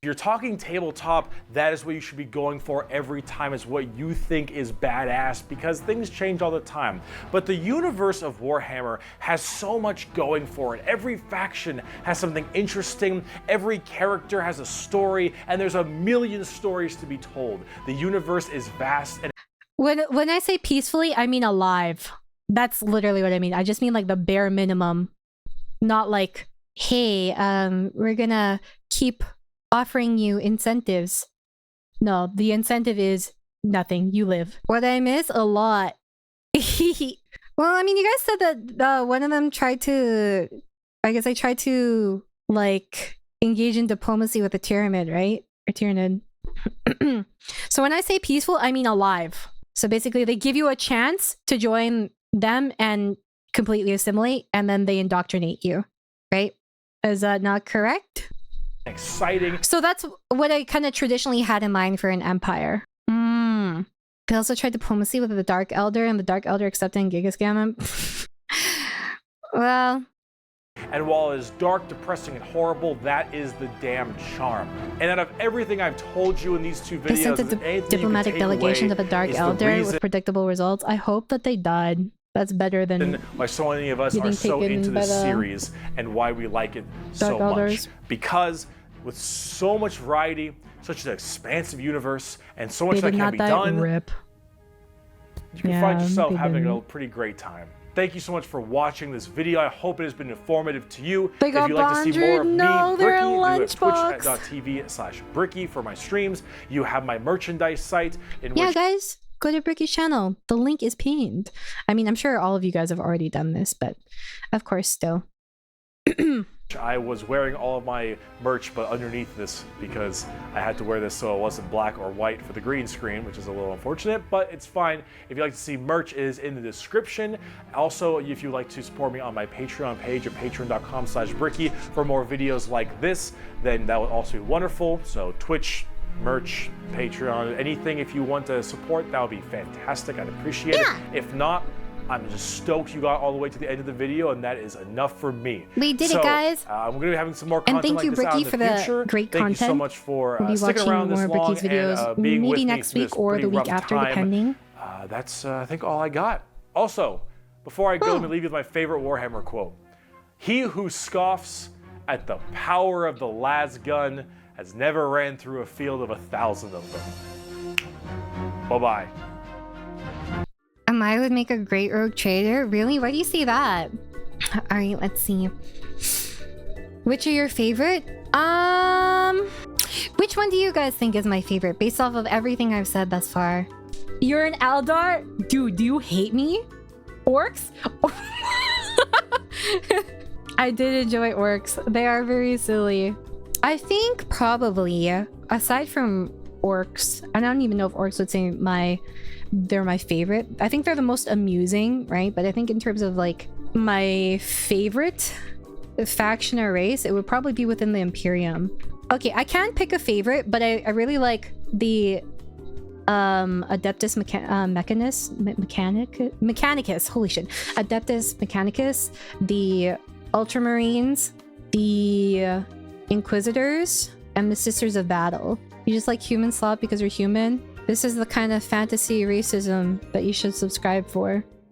If you're talking tabletop, that is what you should be going for every time, is what you think is badass, because things change all the time. But the universe of Warhammer has so much going for it. Every faction has something interesting, every character has a story, and there's a million stories to be told. The universe is vast and When I say peacefully, I mean alive. That's literally what I mean. I just mean like the bare minimum. Not like, hey, we're gonna keep offering you incentives. No, the incentive is nothing. You live. What I miss a lot. Well, I mean, you guys said that one of them tried to... I guess I tried to, like, engage in diplomacy with the Tyranid, right? Or Tyranid. So when I say peaceful, I mean alive. So basically, they give you a chance to join them and completely assimilate, and then they indoctrinate you, right? Is that not correct? Exciting. So that's what I kind of traditionally had in mind for an empire. They also tried diplomacy with the Dark Elder, and the Dark Elder accepted and gigascam him. Well... And while it is dark, depressing, and horrible, that is the damn charm. And out of everything I've told you in these two They videos, sent a diplomatic delegation to the Dark Elder with predictable results. I hope that they died. That's better than why so many of us are so into this series and why we like it so much. Because with so much variety, such an expansive universe, and so much that can be done, you can find yourself having a pretty great time. Thank you so much for watching this video. I hope it has been informative to you. They if you'd like to see more of me, Bricky, do it twitch.tv/Bricky for my streams. You have my merchandise site. Yeah, guys, go to Bricky's channel. The link is pinned. I mean, I'm sure all of you guys have already done this, but of course, still. I was wearing all of my merch, but underneath this because I had to wear this so it wasn't black or white for the green screen, which is a little unfortunate, but it's fine. If you'd like to see merch, it is in the description. Also, if you'd like to support me on my Patreon page at patreon.com/Bricky for more videos like this, then that would also be wonderful. So Twitch, merch, Patreon, anything if you want to support, that would be fantastic. I'd appreciate it. If not, I'm just stoked you got all the way to the end of the video, and that is enough for me. We did it, guys. We're going to be having some more content like this out in the future. And thank you, Bricky, for the great content. Thank you so much for we'll be sticking watching around this more long Bricky's videos, and being with maybe me next through week this or pretty the week rough after, time. depending. That's, I think, all I got. Also, before I go, let me leave you with my favorite Warhammer quote. He who scoffs at the power of the las gun has never ran through a field of 1,000 of them. Bye-bye. Amaya would make a great rogue trader? Really? Why do you say that? Alright, let's see. Which are your favorite? Which one do you guys think is my favorite based off of everything I've said thus far? You're an Aeldari? Dude, do you hate me? Orcs? I did enjoy orcs. They are very silly. I think probably, aside from orcs, I don't even know if orcs would say they're my favorite. I think they're the most amusing, right? But I think in terms of like my favorite faction or race, it would probably be within the Imperium. Okay, I can't pick a favorite, but I really like the Adeptus Mechanicus. Holy shit. Adeptus Mechanicus, the Ultramarines, the Inquisitors, and the Sisters of Battle. You just like human slop because you're human? This is the kind of fantasy racism that you should subscribe for.